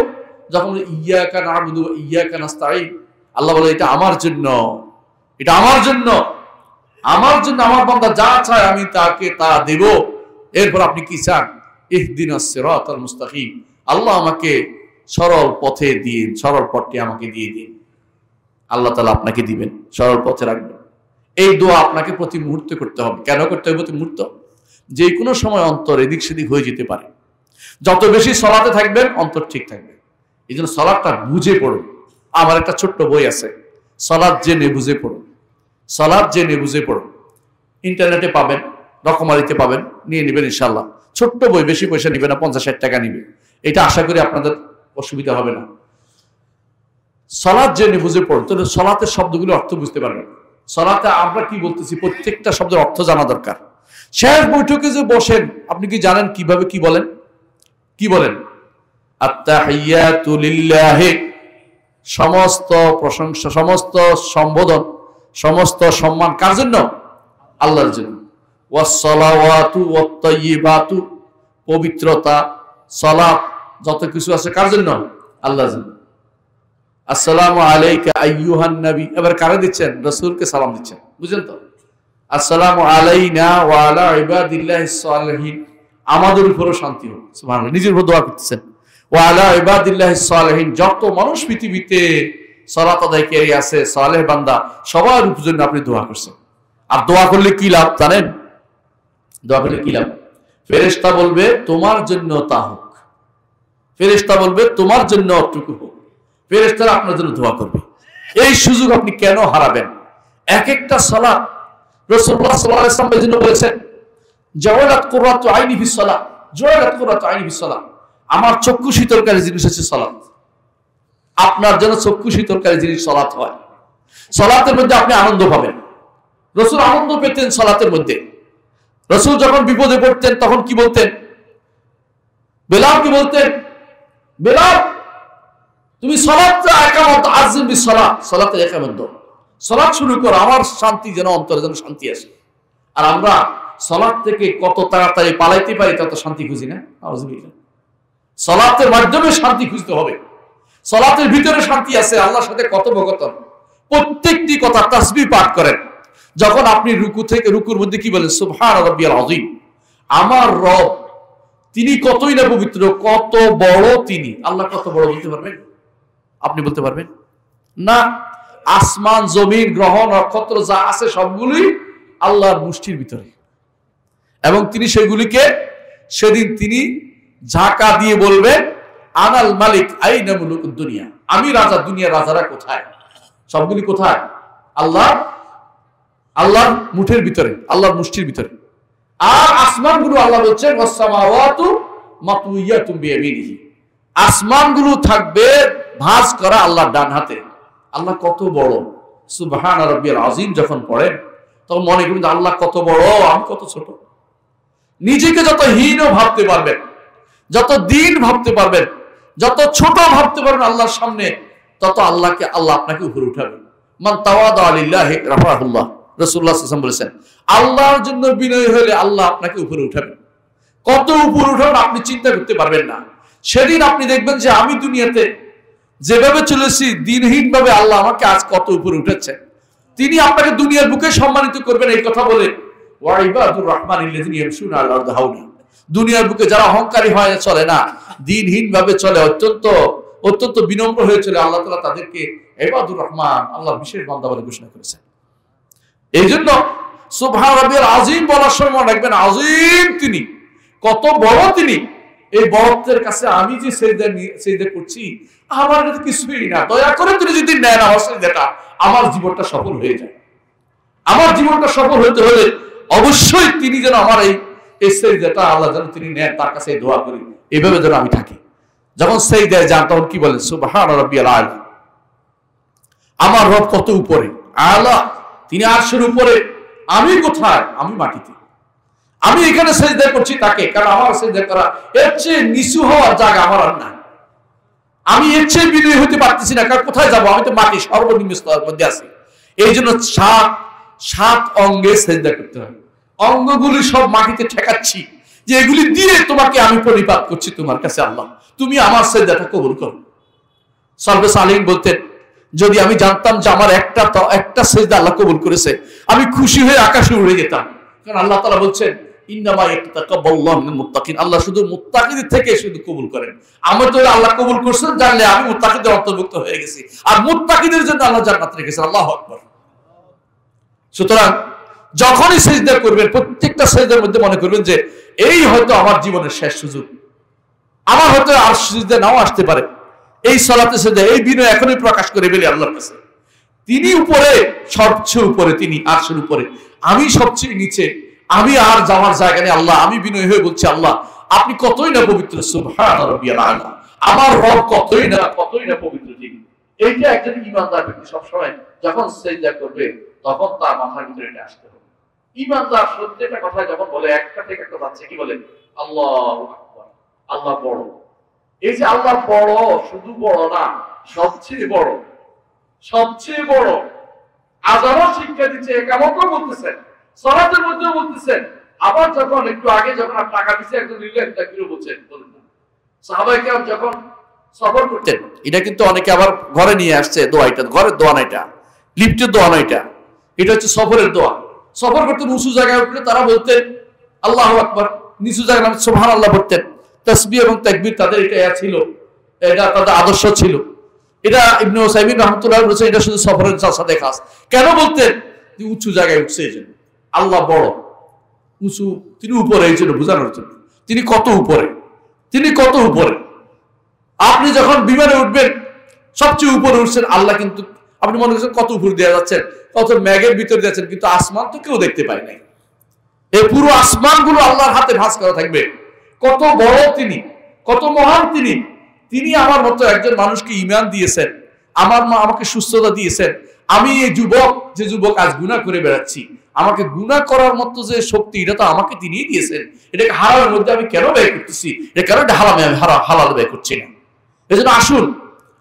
যখন ইয়্যাকা না'বুদু ওয়া ইয়্যাকা নাস্তাঈন, আল্লাহ বলে এটা আমার জন্য, এটা আমার জন্য, আমার জন্য আমার বান্দা যা চায় আমি তাকে তা দেব। এরপর আপনি কি চান? ইহদিনাস সিরাতাল মুস্তাকিম, আল্লাহ আমাকে সরল পথে দিন, সরল পথটি আমাকে দিয়ে দিন। আল্লাহ তাআলা আপনাকে দিবেন, সরল পথে রাখবেন। এই দোয়া আপনাকে প্রতি মুহূর্তে করতে হবে। কেন করতে হবে প্রতি মুহূর্ত? যে কোনো সময় অন্তর এদিক সেদিক হয়ে যেতে পারে। যত বেশি সালাতে থাকবেন অন্তর ঠিক থাকবে। এই জন্য সালাতটা বুঝে পড়ুন। আমার একটা ছোট্ট বই আছে, সালাত জেনে বুঝে পড়ুন। সালাত জেনে বুঝে পড়ুন। ইন্টারনেটে পাবেন, রকমারিতে পাবেন, নিয়ে নেবেন ইনশাআল্লাহ। ছোট্ট বই, বেশি পয়সা নিবে না, 50-60 টাকা নিবে। এটা আশা করি আপনাদের অসুবিধা হবে না। সালাত জেনে বুঝে পড়ুন, তাহলে সালাতের শব্দগুলো অর্থ বুঝতে পারবেন। সালাতে আমরা কি বলতেছি প্রত্যেকটা শব্দের অর্থ জানা দরকার। শেষ বৈঠকে যে বসেন, আপনি কি জানেন কিভাবে কি বলেন? কি বলেন? আত্তাহিয়াতু লিল্লাহি, সমস্ত প্রশংসা, সমস্ত সম্বোধন, সমস্ত সম্মান কার জন্য? আল্লাহর জন্য। ওয়াসসালাওয়াতু ওয়াত-তাইয়্যিবাতু, পবিত্রতা, সালাত, যত কিছু আছে কার জন্য? আল্লাহর জন্য। আসসালামু আলাইকা আইয়ুহান নবী, এবার কারে দিচ্ছেন? রাসূলকে সালাম দিচ্ছেন, বুঝেন তো? আসসালামু আলাইনা ওয়া আলা ইবাদিল্লাহিস সালিহিন, আমাদের উপরও শান্তি হোক। সুবহানাল্লাহ, নিজের উপর দোয়া করতেছেন। ওয়া আলা ইবাদিল্লাহিস সালিহিন, যত মানুষ পৃথিবীতে সালাত আদায়কারী আছে, সালেহ বান্দা, সবার জন্য আপনি দোয়া করছেন। আর দোয়া করলে কি লাভ জানেন? দোয়া করলে কি লাভ? ফেরেশতা বলবে তোমার জন্য তা হোক, ফেরেশতা বলবে তোমার জন্য অতটুকু হোক, ফেরেশতারা আপনার জন্য দোয়া করবে। এই সুযোগ আপনি কেন হারাবেন? এক একটা সালাত রাসূলুল্লাহ সাল্লাল্লাহু আলাইহি ওয়াসাল্লাম জন্য বলেছেন, জাওয়ালাত কুররাতু আইনি ফিস সালাহ, জাওয়ালাত কুররাতু আইনি ফিস সালাহ, আমার চক্ষু শীতলকারী জিনিস হচ্ছে সালাত। আপনার জন্য চক্ষু শীতলকারী জিনিস সালাত হয়। সালাতের মধ্যে আপনি আনন্দ পাবেন। রাসূল আনন্দ পেতেন সালাতের মধ্যে। রাসূল যখন বিপদে পড়তেন তখন কি বলতেন? বেলাল কি বলতেন? বেলাল তুমি সালাত একামত আযিম বিস সালাত, সালাতে একামত দাও, সালাত শুরু করো, আমার শান্তি যেন অন্তরে যেন শান্তি আসে। আর আমরা সালাত থেকে কত তাড়াতাড়ি পালাইতে পারি তত শান্তি খুঁজি না। আউযুবিল্লাহ। সালাতের মাধ্যমে শান্তি খুঁজতে হবে। সালাতের ভিতরে শান্তি আছে, আল্লাহর সাথে কথোপকথন। প্রত্যেকটি কথা তাসবিহ পাঠ করেন। যখন আপনি রুকু থেকে রুকুর মধ্যে কি বলেন? সুবহান রাব্বিয়াল আযীম, আমার রব তিনি কতই না পবিত্র, কত বড় তিনি। আল্লাহ কত বড় বলতে পারবেন? আপনি বলতে পারবেন না। আসমান, জমিন, গ্রহ, নক্ষত্র যা আছে সবগুলোই আল্লাহর মুষ্টির ভিতরে, এবং তিনি সেগুলিকে সেদিন তিনি ঝাঁকা দিয়ে বলবেন, আনাল মালিক আইনা মুলুকুদ দুনিয়া, আমি রাজা, দুনিয়ার রাজারা কোথায়? সবগুলি কোথায়? আল্লাহর মুঠের ভিতরে, আল্লাহর মুষ্টির ভিতরে। আর আসমানগুলো আল্লাহ বলছেন ওয়াসসামাওয়াতু মাতউইয়াতুম বিয়ামিনিহি, আসমানগুলো থাকবে ভাঁজ করা আল্লাহর ডান হাতে। আল্লাহ কত বড়। সুবহান রাব্বিয়াল আযীম যখন পড়েন তখন মনে করেন আল্লাহ কত বড়, আমি কত ছোট। নিজেকে যত হীন ভাবতে পারবেন, যত দিন ভাবতে পারবেন, যত ছোট ভাবতে পারবেন আল্লাহর সামনে, তত আল্লাহকে আল্লাহ আপনাকে উপরে উঠাবেন। মান তাওয়াদা লিল্লাহি রাফাহুল্লাহ, রাসূলুল্লাহ সাল্লাল্লাহু আলাইহি ওয়াসাল্লাম বলেছেন, আল্লাহর জন্য বিনয় হলে আল্লাহ আপনাকে উপরে উঠাবেন। কত উপরে উঠাবেন আপনি চিন্তা করতে পারবেন না। সেদিন আপনি দেখবেন যে আমি দুনিয়াতে যেভাবে চলেছি দিনহীন ভাবে, আল্লাহ আমাকে আজ কত উপরে উঠেছে। তিনি আপনাকে দুনিয়ার বুকে সম্মানিত করবেন এই কথা বলে, ওয়া ইবাদুর রাহমানিল্লাযিনা ইয়ামশুনা আলাল আরদি হাওনা, দুনিয়ার বুকে যারা অহংকারী হয়ে চলে না, দিনহীন ভাবে চলে, অত্যন্ত বিনম্র হয়ে চলে, আল্লাহ তাআলা তাদেরকে ইবাদুর রহমান, আল্লাহর বিশেষ বান্দা বলে ঘোষণা করেছেন। এই জন্য সুবহান রাব্বিয়াল আযীম বলার সময় রাখবেন, আযীম তিনি, কত বড় তিনি। এই বড়ত্বের কাছে আমি যে সিজদা করছি আমার কাছে কিছুই না। দয়া করে তিনি যদি নেন আমার সিজদাটা, আমার জীবনটা সফল হয়ে যায়। আমার জীবনটা সফল হতে হলে অবশ্যই তিনি যেন আমার এই সিজদাটা আল্লাহ যেন তিনি নেন, তার কাছে দোয়া করি, এইভাবে যেন আমি থাকি। যখন সিজদায় যান তখন কি বলেন? সুবহান রাব্বিয়াল আলা, আমার রব কত উপরে, আলা তিনি আরশের উপরে, আমি কোথায়? আমি মাটিতে। আমি এখানে সিজদা করছি তাকে, কারণ আমার সিজদা করা এর চেয়ে নিচু হওয়ার জায়গা আমার আর নাই। আমি এর চেয়ে বিনয়ী হতে পারতেছি না, কারণ কোথায় যাবো? আমি তো মাটি সর্বনিম্ন স্তরের মধ্যে আছি। এই জন্য সাত অঙ্গে সিজদা করতে হয়। অঙ্গগুলি সব মাটিতে ঠেকাচ্ছি যে এগুলি দিয়ে তোমাকে আমি পরিপাত করছি তোমার কাছে, আল্লাহ তুমি আমার সিজদাটা কবুল করো। সালফে সালেহীন বলতেন, যদি আমি জানতাম যে আমার একটা সিজদা আল্লাহ কবুল করেছে, আমি খুশি হয়ে আকাশে উড়ে যেতাম। কারণ আল্লাহ তাআলা বলছেন, ইন্নামা ইয়াতাকাব্বালুল্লাহু মিনাল মুত্তাকিন, আল্লাহ শুধু মুত্তাকিদের থেকে শুধু কবুল করেন। আমি তো আল্লাহ কবুল করছেন জানলে আমি মুত্তাকিদের অন্তর্ভুক্ত হয়ে গেছি, আর মুত্তাকিদের জন্য আল্লাহ জান্নাত রেখেছেন। আল্লাহু আকবার। সুতরাং যখনই সিজদা করবেন, প্রত্যেকটা সিজদার মধ্যে মনে করবেন যে এই হয়তো আমার জীবনের শেষ সুযোগ, আমার হয়তো আর সিজদা নাও আসতে পারে। এই সালাতে সিজদা, এই বিনয় এখনই প্রকাশ করে বলি আল্লাহর কাছে, তিনি উপরে, সবচেয়ে উপরে তিনি, আরশের উপরে, আমি সবচেয়ে নিচে। আমি আর যাওয়ার জায়গা নেই আল্লাহ, আমি বিনয় হয়ে বলছি আল্লাহ আপনি কতই না পবিত্র, সুবহান রাব্বিয়াল আলা, আমার রব কতই না পবিত্র তিনি। এইটা একজন ঈমানদার ব্যক্তি সবসময় যখন সিজদা করবে তখন তার মাথার ভিতরে এটা আসতে হবে। ঈমানদার সত্যিটা কথা যখন বলে একটা থেকে একটা যাচ্ছে, কি বলে? আল্লাহু আকবার, আল্লাহ বড়। এই যে আল্লাহ বড়, শুধু বড় না, সবচেয়ে বড়, সবচেয়ে বড়। আযানও শিক্ষা দিচ্ছে, একামতও বলতেছেন, সালাতের মধ্যেও বলতেছেন। আবার যখন একটু আগে যখন আপনি টাকা দিচ্ছে একজন লিল্লাহি তাকবীর বলছেন, সাহাবায়ে কেরাম যখন সফর করতেন, এটা কিন্তু অনেকে আবার ঘরে নিয়ে আসছে দোয়া, এটা ঘরের দোয়া না, এটা লিফটের দোয়া না, এটা হচ্ছে সফরের দোয়া। সফর করতেন, উঁচু জায়গায় উঠলে তারা বলতেন আল্লাহু আকবার, নিচু জায়গায় নামে সুবহানাল্লাহ বলতেন। তাসবিহ এবং তাকবীর তাদের এটা ছিল, এটা তাদের আদর্শ ছিল। এটা ইবনে উসাইমিন রাহমাতুল্লাহ বলেছেন এটা শুধু সফরের সাথে খাস। কেন বলতেন? উঁচু জায়গায় উঠছে এইজন্য। আল্লাহ বড়, উঁচু, তিনি উপরে, এই জন্য বোঝানোর জন্য তিনি কত উপরে, তিনি কত উপরে। আপনি যখন বিমানে উঠবেন সবচেয়ে উপরে উঠছেন, আল্লাহ কিন্তু আপনি মনে করছেন কত উপরে দেওয়া যাচ্ছেন, কত ম্যাগের ভিতরে যাচ্ছেন, কিন্তু আসমান তো কেউ দেখতে পায় নাই। এই পুরো আসমান গুলো আল্লাহর হাতে ভাঁজ করা থাকবে। কত বড় তিনি, কত মহান তিনি। তিনি আমার মতো একজন মানুষকে ঈমান দিয়েছেন, আমাকে সুস্থতা দিয়েছেন। আমি এই যুবক, যে যুবক আজ গুনাহ করে বেড়াচ্ছি, আমাকে গুনাহ করার মতো যে শক্তি, এটা তো আমাকে তিনিই দিয়েছেন। এটাকে হারামের মধ্যে আমি কেন ব্যয় করতেছি? এটা কেন এটা হারামে আমি হালাল ব্যয় করছি না? এজন্য আসুন,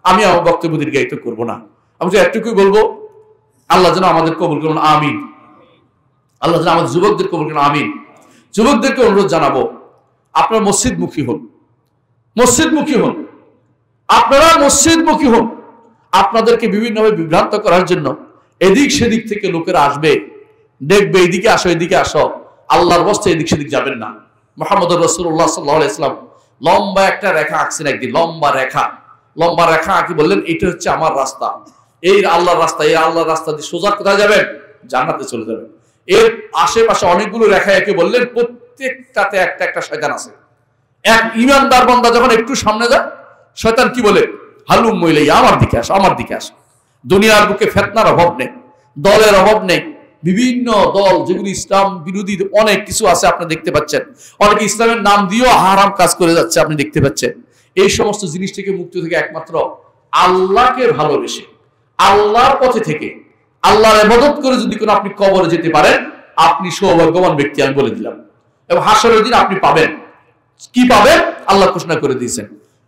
আমি আমার বক্তব্য দীর্ঘায়িত করবো না, আমি তো একটুকুই বলবো, আল্লাহ যেন আমাদের কবুল করুন, আমিন। আল্লাহ যেন আমাদের যুবকদের কবুল করুন, আমিন। যুবকদেরকে অনুরোধ জানাবো, আপনারা মসজিদমুখী হন, মসজিদমুখী হন, আপনারা মসজিদমুখী হন। আপনাদেরকে বিভিন্নভাবে বিভ্রান্ত করার জন্য এদিক সেদিক থেকে লোকেরা আসবে, দেখবে এদিকে আসো, এদিকে আসো। আল্লাহর বস্তে এদিক সেদিক যাবেন না। মুহাম্মদুর রাসূলুল্লাহ সাল্লাল্লাহু আলাইহি ওয়াসাল্লাম লম্বা একটা রেখা আঁকছেন একদিন, লম্বা রেখা আঁকি বললেন এটা হচ্ছে আমার রাস্তা, এই আল্লাহর রাস্তা, এই আল্লাহর রাস্তা দিয়ে সোজা কোথায় যাবেন? জান্নাতে চলে যাবেন। এর আশেপাশে অনেকগুলো রেখা এঁকে বললেন প্রত্যেকটাতে একটা একটা শয়তান আছে। এক ঈমানদার বান্দা যখন একটু সামনে যায়, শয়তান কি বলে? হালুম ইলাইয়া, আমার দিকে আসো, আমার দিকে আসো। দুনিয়ার বুকে ফিতনার অভাব নেই, দলের অভাব নেই। বিভিন্ন দল যেগুলি ইসলাম বিরোধী অনেক কিছু আছে, আপনি দেখতে পাচ্ছেন। অনেকে ইসলামের নাম দিয়েও হারাম কাজ করে যাচ্ছে, আপনি দেখতে পাচ্ছেন। এই সমস্ত জিনিস থেকে মুক্তি থেকে একমাত্র আল্লাহকে ভালোবেসে, আল্লাহর পথে থেকে, আল্লাহর ইবাদত করে যদি কোনো আপনি কবরে যেতে পারেন, আপনি সৌভাগ্যবান ব্যক্তি, আমি বলে দিলাম। এবং হাসরের দিন আপনি পাবেন কি পাবেন? আল্লাহ ঘোষণা করে দিয়েছেন,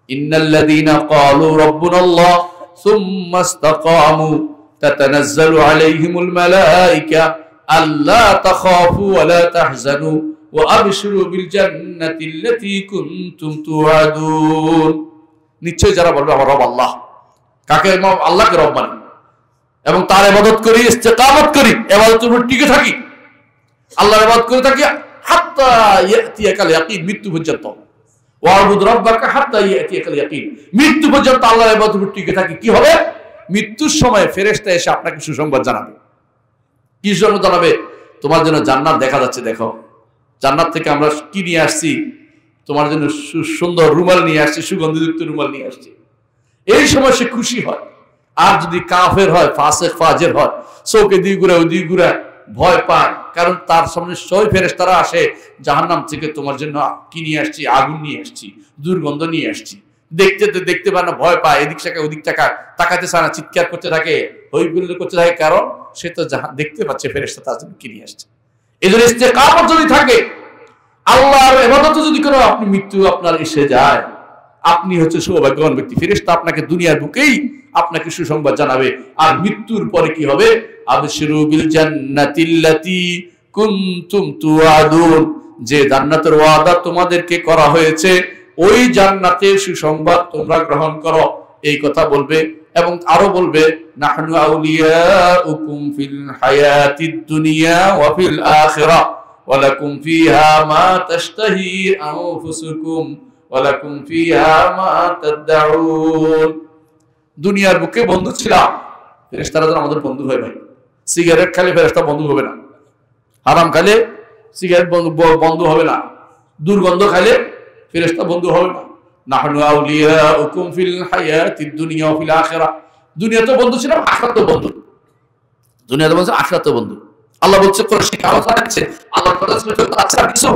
ইন্নাল্লাযীনা ক্বালু রাব্বুনাল্লাহ সুম্মা ইসতাকামু তাতানাজ্জালু আলাইহিমুল মালায়েকা আল্লা তাখাফু ওয়া লা তাহজানু ওয়া আবশিরু বিল জান্নাতিল্লাতী কুনতুম তুআদুন। নিশ্চয় যারা বলবে আমার রব আল্লাহ, কাকে? আল্লাহকে রব মানি এবং তার ইবাদত করি, ইস্তেকামত করি, ইবাদতের উপর টিকে থাকি, আল্লাহর ইবাদত করে থাকি হাত্তা ইয়াতিয়াকাল ইয়াকিন, মৃত্যু পর্যন্ত। ওয়াবুদ রাব্বাকা হাত্তা ইয়াতিয়াকাল ইয়াকিন, মৃত্যু পর্যন্ত আল্লাহর ইবাদতের উপর টিকে থাকি। কি হবে? মৃত্যুর সময় ফেরেশতা এসে আপনাকে সুসংবাদ জানাবে। কি সুসংবাদ জানাবে? তোমার জন্য জান্নাত দেখা যাচ্ছে, দেখো জান্নাত থেকে আমরা কি নিয়ে আসছি, তোমার জন্য সুন্দর রুমাল নিয়ে আসছি, সুগন্ধিযুক্ত রুমাল নিয়ে আসছি। এই সময় সে খুশি হয়। আর যদি কাফের হয়, ফাসিক ফাজির হয়, চোখে দুই ঘুরে ওই দুই ঘুরে ভয় পায়, কারণ তার সামনে সই ফেরেশতারা আসে, জাহান্নাম থেকে তোমার জন্য কি নিয়ে আসছি? আগুন নিয়ে আসছি, দুর্গন্ধ নিয়ে আসছি। দেখতে পায় না, ভয় পায়, এদিক টাকা ওদিক টাকা তাকাতে চায় না, চিৎকার করতে থাকে, হইগুল্লি করতে থাকে, কারণ সে তো দেখতে পাচ্ছে ফেরেশতা তার জন্য কি নিয়ে আসছে। এই জন্য ইস্তেকামত যদি থাকে, আল্লাহর ইবাদতে যদি কোনো আপনি মৃত্যু আপনার এসে যায়, আপনি হচ্ছে সৌভাগ্যবান ব্যক্তি। ফেরেশতা আপনাকে দুনিয়ার বুকেই আপনাকে সুসংবাদ জানাবে। আর মৃত্যুর পরে কি হবে? আবশিরু বিল জান্নাতিল্লাতী কুনতুম তুআদুন, যে জান্নাতের ওয়াদা তোমাদেরকে করা হয়েছে, ওই জান্নাতের সুসংবাদ তোমরা গ্রহণ করো, এই কথা বলবে। এবং আরো বলবে, নাহনু আউলিয়াউকুম ফিল হায়াতিদ দুনিয়া ওয়া ফিল আখিরাহ ওয়া লাকুম ফিহা মা তাশতাহি আনফুসুকুম ওয়া লাকুম ফিহা মা তাদউন। দুনিয়ার বুকে বন্ধু ছিলাম, ফেরেশতারা যেন আমাদের বন্ধু হয়। ভাই, সিগারেট খেলে ফেরেশতা বন্ধু হবে না, হারাম খেলে সিগারেট বন্ধু হবে না, দুর্গন্ধ খেলে ফেরেশতা বন্ধু হবে না। নাহনু আউলিয়াউকুম ফিল হায়াতিদ দুনিয়া ওয়া ফিল আখিরাহ। দুনিয়াতে বন্ধু ছিলাম, আখিরাতেও বন্ধু। দুনিয়াতে বন্ধু, আখিরাতেও বন্ধু। আল্লাহ বলছে কোরআন আলোচনা আছে, আল্লাহর কথা সত্য আছে আর কিছু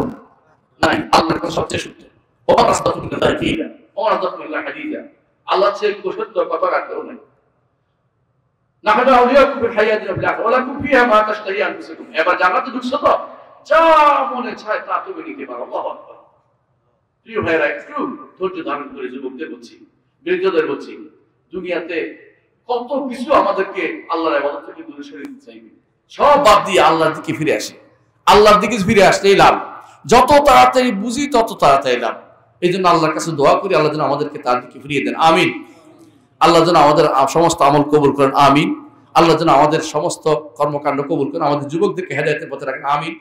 নাই, আল্লাহর কথা সবচেয়ে সত্য। ওমা রাসূলুল্লাহ কিয়া ওমা রাসূলুল্লাহ হাদিয়া, আল্লাহ চেয়ে সত্য কথা রাখতেও নাই। নাহনু আউলিয়াকুম ফিল হায়াতিল দুনিয়া ওয়া লাকুম ফিহা মা তাশতাহি আনফুসুকুম, এবার জান্নাতে ঢুকছো তো যা মনে চায় তা তুমি নিতে পারো। আল্লাহু আকবার। প্রিয় ভাইরা, একটু ধৈর্য ধারণ করে যুবকদের বলছি, বৃদ্ধদের বলছি, দুনিয়াতে কত কিছু আমাদেরকে আল্লাহর ইবাদত থেকে দূরে সরিয়ে দিতে চাইবে, সব বাদ দিয়ে আল্লাহর দিকে ফিরে আসে। আল্লাহর দিকে ফিরে আসলেই লাভ, যত তাড়াতাড়ি বুঝি তত তাড়াতাড়ি লাভ। এই জন্য আল্লাহর কাছে দোয়া করি, আল্লাহ যেন আমাদেরকে তার দিকে ফিরিয়ে দেন, আমিন। আল্লাহ যেন আমাদের সমস্ত আমল কবুল করেন, আমিন। আল্লাহ যেন আমাদের সমস্ত কর্মকাণ্ড কবুল করেন, আমাদের যুবকদেরকে হেদায়েতের পথে রাখেন, আমিন।